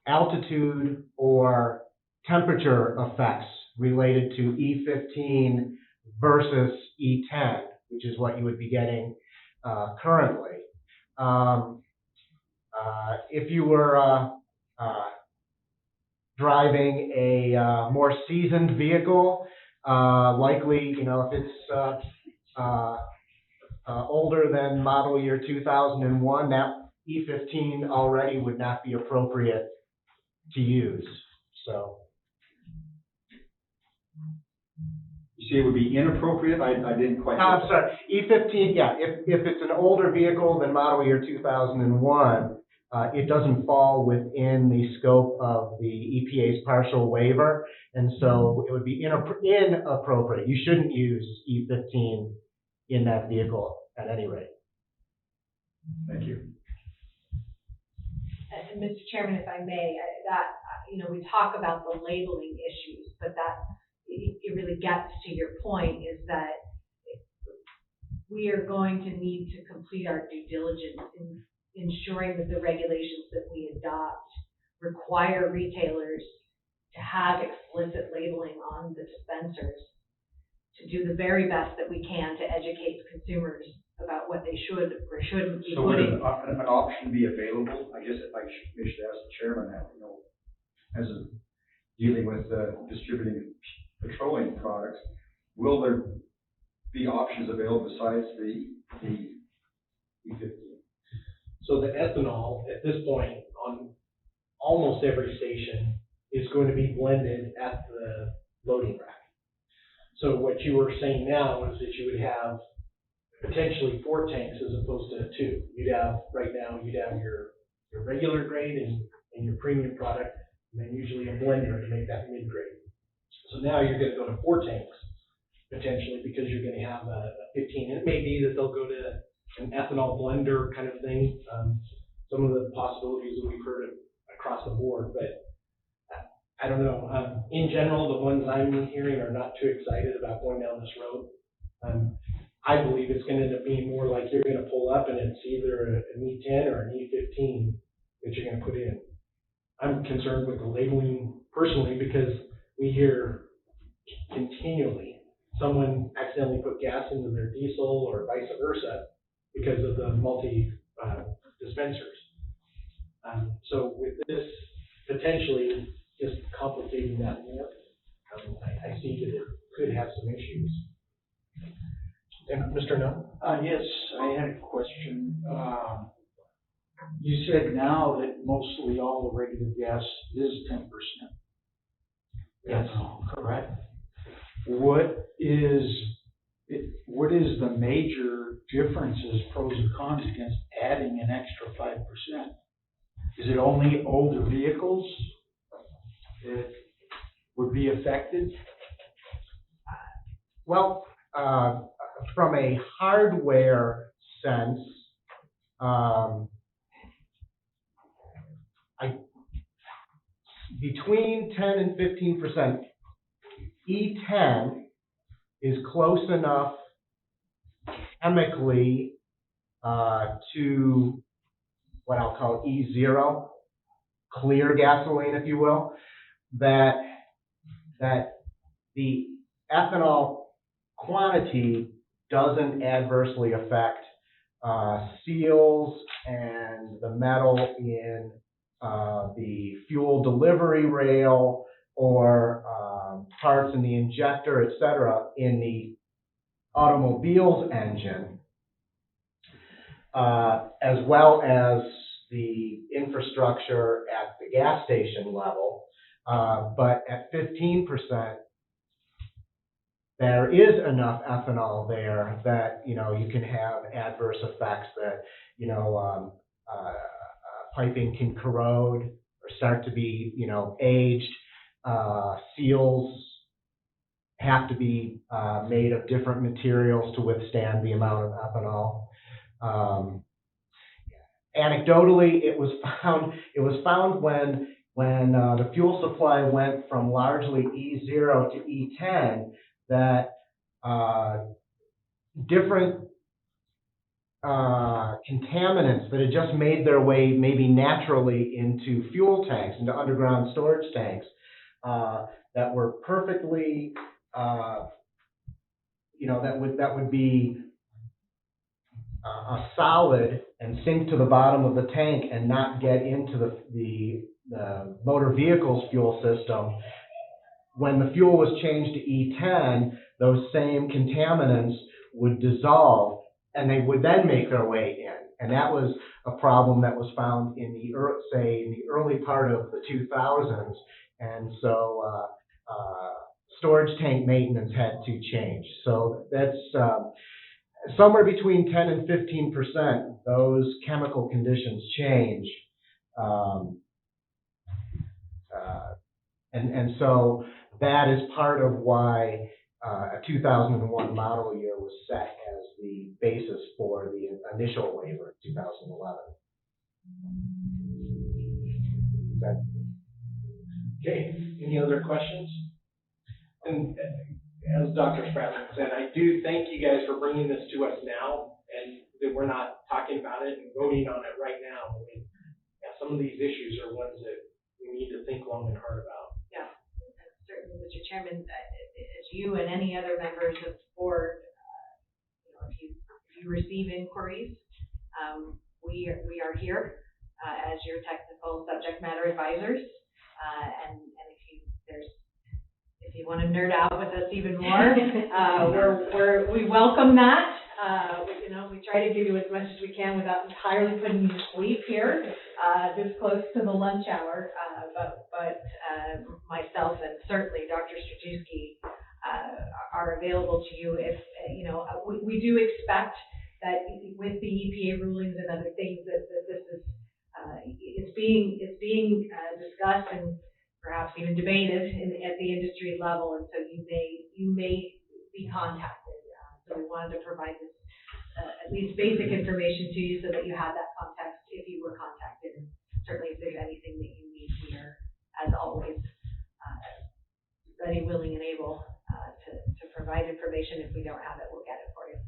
altitude or temperature effects related to E15 versus E10, which is what you would be getting currently. If you were driving a more seasoned vehicle, likely, if it's older than model year 2001, that E15 already would not be appropriate to use. So.
You say it would be inappropriate? I didn't quite.
I'm sorry, E15, yeah, if it's an older vehicle than model year 2001, it doesn't fall within the scope of the EPA's partial waiver, and so it would be inappropriate. You shouldn't use E15 in that vehicle at any rate.
Thank you.
And Mr. Chairman, if I may, we talk about the labeling issues, but it really gets to your point, is that we are going to need to complete our due diligence in ensuring that the regulations that we adopt require retailers to have explicit labeling on the dispensers, to do the very best that we can to educate consumers about what they should or shouldn't be
So would
putting.
an option be available? I guess if I should ask the chairman that, as a dealing with distributing petroleum products, will there be options available besides the E15?
So the ethanol, at this point, on almost every station, is going to be blended at the loading rack. So what you were saying now is that you would have potentially 4 tanks as opposed to 2. Right now, you'd have your regular grade and your premium product, and then usually a blender to make that mid-grade. So now you're going to go to 4 tanks, potentially, because you're going to have a 15. And it may be that they'll go to an ethanol blender kind of thing. Some of the possibilities that we've heard across the board, but I don't know. In general, the ones I'm hearing are not too excited about going down this road. I believe it's going to end up being more like you're going to pull up and it's either an E10 or an E15 that you're going to put in. I'm concerned with the labeling personally because we hear continually someone accidentally put gas into their diesel or vice versa because of the multi dispensers. So with this potentially just complicating that more, I see that it could have some issues. And Mr. Nunn?
Yes, I had a question. You said now that mostly all the regular gas is 10%.
Yes,
correct. What is the major differences, pros and cons, against adding an extra 5%? Is it only older vehicles that would be affected?
Well, from a hardware sense, between 10 and 15%, E10 is close enough chemically to what I'll call E0, clear gasoline, if you will, that the ethanol quantity doesn't adversely affect seals and the metal in the fuel delivery rail or parts in the injector, et cetera, in the automobile's engine, as well as the infrastructure at the gas station level. But at 15%, there is enough ethanol there that, you can have adverse effects that, piping can corrode or start to be, aged. Seals have to be made of different materials to withstand the amount of ethanol. Anecdotally, it was found when the fuel supply went from largely E0 to E10 that different contaminants that had just made their way maybe naturally into fuel tanks, into underground storage tanks, that were perfectly, that would be a solid and sink to the bottom of the tank and not get into the motor vehicle's fuel system. When the fuel was changed to E10, those same contaminants would dissolve and they would then make their way in. And that was a problem that was found in the early part of the 2000s. And so storage tank maintenance had to change. So that's somewhere between 10 and 15%, those chemical conditions change. And so that is part of why a 2001 model year was set as the basis for the initial waiver in 2011.
Okay, any other questions? And as Dr. Spratling said, I do thank you guys for bringing this to us now, and that we're not talking about it and voting on it right now. I mean, yeah, some of these issues are ones that we need to think long and hard about.
Yeah, certainly, Mr. Chairman, as you and any other members of the board, if you receive inquiries, we are here as your technical subject matter advisors, and if you want to nerd out with us even more, we welcome that. We try to give you as much as we can without entirely putting you to sleep here, this close to the lunch hour. But myself and certainly Dr. Strajewski are available to you if we do expect that with the EPA rulings and other things that this is it's being discussed and perhaps even debated at the industry level, and so you may be contacted. So we wanted to provide this at least basic information to you so that you had that context if you were contacted. And certainly if there's anything that you need, we are, as always, ready, willing, and able to provide information. If we don't have it, we'll get it for you.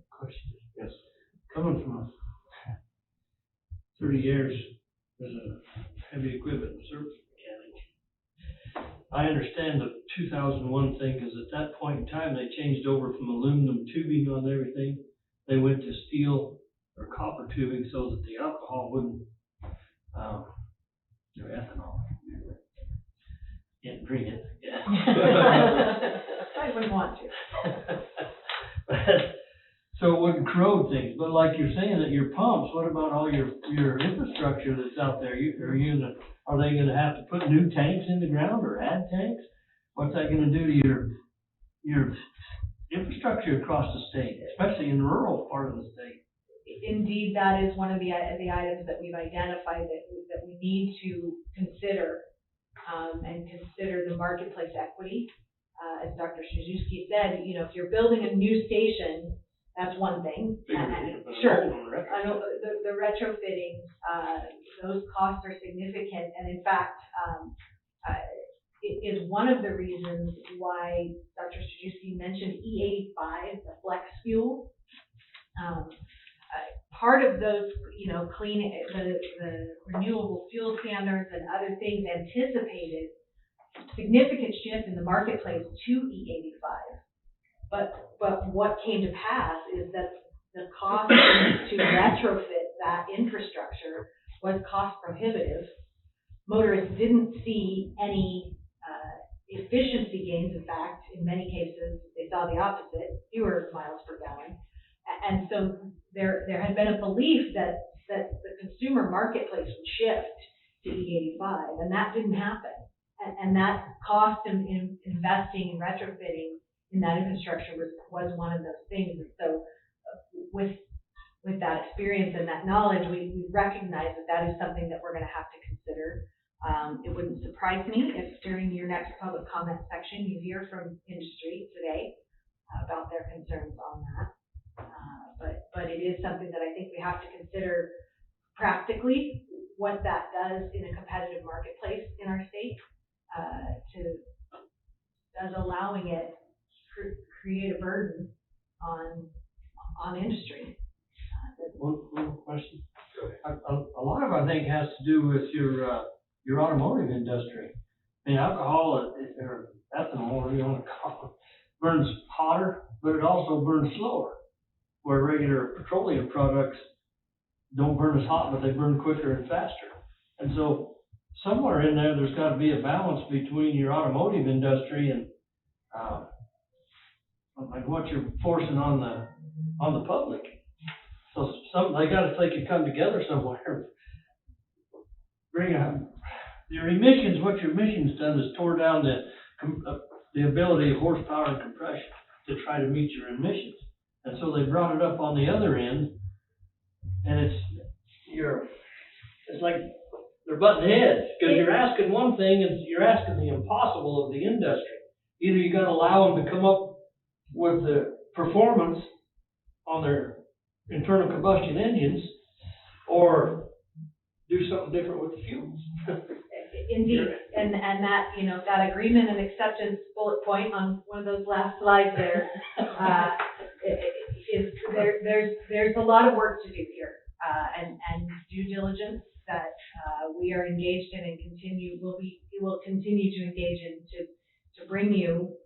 Question. Yes. Coming from 30 years as a heavy equipment service mechanic, I understand the 2001 thing, because at that point in time, they changed over from aluminum tubing on everything. They went to steel or copper tubing so that the alcohol wouldn't, or ethanol. Can't drink it. Yeah.
I wouldn't want to.
So it wouldn't corrode things. But like you're saying, that your pumps, what about all your infrastructure that's out there? Are they going to have to put new tanks in the ground or add tanks? What's that going to do to your infrastructure across the state, especially in the rural part of the state?
Indeed, that is one of the items that we've identified that we need to consider, and consider the marketplace equity. As Dr. Strajewski said, if you're building a new station, that's one thing. Sure. I know the retrofitting, those costs are significant, and in fact, it is one of the reasons why Dr. Strajewski mentioned E85, the flex fuel. Part of those, the renewable fuel standards and other things anticipated significant shift in the marketplace to E85. But what came to pass is that the cost to retrofit that infrastructure was cost prohibitive. Motorists didn't see any efficiency gains. In fact, in many cases, they saw the opposite, fewer miles per gallon. And so there had been a belief that the consumer marketplace would shift to E85, and that didn't happen. And that cost in investing and retrofitting in that infrastructure was one of those things. And so with that experience and that knowledge, we recognize that is something that we're going to have to consider. It wouldn't surprise me if during your next public comment section you hear from industry today about their concerns on that. But it is something that I think we have to consider practically what that does in a competitive marketplace in our state. Does allowing it create a burden on
on industry.
One question. A lot of it, I think, has to do with your automotive industry. I mean, alcohol or ethanol, whatever you want to call it, burns hotter, but it also burns slower. Where regular petroleum products don't burn as hot, but they burn quicker and faster. And so somewhere in there's got to be a balance between your automotive industry and like what you're forcing on the public. So they can come together somewhere. Bring your emissions. What your emissions done is tore down the ability of horsepower and compression to try to meet your emissions. And so they brought it up on the other end, and it's like they're butting heads, because you're asking one thing and you're asking the impossible of the industry. Either you got to allow them to come up with the performance on their internal combustion engines, or do something different with the fuels.
Indeed, and that, that agreement and acceptance bullet point on one of those last slides there, there's a lot of work to do here, and due diligence that we are engaged in and will continue to engage in to bring you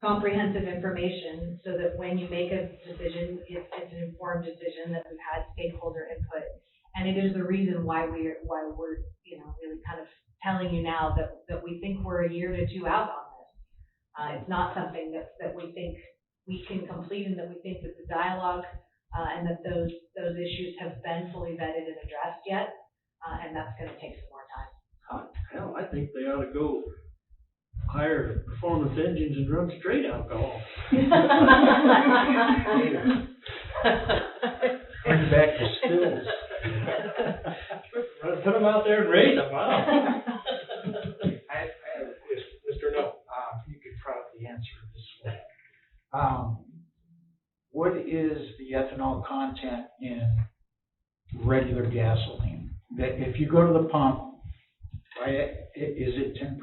comprehensive information so that when you make a decision, it's an informed decision, that we've had stakeholder input. And it is the reason why we're really kind of telling you now that we think we're a year to two out on this. It's not something that we think we can complete, and that we think that the dialogue and that those issues have been fully vetted and addressed yet, and that's going to take some more time.
Hell, I think they ought to go higher performance engines and run straight alcohol.
Bring back the stills.
Put them out there and raise them. Wow.
Mr. No, you could probably answer this way. What is the ethanol content in regular gasoline? That if you go to the pump, right, is it 10%?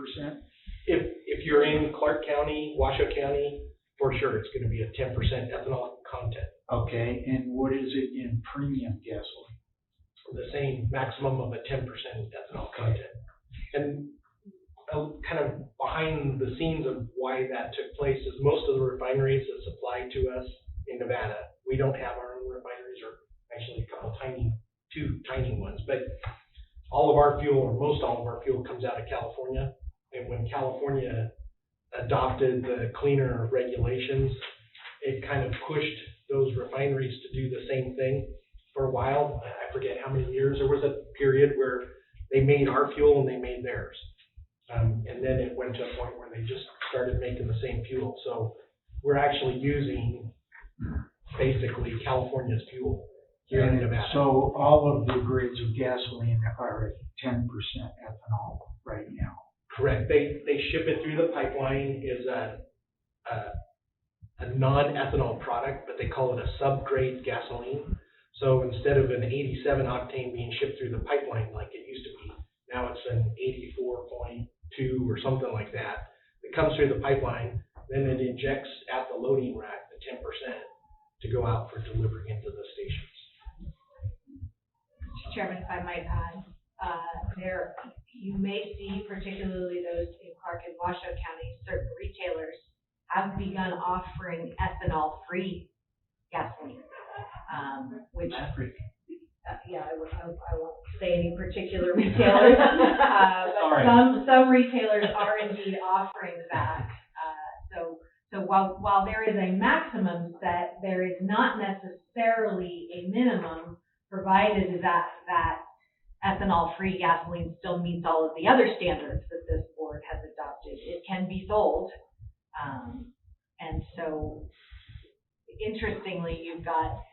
If you're in Clark County, Washoe County, for sure, it's going to be a 10% ethanol content.
Okay, and what is it in premium gasoline?
The same maximum of a 10% ethanol content. And kind of behind the scenes of why that took place is most of the refineries that supply to us in Nevada, we don't have our own refineries, or actually a couple two tiny ones, but all of our fuel, or most all of our fuel, comes out of California. And when California adopted the cleaner regulations, it kind of pushed those refineries to do the same thing for a while. I forget how many years. There was a period where they made our fuel and they made theirs. And then it went to a point where they just started making the same fuel. So we're actually using basically California's fuel here in Nevada.
So all of the grades of gasoline are at 10% ethanol right now.
Correct. They ship it through the pipeline as a non-ethanol product, but they call it a subgrade gasoline. So instead of an 87 octane being shipped through the pipeline like it used to be, now it's an 84.2 or something like that. It comes through the pipeline, then it injects at the loading rack the 10% to go out for delivery into the stations.
Mr. Chairman, if I might add, you may see, particularly those in Clark and Washoe County, certain retailers have begun offering ethanol-free gasoline, which, I won't say any particular retailers, but some retailers are indeed offering that. So while there is a maximum set, there is not necessarily a minimum, provided that ethanol-free gasoline still meets all of the other standards that this board has adopted. It can be sold. And so, interestingly, you've got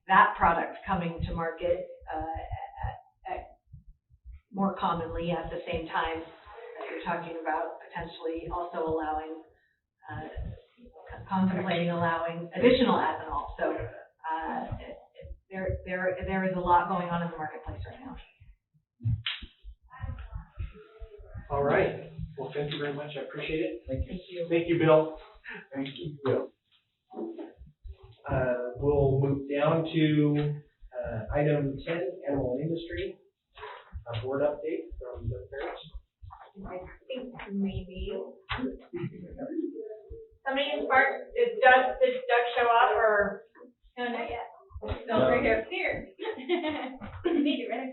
that product coming to market more commonly at the same time that you're talking about potentially also allowing, contemplating allowing additional ethanol. So there is a lot going on in the marketplace right now.
All right. Well, thank you very much. I appreciate it.
Thank you.
Thank you, Bill.
Thank you, Bill.
We'll move Down to, item 10, animal industry, a board update from the parents.
I think maybe. Somebody in Sparks, did Doug show up or? No, not yet. No, right here. Here. Make it right.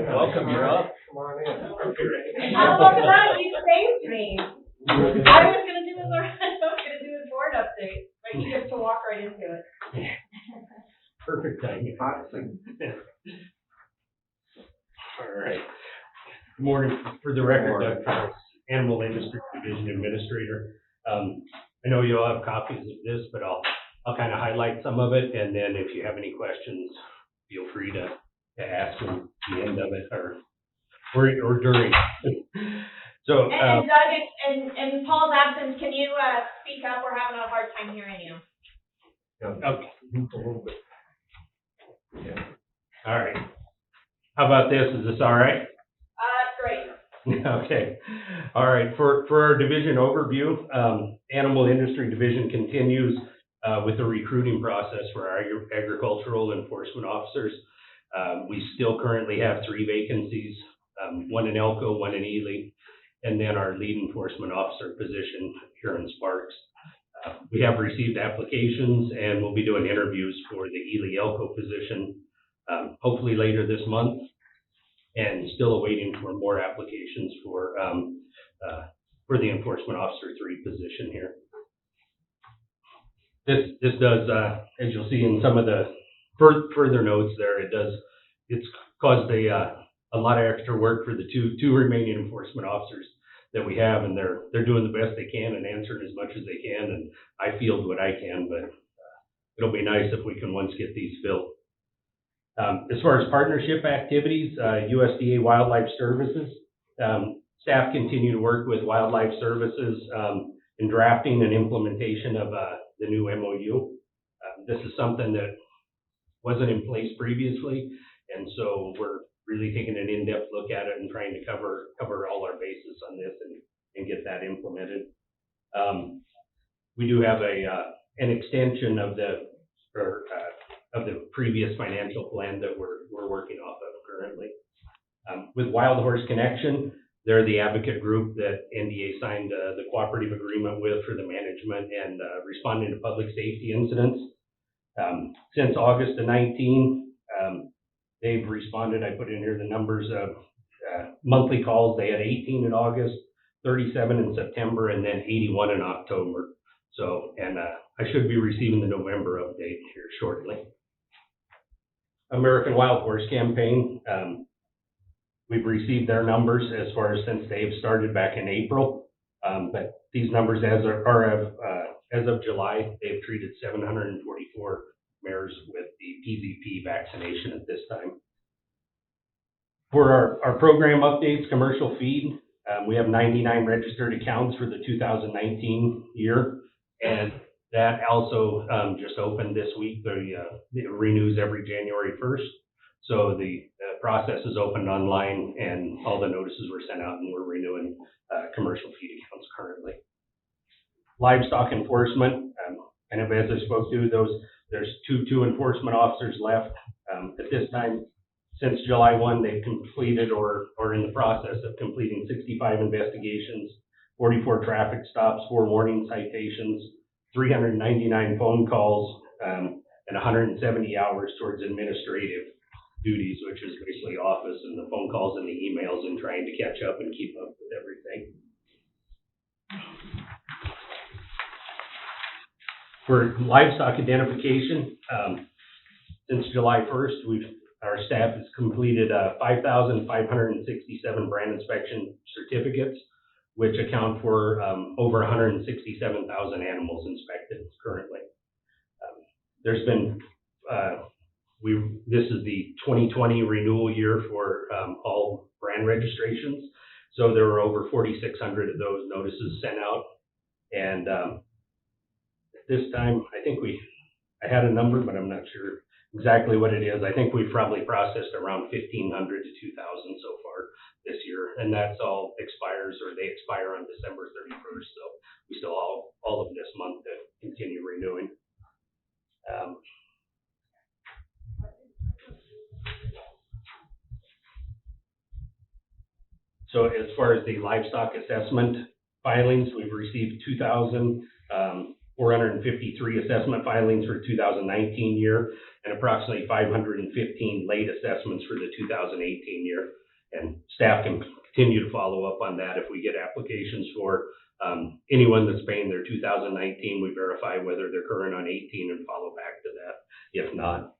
Welcome, you're up.
Come on in.
Oh, look at that, you saved me. I was gonna do his board update, but you get to walk right into it.
Perfect timing. All right. Good morning. For the record, Doug Travis, Animal Industry Division Administrator. I know you all have copies of this, but I'll kind of highlight some of it, and then if you have any questions, feel free to ask them at the end of it or during. So.
And Doug, in Paul's absence, can you speak up? We're having a hard time hearing you.
Okay. A little bit. Yeah. All right. How about this? Is this all right?
Great.
Okay. All right. For our division overview, Animal Industry Division continues with the recruiting process for our agricultural enforcement officers. We still currently have 3 vacancies, one in Elko, one in Ely, and then our lead enforcement officer position here in Sparks. We have received applications and we'll be doing interviews for the Ely Elko position, hopefully later this month, and still awaiting for more applications for the enforcement officer 3 position here. This does, as you'll see in some of the further notes there, it's caused a lot of extra work for the two remaining enforcement officers that we have, and they're doing the best they can and answering as much as they can, and I field what I can, but it'll be nice if we can once get these filled. As far as partnership activities, USDA Wildlife Services, staff continue to work with Wildlife Services in drafting and implementation of the new MOU. This is something that wasn't in place previously, and so we're really taking an in-depth look at it and trying to cover all our bases on this and get that implemented. We do have an extension of the previous financial plan that we're working off of currently. With Wild Horse Connection, they're the advocate group that NDA signed the cooperative agreement with for the management and responding to public safety incidents. Since August of 19, they've responded. I put in here the numbers of monthly calls. They had 18 in August, 37 in September, and then 81 in October. So, and I should be receiving the November update here shortly. American Wild Horse Campaign, we've received their numbers as far as since they've started back in April. But these numbers as of July, they've treated 744 mares with the PZP vaccination at this time. For our program updates, commercial feed, we have 99 registered accounts for the 2019 year, and that also just opened this week. It renews every January 1st. So the process is opened online and all the notices were sent out and we're renewing commercial feed accounts currently. Livestock enforcement, and as I spoke to, there's two enforcement officers left. At this time, since July 1, they've completed or in the process of completing 65 investigations, 44 traffic stops, 4 warning citations, 399 phone calls, and 170 hours towards administrative duties, which is basically office and the phone calls and the emails and trying to catch up and keep up with everything. For livestock identification, since July 1st, our staff has completed 5,567 brand inspection certificates, which account for over 167,000 animals inspected currently. There's been, this is the 2020 renewal year for all brand registrations. So there were over 4,600 of those notices sent out. And this time, I think I had a number, but I'm not sure exactly what it is. I think we've probably processed around 1,500 to 2,000 so far this year, and that's all they expire on December 31st. So we still all of this month to continue renewing. So as far as the livestock assessment filings, we've received 2,453 assessment filings for 2019 year and approximately 515 late assessments for the 2018 year. And staff can continue to follow up on that if we get applications for anyone that's paying their 2019. We verify whether they're current on 18 and follow back to that if not.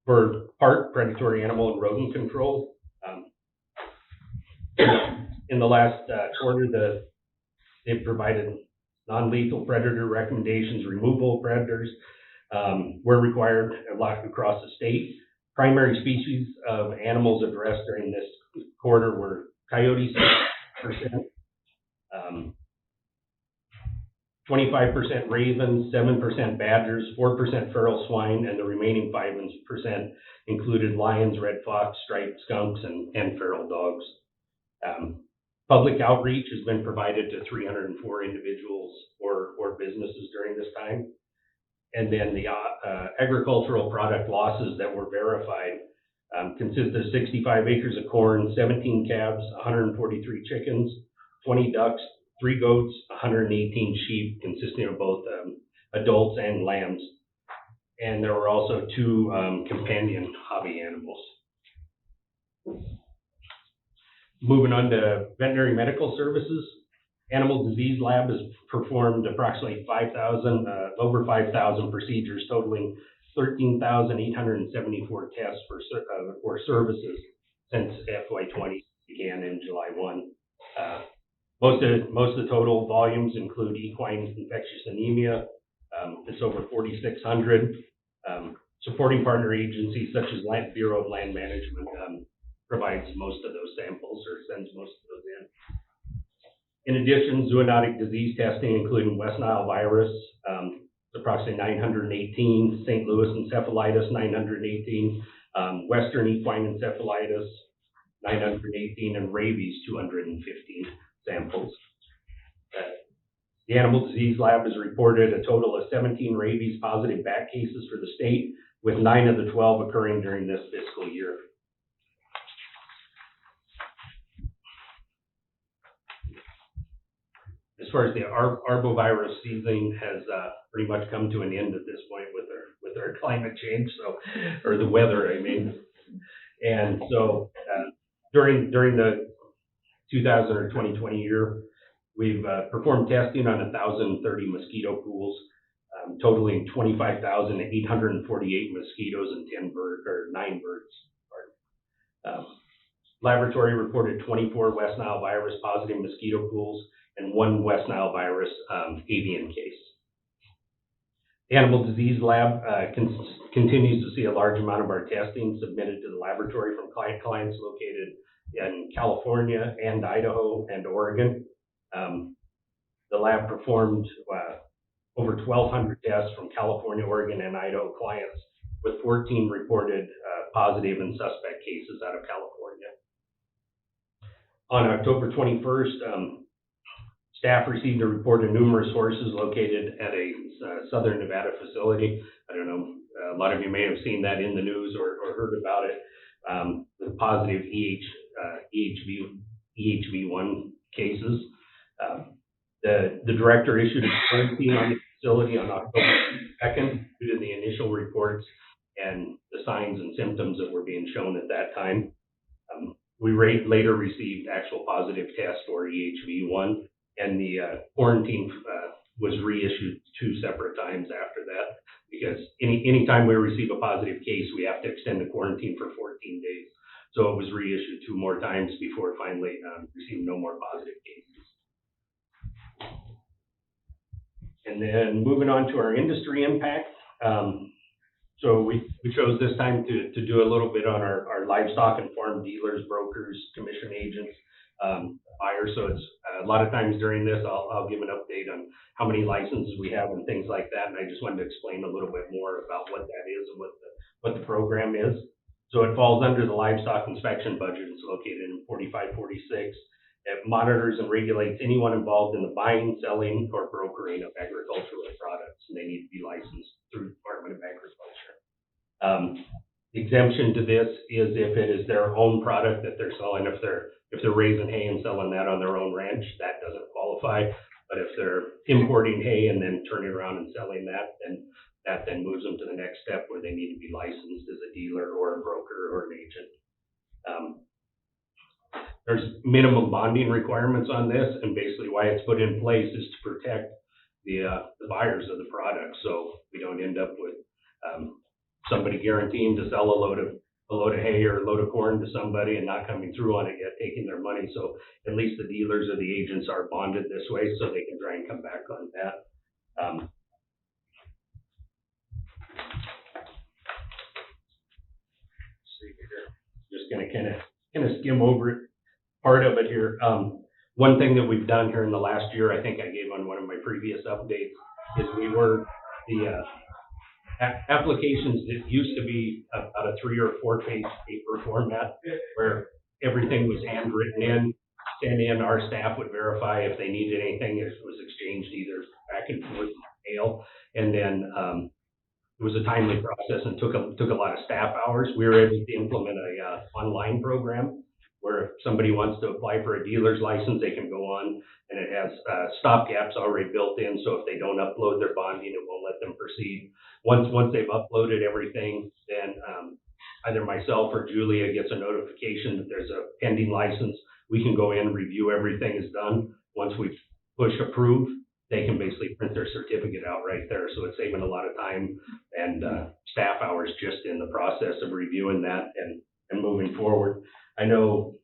For park, predatory animal and rodent control, in the last quarter, they've provided non-lethal predator recommendations, removal of predators were required a lot across the state. Primary species of animals addressed during this quarter were coyotes, 25% ravens, 7% badgers, 4% feral swine, and the remaining 5% included lions, red fox, striped skunks, and feral dogs. Public outreach has been provided to 304 individuals or businesses during this time. And then the agricultural product losses that were verified consist of 65 acres of corn, 17 calves, 143 chickens, 20 ducks, 3 goats, 118 sheep, consisting of both adults and lambs. And there were also 2 companion hobby animals. Moving on to veterinary medical services, Animal Disease Lab has performed approximately over 5,000 procedures, totaling 13,874 tests for services since FY20 began in July 1. Most of the total volumes include equine infectious anemia. It's over 4,600. Supporting partner agencies such as Bureau of Land Management provides most of those samples or sends most of those in. In addition, zoonotic disease testing, including West Nile virus, approximately 918, St. Louis encephalitis, 918, Western equine encephalitis, 918, and rabies, 215 samples. The Animal Disease Lab has reported a total of 17 rabies positive bat cases for the state, with 9 of the 12 occurring during this fiscal year. As far as the arbovirus season has pretty much come to an end at this point with our climate change, or the weather, I mean. And so during the 2000 or 2020 year, we've performed testing on 1,030 mosquito pools, totaling 25,848 mosquitoes and 9 birds. Laboratory reported 24 West Nile virus positive mosquito pools and 1 West Nile virus avian case. The Animal Disease Lab continues to see a large amount of our testing submitted to the laboratory from clients located in California and Idaho and Oregon. The lab performed over 1,200 tests from California, Oregon, and Idaho clients, with 14 reported positive and suspect cases out of California. On October 21st, staff received a report of numerous horses located at a Southern Nevada facility. I don't know, a lot of you may have seen that in the news or heard about it, with positive EHV1 cases. The director issued a quarantine on the facility on October 2nd due to the initial reports and the signs and symptoms that were being shown at that time. We later received actual positive tests for EHV1, and the quarantine was reissued 2 separate times after that, because any time we receive a positive case, we have to extend the quarantine for 14 days. So it was reissued 2 more times before finally receiving no more positive cases. And then moving on to our industry impact. So we chose this time to do a little bit on our livestock and farm dealers, brokers, commission agents, buyers. So it's a lot of times during this, I'll give an update on how many licenses we have and things like that. And I just wanted to explain a little bit more about what that is and what the program is. So it falls under the livestock inspection budget. It's located in 4546. It monitors and regulates anyone involved in the buying, selling, or brokering of agricultural products, and they need to be licensed through the Department of Agriculture. exemption to this is if it is their own product that they're selling. If they're raising hay and selling that on their own ranch, that doesn't qualify. But if they're importing hay and then turning around and selling that, then that then moves them to the next step where they need to be licensed as a dealer or a broker or an agent. There's minimum bonding requirements on this, and basically why it's put in place is to protect the buyers of the product, so we don't end up with somebody guaranteeing to sell a load of hay or a load of corn to somebody and not coming through on it yet, taking their money. So at least the dealers or the agents are bonded this way, so they can try and come back on that. Just gonna kind of skim over it, part of it here. One thing that we've done here in the last year, I think I gave on one of my previous updates, is the applications that used to be about a 3 or 4 page paper format where everything was handwritten in, sent in, our staff would verify if they needed anything, if it was exchanged either back and forth mail, and then it was a timely process and took a lot of staff hours. We were able to implement a online program where if somebody wants to apply for a dealer's license, they can go on, and it has stop gaps already built in, so if they don't upload their bonding, it won't let them proceed. Once they've uploaded everything, then either myself or Julia gets a notification that there's a pending license. We can go in, review everything is done. Once we push approve, they can basically print their certificate out right there. So it's saving a lot of time and staff hours just in the process of reviewing that and moving forward. I know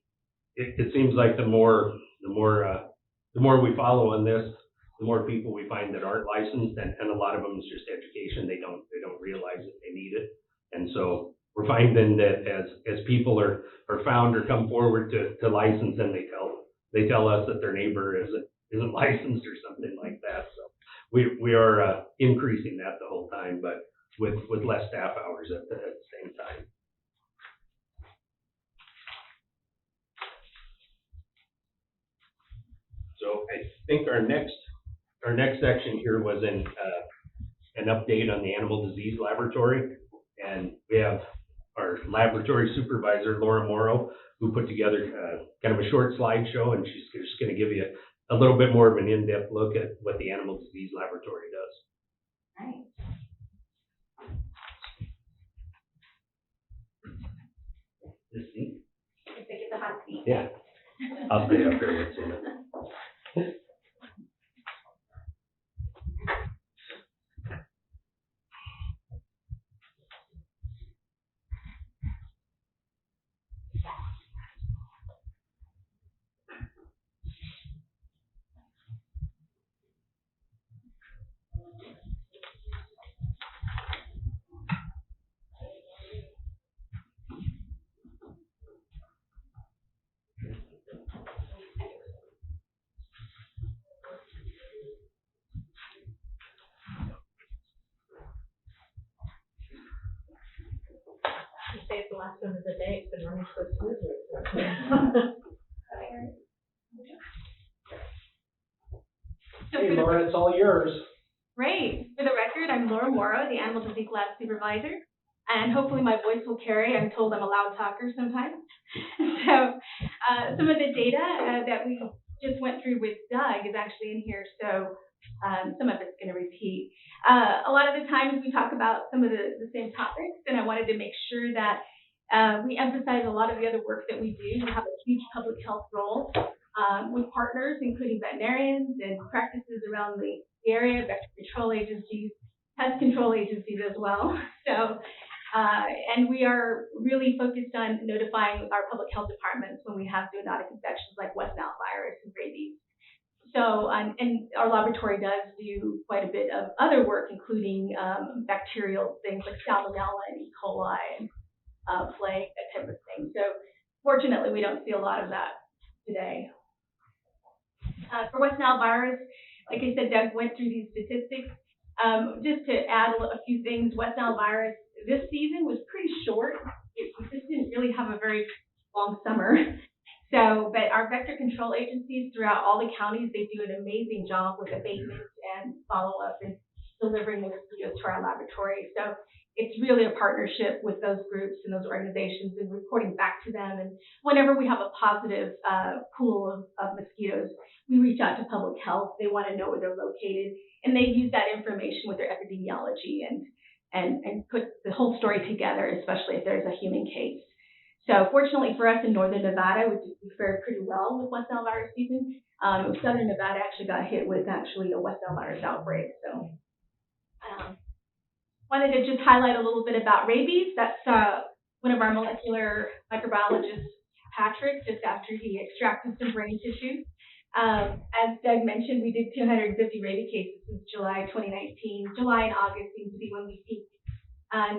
it seems like the more we follow on this, the more people we find that aren't licensed, and a lot of them is just education. They don't realize that they need it. And so we're finding that as people are found or come forward to license, then they tell us that their neighbor isn't licensed or something like that. So we are increasing that the whole time, but with less staff hours at the same time. So I think our next section here was an update on the animal disease laboratory, and we have our laboratory supervisor, Laura Morrow, who put together kind of a short slideshow, and she's just going to give you a little bit more of an in-depth look at what the animal disease laboratory does.
Right.
This seat?
If they get the hot seat.
Yeah. I'll stay up here with you.
You say it's the last one of the day, it's been running so smoothly.
Hey, Laura, it's all yours.
Great. For the record, I'm Laura Morrow, the Animal Disease Lab Supervisor, and hopefully my voice will carry. I'm told I'm a loud talker sometimes. So some of the data that we just went through with Doug is actually in here, so some of it's going to repeat. A lot of the times we talk about some of the same topics, and I wanted to make sure that we emphasize a lot of the other work that we do. We have a huge public health role with partners, including veterinarians and practices around the area, vector control agencies, pest control agencies as well. So, and we are really focused on notifying our public health departments when we have zoonotic infections like West Nile virus and rabies. So, and our laboratory does do quite a bit of other work, including bacterial things like Salmonella and E. coli and plague, that type of thing. So, fortunately, we don't see a lot of that today. For West Nile virus, like I said, Doug went through these statistics. Just to add a few things, West Nile virus this season was pretty short. We just didn't really have a very long summer. So, but our vector control agencies throughout all the counties, they do an amazing job with abatement and follow-up and delivering the mosquitoes to our laboratory. So
it's really a partnership with those groups and those organizations and reporting back to them. And whenever we have a positive pool of mosquitoes, we reach out to public health. They want to know where they're located, and they use that information with their epidemiology and put the whole story together, especially if there's a human case. So fortunately for us in Northern Nevada, we fared pretty well with West Nile virus season. Southern Nevada actually got hit with a West Nile virus outbreak. So wanted to just highlight a little bit about rabies. That's one of our molecular microbiologists, Patrick, just after he extracted some brain tissue. As Doug mentioned, we did 250 rabies cases since July 2019. July and August seem to be when we peak.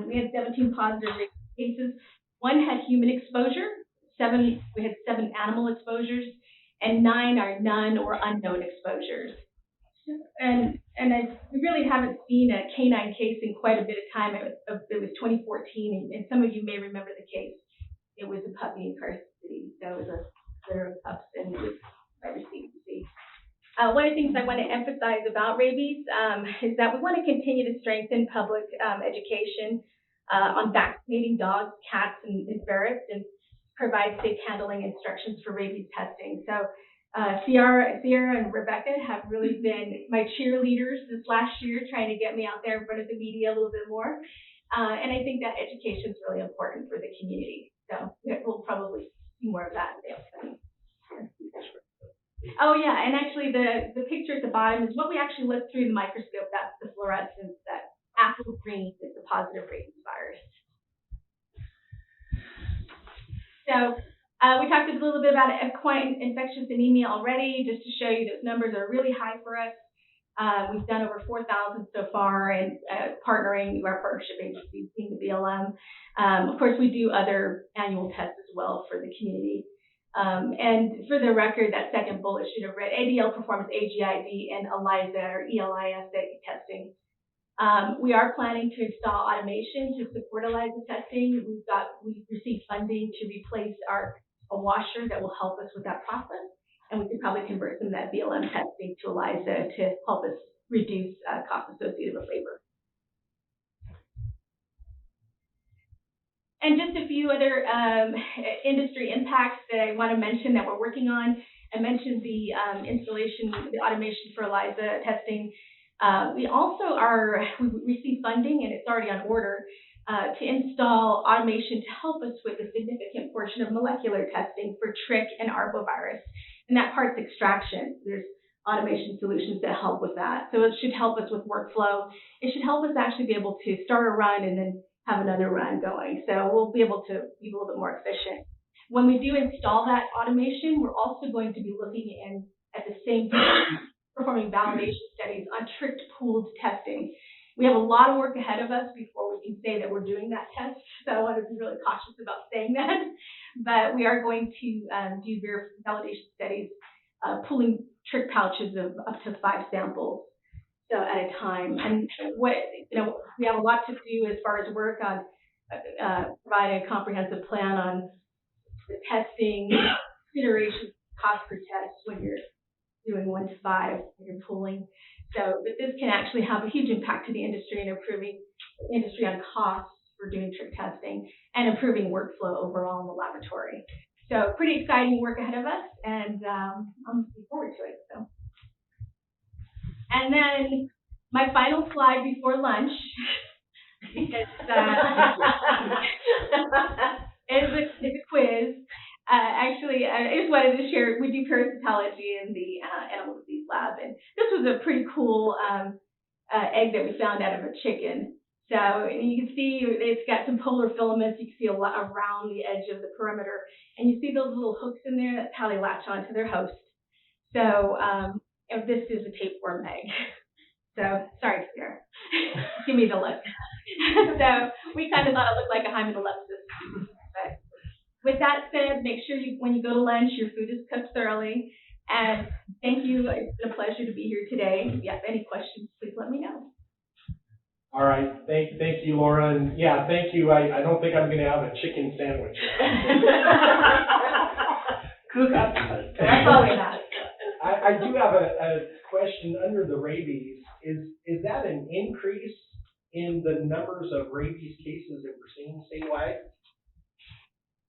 We had 17 positive rabies cases. One had human exposure. We had 7 animal exposures, and 9 are none or unknown exposures. And we really haven't seen a canine case in quite a bit of time. It was 2014, and some of you may remember the case. It was a puppy in Carson City. So it was a litter of pups, and it was very see. One of the things I want to emphasize about rabies is that we want to continue to strengthen public education on vaccinating dogs, cats, and ferrets, and provide safe handling instructions for rabies testing. So Sierra and Rebecca have really been my cheerleaders this last year, trying to get me out there in front of the media a little bit more. And I think that education is really important for the community. So we'll probably see more of that in the upcoming year. Oh yeah, and actually the picture at the bottom is what we actually look through the microscope. That's the fluorescence. That apple green is the positive rabies virus. So we talked a little bit about equine infectious anemia already, just to show you those numbers are really high for us. We've done over 4,000 so far, and partnering our partnership agencies, being the BLM. Of course, we do other annual tests as well for the community. And for the record, that second bullet should have read ADL performs AGIV and ELISA or ELISA testing. We are planning to install automation to support ELISA testing. We've received funding to replace a washer that will help us with that process, and we could probably convert some of that BLM testing to ELISA to help us reduce costs associated with labor. And just a few other industry impacts that I want to mention that we're working on. I mentioned the installation, the automation for ELISA testing. We also we received funding, and it's already on order, to install automation to help us with a significant portion of molecular testing for trich and arbovirus. And that part's extraction. There's automation solutions that help with that. So it should help us with workflow. It should help us actually be able to start a run and then have another run going. So we'll be able to be a little bit more efficient. When we do install that automation, we're also going to be looking at the same time performing validation studies on trich pooled testing. We have a lot of work ahead of us before we can say that we're doing that test. So I want to be really cautious about saying that. But we are going to do validation studies, pooling trich pouches of up to 5 samples at a time. And we have a lot to do as far as work on providing a comprehensive plan on the testing, consideration, cost per test when you're doing 1 to 5 when you're pooling. So that this can actually have a huge impact to the industry and improving the industry on costs for doing trich testing and improving workflow overall in the laboratory. So pretty exciting work ahead of us, and I'm looking forward to it. So. And then my final slide before lunch is a quiz. Actually, I just wanted to share, we do parasitology in the animal disease lab, and this was a pretty cool egg that we found out of a chicken. So you can see it's got some polar filaments. You can see a lot around the edge of the perimeter, and you see those little hooks in there. That's how they latch onto their host. So this is a tapeworm egg. So sorry, Sarah. Give me the look. So we kind of thought it looked like a hymenopteris. But with that said, make sure when you go to lunch, your food is cooked thoroughly. And thank you. It's been a pleasure to be here today. If you have any questions, please let me know.
All right. Thank you, Laura. And yeah, thank you. I don't think I'm going to have a chicken sandwich.
That's all we have.
I do have a question under the rabies. Is that an increase in the numbers of rabies cases that we're seeing statewide?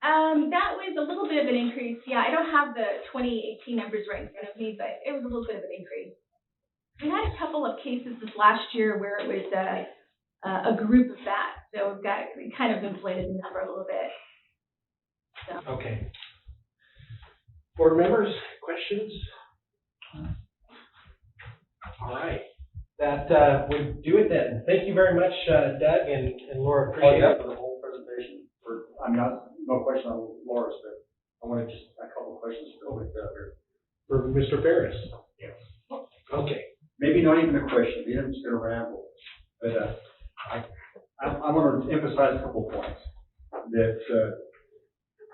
That was a little bit of an increase. Yeah, I don't have the 2018 numbers right in front of me, but it was a little bit of an increase. We had a couple of cases this last year where it was a group of that, so we kind of inflated the number a little bit. So.
Okay. Board members, questions? All right. That would do it then. Thank you very much, Doug and Laura. Appreciate it.
For the whole presentation. I'm not, no question on Laura's, but I wanted just a couple of questions for here.
For Mr. Ferris.
Yes.
Okay.
Maybe not even a question. I'm just going to ramble. But I want to emphasize a couple of points. That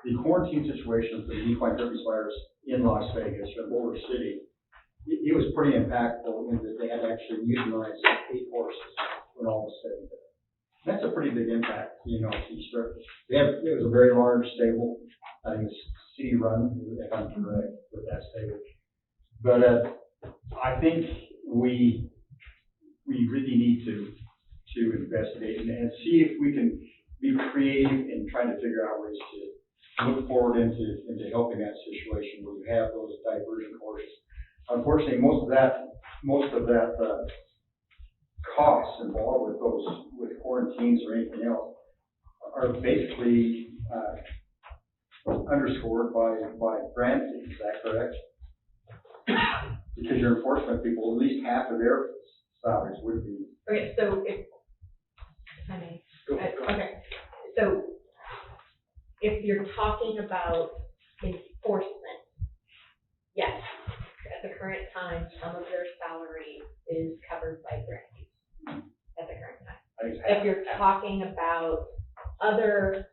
the quarantine situation for the equine herpes virus in Las Vegas or Boulder City, it was pretty impactful in that they had actually euthanized 8 horses when all was said and done. That's a pretty big impact, you know, if you start. It was a very large stable. I think it's city run, if I'm correct, with that stable. But I think we really need to investigate and see if we can be creative in trying to figure out ways to look forward into helping that situation where you have those diversion horses. Unfortunately, most of that costs involved with quarantines or anything else are basically underscored by brand fees. Is that correct? Because your enforcement people, at least half of their salaries would be.
Okay, so if I may, okay, so if you're talking about enforcement, yes, at the current time, some of their salary is covered by grant fees at the current time. If you're talking about other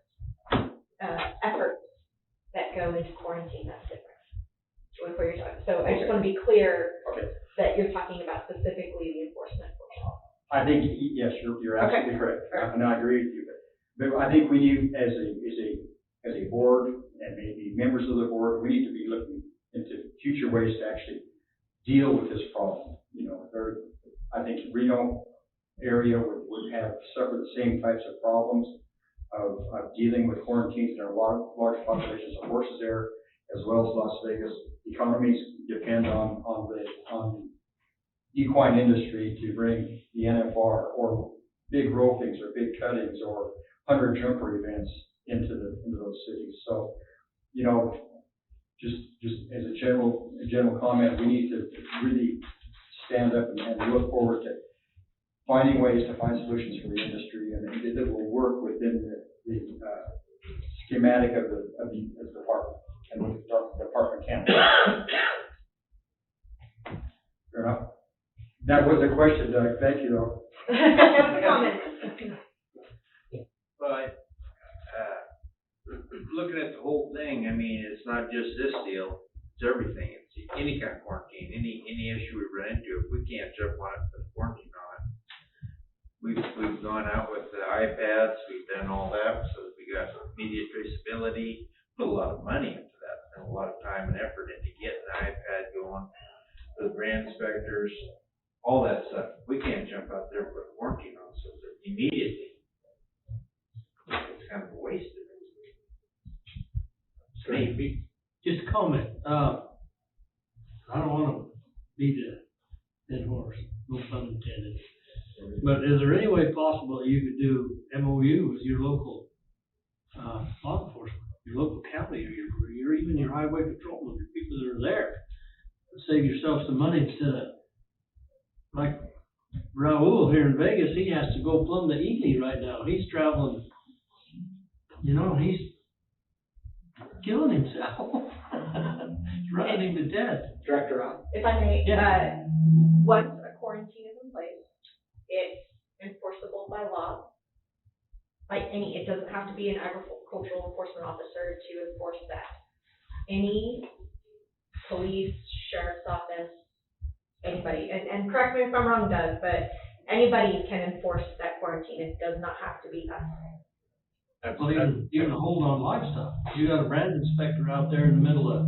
efforts that go into quarantine, that's different. With what you're talking. So I just want to be clear that you're talking about specifically the enforcement portion.
I think, yes, you're absolutely correct. And I agree with you. But I think we need, as a board and maybe members of the board, we need to be looking into future ways to actually deal with this problem. You know, I think Reno area would have suffered the same types of problems of dealing with quarantines. There are large populations of horses there, as well as Las Vegas. Economies depend on the equine industry to bring the NFR or big ropings or big cuttings or hunter jumper events into those cities. So, you know, just as a general comment, we need to really stand up and look forward to finding ways to find solutions for the industry and that will work within the schematic of the department and what the department can. Fair enough. That was a question, Doug. Thank you, though.
That was a comment.
But looking at the whole thing, I mean, it's not just this deal; it's everything. It's any kind of quarantine, any issue we run into. If we can't jump on it, put quarantine on it. We've gone out with the iPads. We've done all that, so we got immediate traceability. Put a lot of money into that, and a lot of time and effort into getting the iPad going. The brand inspectors, all that stuff. We can't jump out there and put quarantine on something immediately. It's kind of a waste of it.
Maybe. Just a comment. I don't want to be the dead horse, no pun intended. But is there any way possible you could do MOU with your local law enforcement, your local county, or even your highway patrolmen, your people that are there? Save yourself some money instead of, like Raul here in Vegas, he has to go plumb the Ely right now. He's traveling, you know, he's killing himself. It's running him to death.
Director Rob?
If I may,
Yeah.
Once a quarantine is in place, it's enforceable by law. It doesn't have to be an agricultural enforcement officer to enforce that. Any police, sheriff's office, anybody, and correct me if I'm wrong, Doug, but anybody can enforce that quarantine. It does not have to be us.
Well, even a hold on livestock. You got a brand inspector out there in the middle of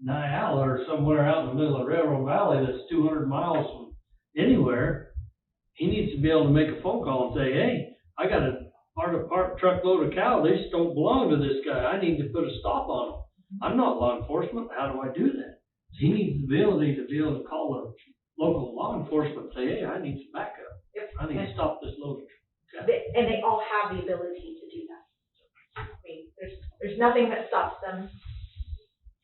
Niall or somewhere out in the middle of Railroad Valley that's 200 miles from anywhere. he needs to be able to make a phone call and say, hey, I got a part truckload of cow, they just don't belong to this guy, I need to put a stop on them. I'm not law enforcement, how do I do that? He needs the ability to be able to call the local law enforcement and say, hey, I need some backup. I need to stop this load of cow.
And they all have the ability to do that. I mean, there's nothing that stops them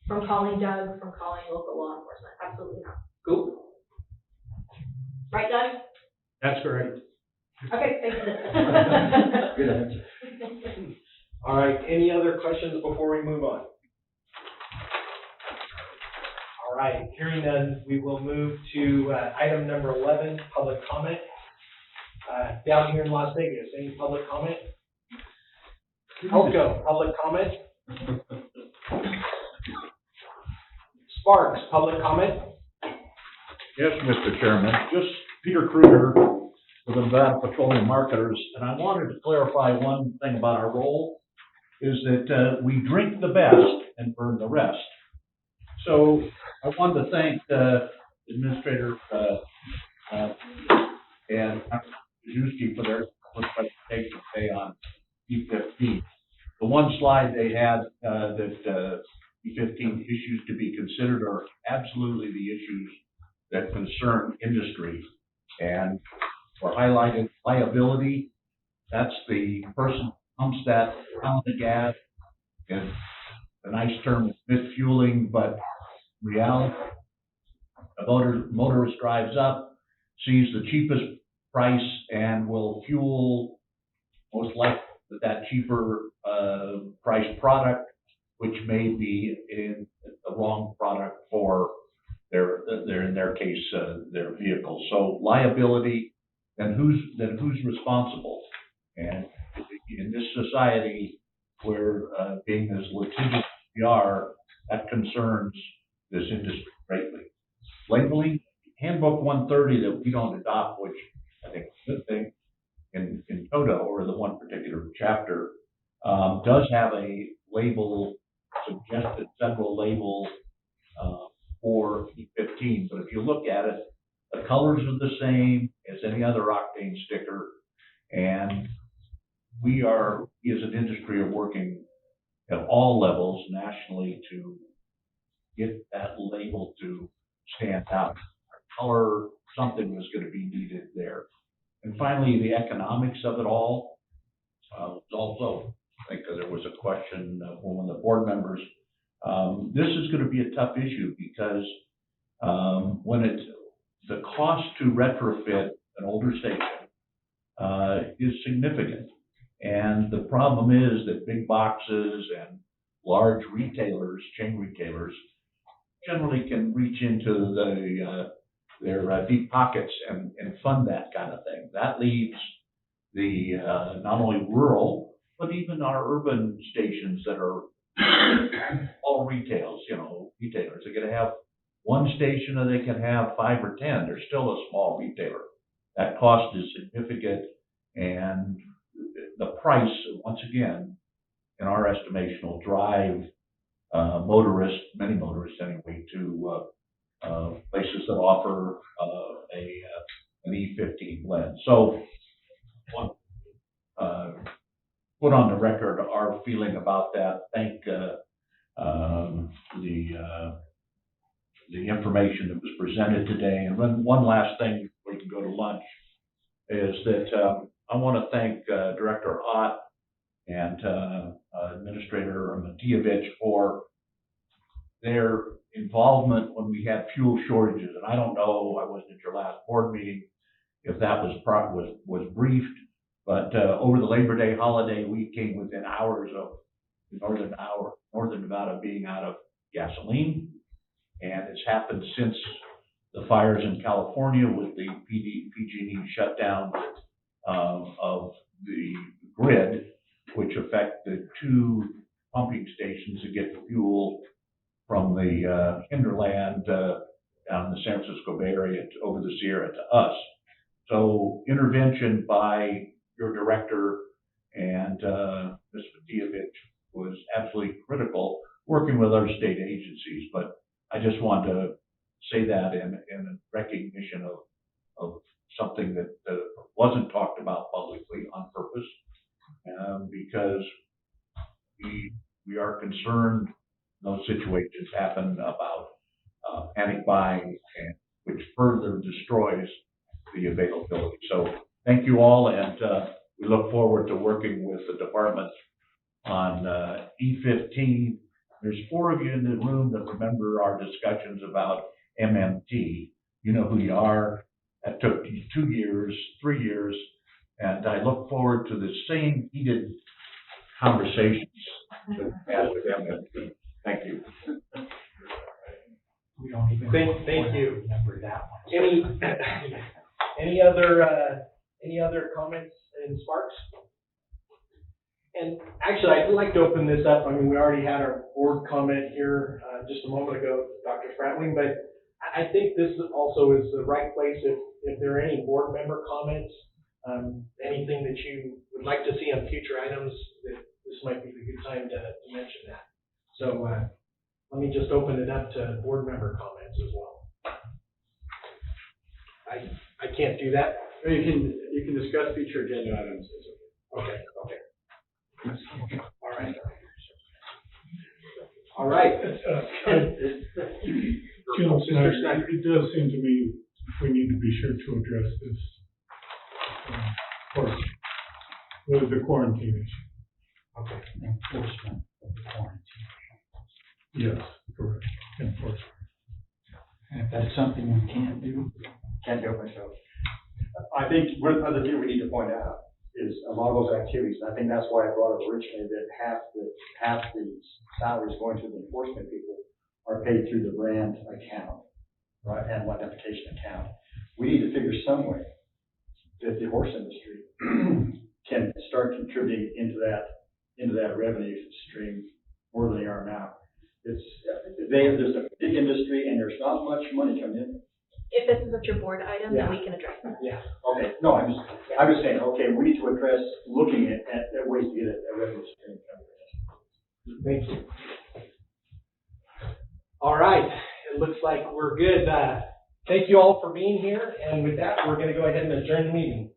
from calling Doug, from calling local law enforcement, absolutely not.
Cool.
Right, Doug?
That's correct.
Okay, thank you.
Good answer.
All right, any other questions before we move on? All right, hearing none, we will move to item number 11, public comment. Down here in Las Vegas, any public comment? Elko, public comment? Sparks, public comment?
Yes, Mr. Chairman, just Peter Kruger with the Nevada Petroleum Marketers, and I wanted to clarify one thing about our role, is that we drink the best and burn the rest. So I wanted to thank Administrator and Krzyzewski for their presentation today on E15. The one slide they had that E15 issues to be considered are absolutely the issues that concern industry. And for highlighted liability, that's the person who pumps that pound of gas. And the nice term is misfueling, but in reality, a motorist drives up, sees the cheapest price, and will fuel most likely with that cheaper priced product, which may be in the wrong product for their in their case their vehicle. So liability, then who's responsible? And in this society where being as litigious as we are, that concerns this industry greatly. Labeling, Handbook 130 that we don't adopt, which I think is a good thing, in TOTA, or the one particular chapter, does have a label, suggested federal label for E15. But if you look at it, the colors are the same as any other octane sticker, and we as an industry, are working at all levels nationally to get that label to stand out. Color, something was going to be needed there. And finally, the economics of it all. Also, I think there was a question from one of the board members. This is going to be a tough issue because the cost to retrofit an older station is significant. And the problem is that big boxes and large retailers, chain retailers, generally can reach into their deep pockets and fund that kind of thing. That leaves the not only rural, but even our urban stations that are all retailers. They're going to have one station, or they can have 5 or 10. They're still a small retailer. That cost is significant, and the price, once again, in our estimation, will drive many motorists anyway, to places that offer an E15 blend. So, put on the record our feeling about that. Thank the information that was presented today. And one last thing before we can go to lunch is that I want to thank Director Ott and Administrator Matievich for their involvement when we had fuel shortages. And I don't know, I wasn't at your last board meeting, if that was briefed, but over the Labor Day holiday, we came within hours of Northern Nevada being out of gasoline. And it's happened since the fires in California with the PG&E shutdown of the grid, which affected 2 pumping stations to get fuel from the hinterland down in the San Francisco Bay Area over the Sierra to us. So intervention by your director and Ms. Matievich was absolutely critical, working with other state agencies. But I just want to say that in recognition of
something that wasn't talked about publicly on purpose, because we are concerned those situations happen about panic buying, and which further destroys the availability. So thank you all, and we look forward to working with the department on E15. There's 4 of you in the room that remember our discussions about MMT. You know who you are. That took 2 years, 3 years, and I look forward to the same heated conversations that we had with MMT. Thank you.
We don't even.
Thank you.
Remember that one.
Any other comments in Sparks? And actually, I'd like to open this up. I mean, we already had our board comment here just a moment ago, Dr. Spratling, but I think this also is the right place if there are any board member comments, anything that you would like to see on future items, that this might be a good time to mention that. So let me just open it up to board member comments as well. I can't do that.
You can discuss future agenda items.
Okay. All right.
Jim Snyder, it does seem to me we need to be sure to address this, first, the quarantine issue.
Okay. Enforcement of the quarantine.
Yes, correct, enforcement.
And if that's something we can't do.
Can't do it myself. I think one other thing we need to point out is a lot of those activities, and I think that's why I brought up originally that half the salaries going to the enforcement people are paid through the brand account, right, animal identification account. We need to figure some way that the horse industry can start contributing into that revenue stream more than they are now. There's a big industry and there's not much money coming in.
If this is your board item, then we can address that.
Yeah. Okay. No, I'm just saying, okay, we need to address looking at ways to get a revenue stream.
Thank you. All right. It looks like we're good. Thank you all for being here. And with that, we're going to go ahead and adjourn the meeting.